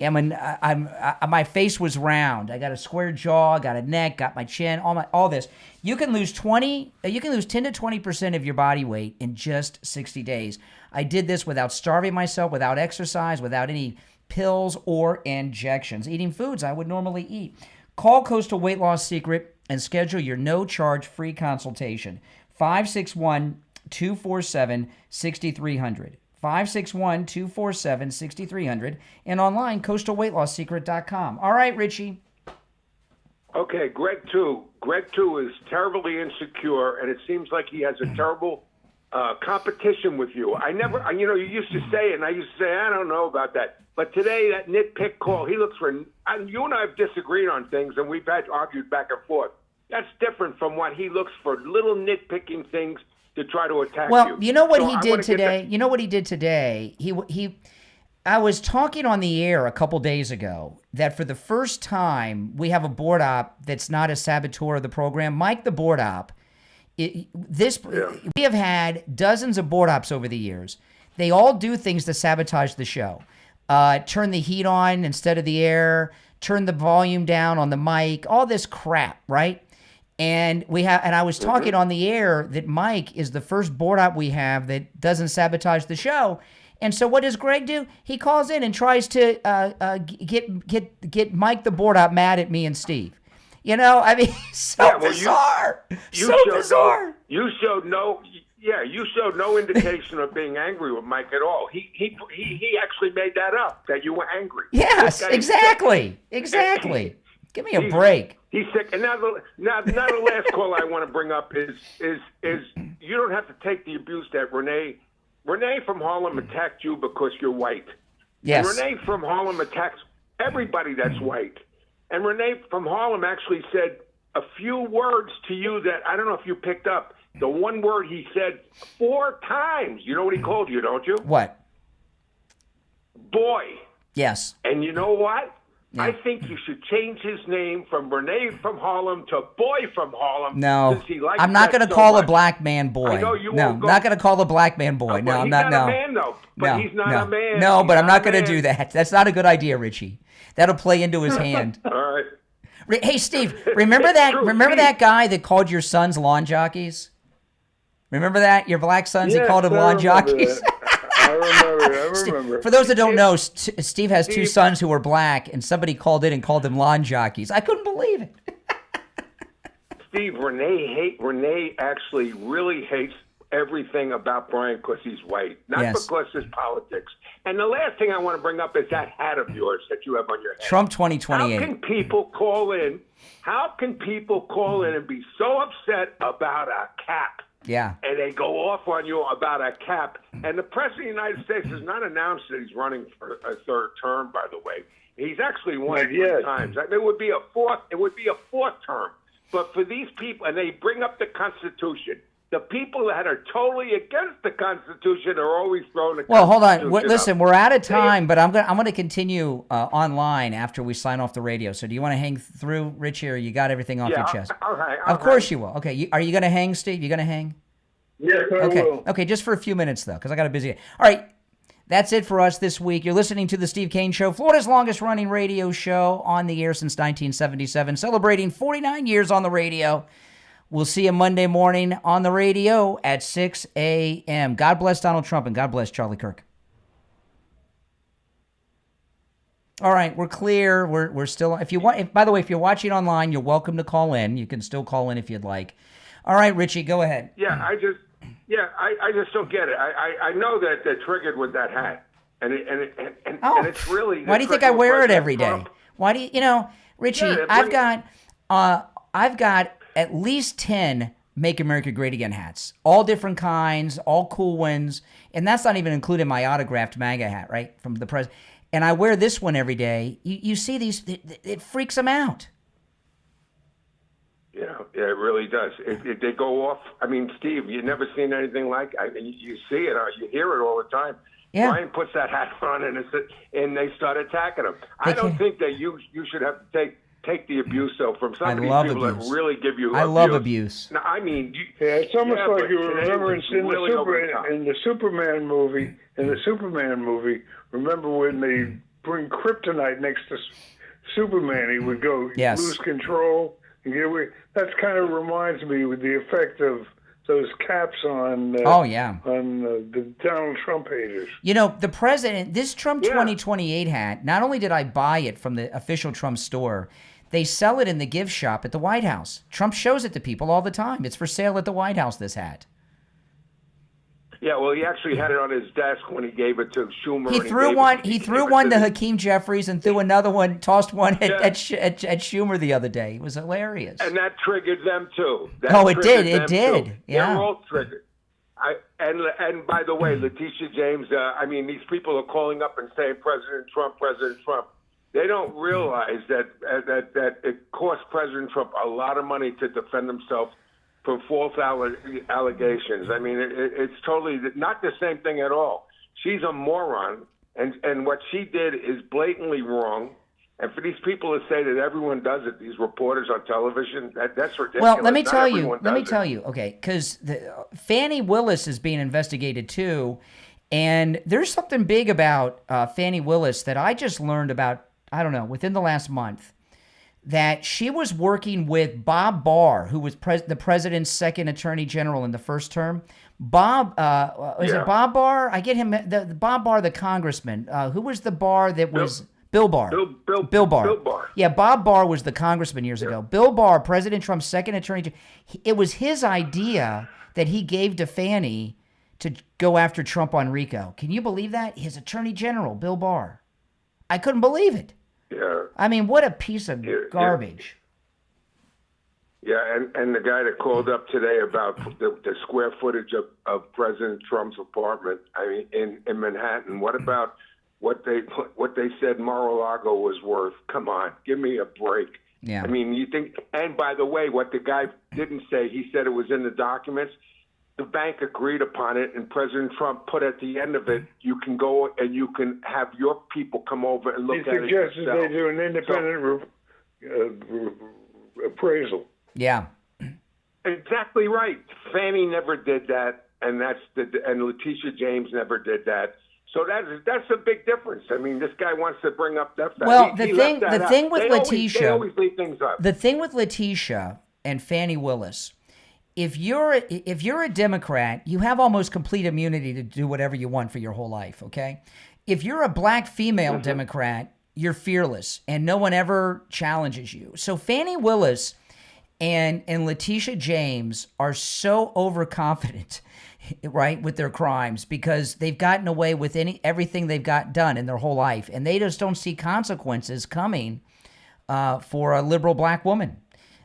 My face was round. I got a square jaw, got a neck, got my chin, all this. You can lose 10 to 20% of your body weight in just 60 days. I did this without starving myself, without exercise, without any pills or injections, eating foods I would normally eat. Call Coastal Weight Loss Secret and schedule your no-charge free consultation. 561-247-6300. 561-247-6300. And online, coastalweightlossecret.com. All right, Richie. Okay, Greg too is terribly insecure, and it seems like he has a terrible competition with you. You used to say it, and I used to say, I don't know about that. But today, that nitpick call, he looks for, you and I have disagreed on things, and we've argued back and forth. That's different from what he looks for, little nitpicking things to try to attack you. Well, you know what he did today? You know what he did today? I was talking on the air a couple days ago that for the first time, we have a board op that's not a saboteur of the program. Mike, the board op, we have had dozens of board ops over the years. They all do things to sabotage the show. Turn the heat on instead of the air, turn the volume down on the mic, all this crap, right? And I was talking on the air that Mike is the first board op we have that doesn't sabotage the show. And so what does Greg do? He calls in and tries to get Mike the board op mad at me and Steve. You know, I mean, bizarre. Bizarre. You showed no indication of being angry with Mike at all. He actually made that up, that you were angry. Yes, exactly. Give me a break. He's sick. And now the last call I want to bring up is you don't have to take the abuse that Renee from Harlem attacked you because you're white. Yes. And Renee from Harlem attacks everybody that's white. And Renee from Harlem actually said a few words to you that I don't know if you picked up. The one word he said 4 times. You know what he called you, don't you? What? Boy. Yes. And you know what? Yeah. I think you should change his name from Renee from Harlem to Boy from Harlem. No, I'm not going to call a black man boy. I know you won't go. Not going to call a black man boy. No, I'm not. No, he's not a man though. But he's not a man. No, but I'm not going to do that. That's not a good idea, Richie. That'll play into his hand. All right. Hey, Steve, remember that? True, remember that guy that called your sons lawn jockeys? Remember that? Your black sons, he called them lawn jockeys? I remember. For those that don't know, Steve has two sons who are black, and somebody called in and called them lawn jockeys. I couldn't believe it. Steve, Renee actually really hates everything about Brian because he's white, not because his politics. And the last thing I want to bring up is that hat of yours that you have on your head. Trump 2028. How can people call in? How can people call in and be so upset about a cap? Yeah. And they go off on you about a cap. And the President of the United States has not announced that he's running for a third term, by the way. He's actually won 3 times. It would be a fourth. It would be a fourth term. But for these people, and they bring up the Constitution. The people that are totally against the Constitution are always throwing the Constitution. Well, hold on. Listen, we're out of time, but I'm going to continue online after we sign off the radio. So do you want to hang through, Richie, or you got everything off your chest? Of course you will. Okay. Are you going to hang, Steve? You going to hang? Yes, I will. Okay, just for a few minutes, though, because I got a busy day. All right. That's it for us this week. You're listening to The Steve Kane Show, Florida's longest-running radio show on the air since 1977, celebrating 49 years on the radio. We'll see you Monday morning on the radio at 6 a.m. God bless Donald Trump and God bless Charlie Kirk. All right, we're clear. We're still. If you want, by the way, if you're watching online, you're welcome to call in. You can still call in if you'd like. All right, Richie, go ahead. Yeah, I just don't get it. I know that they're triggered with that hat, and it's really. Why do you think I wear it every day? Why do you Richie? Yeah, I've got at least 10 Make America Great Again hats, all different kinds, all cool ones, and that's not even including my autographed MAGA hat, right, from the president. And I wear this one every day. You see these, it freaks them out. Yeah, it really does. If they go off, I mean, Steve, you've never seen anything like. I mean, you see it, or you hear it all the time. Yeah. Brian puts that hat on, and they start attacking him. I don't think that you should have to take the abuse though from some of these people that really give you. I love abuse. No, I mean, it's almost like you remember in the Superman movie. In the Superman movie, remember when they bring kryptonite next to Superman, he would go lose control and get away. That kind of reminds me with the effect of those caps on the Donald Trump haters. The president, this Trump 2028 hat, not only did I buy it from the official Trump store, they sell it in the gift shop at the White House. Trump shows it to people all the time. It's for sale at the White House, this hat. Yeah, well, he actually had it on his desk when he gave it to Schumer. He threw one to Hakeem Jeffries and threw another one, tossed one at Schumer the other day. It was hilarious. And that triggered them too. It did. It did. Yeah. They're all triggered. And by the way, Letitia James, these people are calling up and saying President Trump, President Trump. They don't realize that it cost President Trump a lot of money to defend himself from false allegations. I mean, it's totally not the same thing at all. She's a moron, and what she did is blatantly wrong. And for these people to say that everyone does it, these reporters on television, that's ridiculous. Well, let me tell you, okay, because Fannie Willis is being investigated too, and there's something big about Fannie Willis that I just learned about, I don't know, within the last month, that she was working with Bob Barr, who was the president's second attorney general in the first term. Bob, it Bob Barr? I get him, the Bob Barr, the congressman. Who was the Barr that was... Bill Barr. Bill Barr. Bill Barr. Yeah, Bob Barr was the congressman years ago. Bill Barr, President Trump's second attorney general. It was his idea that he gave to Fannie to go after Trump on RICO. Can you believe that? His attorney general, Bill Barr. I couldn't believe it. Yeah. I mean, what a piece of garbage. Yeah, and the guy that called up today about the square footage of President Trump's apartment, in Manhattan. What about what they said Mar-a-Lago was worth? Come on, give me a break. Yeah. I mean, you think? And by the way, what the guy didn't say, he said it was in the documents. The bank agreed upon it, and President Trump put at the end of it, you can go and you can have your people come over and look at it yourself. He suggested they do an independent appraisal. Yeah. Exactly right. Fannie never did that, and Letitia James never did that. So that's a big difference. I mean, this guy wants to bring up that fact. Well, the thing with Letitia, they always leave things up. The thing with Letitia and Fannie Willis if you're a Democrat, you have almost complete immunity to do whatever you want for your whole life, okay? If you're a black female Democrat, you're fearless and no one ever challenges you. So Fannie Willis and Letitia James are so overconfident, right, with their crimes because they've gotten away with everything they've got done in their whole life, and they just don't see consequences coming for a liberal black woman.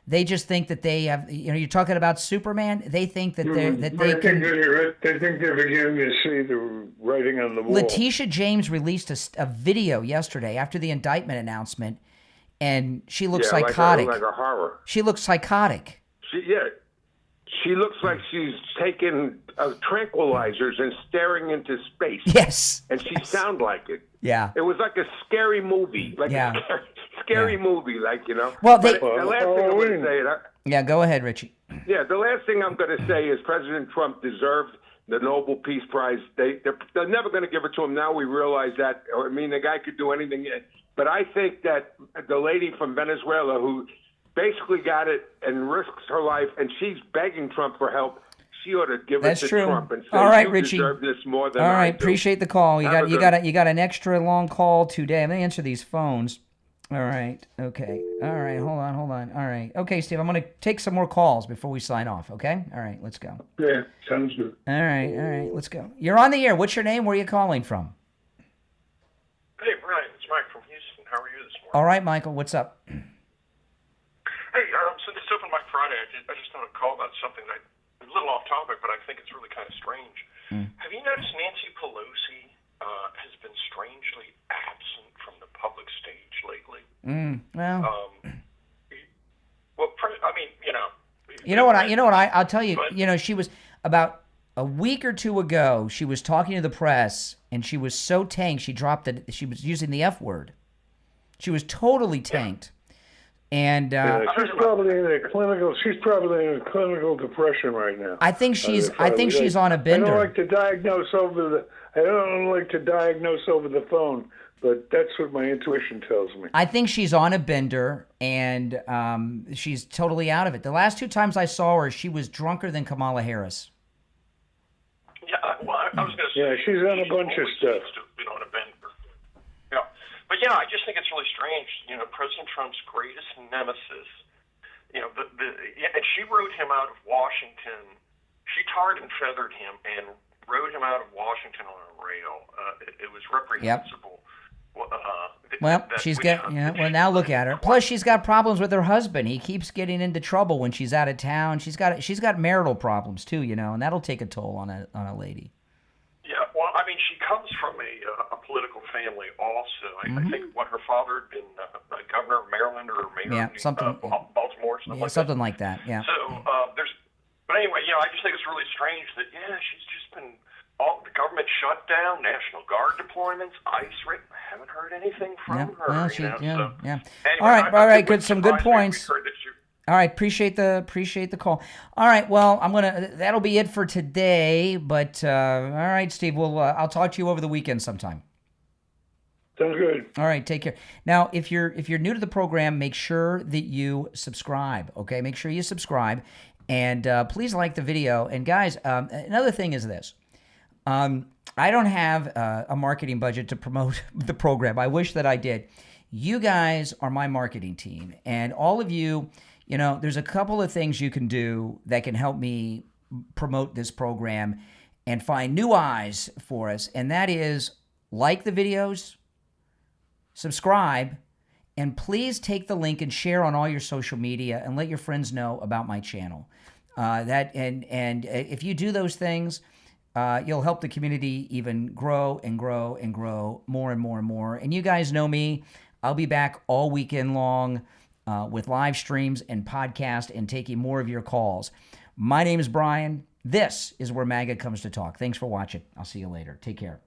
They just think that they have, you're talking about Superman. They think that they can. They think they're beginning to see the writing on the wall. Letitia James released a video yesterday after the indictment announcement, and she looks psychotic. Like a horror. She looks psychotic. She looks like she's taking tranquilizers and staring into space. Yes. And she sounds like it. Yeah. It was like a scary movie. Like a scary movie, like, Well, the last thing I'm going to say... Yeah, go ahead, Richie. Yeah, the last thing I'm going to say is President Trump deserved the Nobel Peace Prize. They're never going to give it to him. Now we realize that. I mean, the guy could do anything. But I think that the lady from Venezuela who basically got it and risks her life, and she's begging Trump for help, she ought to give it to Trump and say, all right, you Richie. deserve this more than all I right, do. appreciate the call. You got an extra long call today. I'm going to answer these phones. All right. Okay. All right. Hold on. All right. Okay, Steve, I'm going to take some more calls before we sign off, okay? All right, let's go. Yeah, sounds good. All right, let's go. You're on the air. What's your name? Where are you calling from? Hey, Brian, it's Mike from Houston. How are you this morning? All right, Michael, what's up? Hey, since it's Open Mic Friday, I just thought I'd call about something that a little off topic, but I think it's really kind of strange. Have you noticed Nancy Pelosi has been strangely absent from the public stage lately? Well, I mean, I'll tell you, she was about a week or two ago, she was talking to the press and she was so tanked, she dropped it. She was using the F word. She was totally tanked. And she's probably in a clinical. She's probably in a clinical depression right now. I think she's on a bender. I don't like to diagnose over the phone, but that's what my intuition tells me. I think she's on a bender, and she's totally out of it. The last two times I saw her, she was drunker than Kamala Harris. Yeah, well, I was going to say. Yeah, she's on a bunch of stuff. Been on a bender. Yeah, but I just think it's really strange. President Trump's greatest nemesis. And she wrote him out of Washington. She tarred and feathered him and rode him out of Washington on a rail. It was reprehensible. Well, now look at her. Plus, she's got problems with her husband. He keeps getting into trouble when she's out of town. She's got marital problems too, and that'll take a toll on a lady. Yeah, well, I mean, she comes from a political family also. I think her father had been governor of Maryland or mayor of Baltimore, something like that. Yeah. So but anyway, I just think it's really strange that she's just been. The government shutdown, National Guard deployments, ICE. I haven't heard anything from her. Well, Anyway, all right, good. Some good points. All right, appreciate the call. All right, well, that'll be it for today. But all right, Steve, I'll talk to you over the weekend sometime. Sounds good. All right, take care. Now, if you're new to the program, make sure that you subscribe. Okay, make sure you subscribe, and please like the video. And guys, another thing is this. I don't have a marketing budget to promote the program. I wish that I did. You guys are my marketing team, and all of you, there's a couple of things you can do that can help me promote this program and find new eyes for us, and that is like the videos, subscribe, and please take the link and share on all your social media and let your friends know about my channel. And if you do those things, you'll help the community even grow and grow and grow more and more and more. And you guys know me. I'll be back all weekend long with live streams and podcasts and taking more of your calls. My name is Brian. This is where MAGA comes to talk. Thanks for watching. I'll see you later. Take care.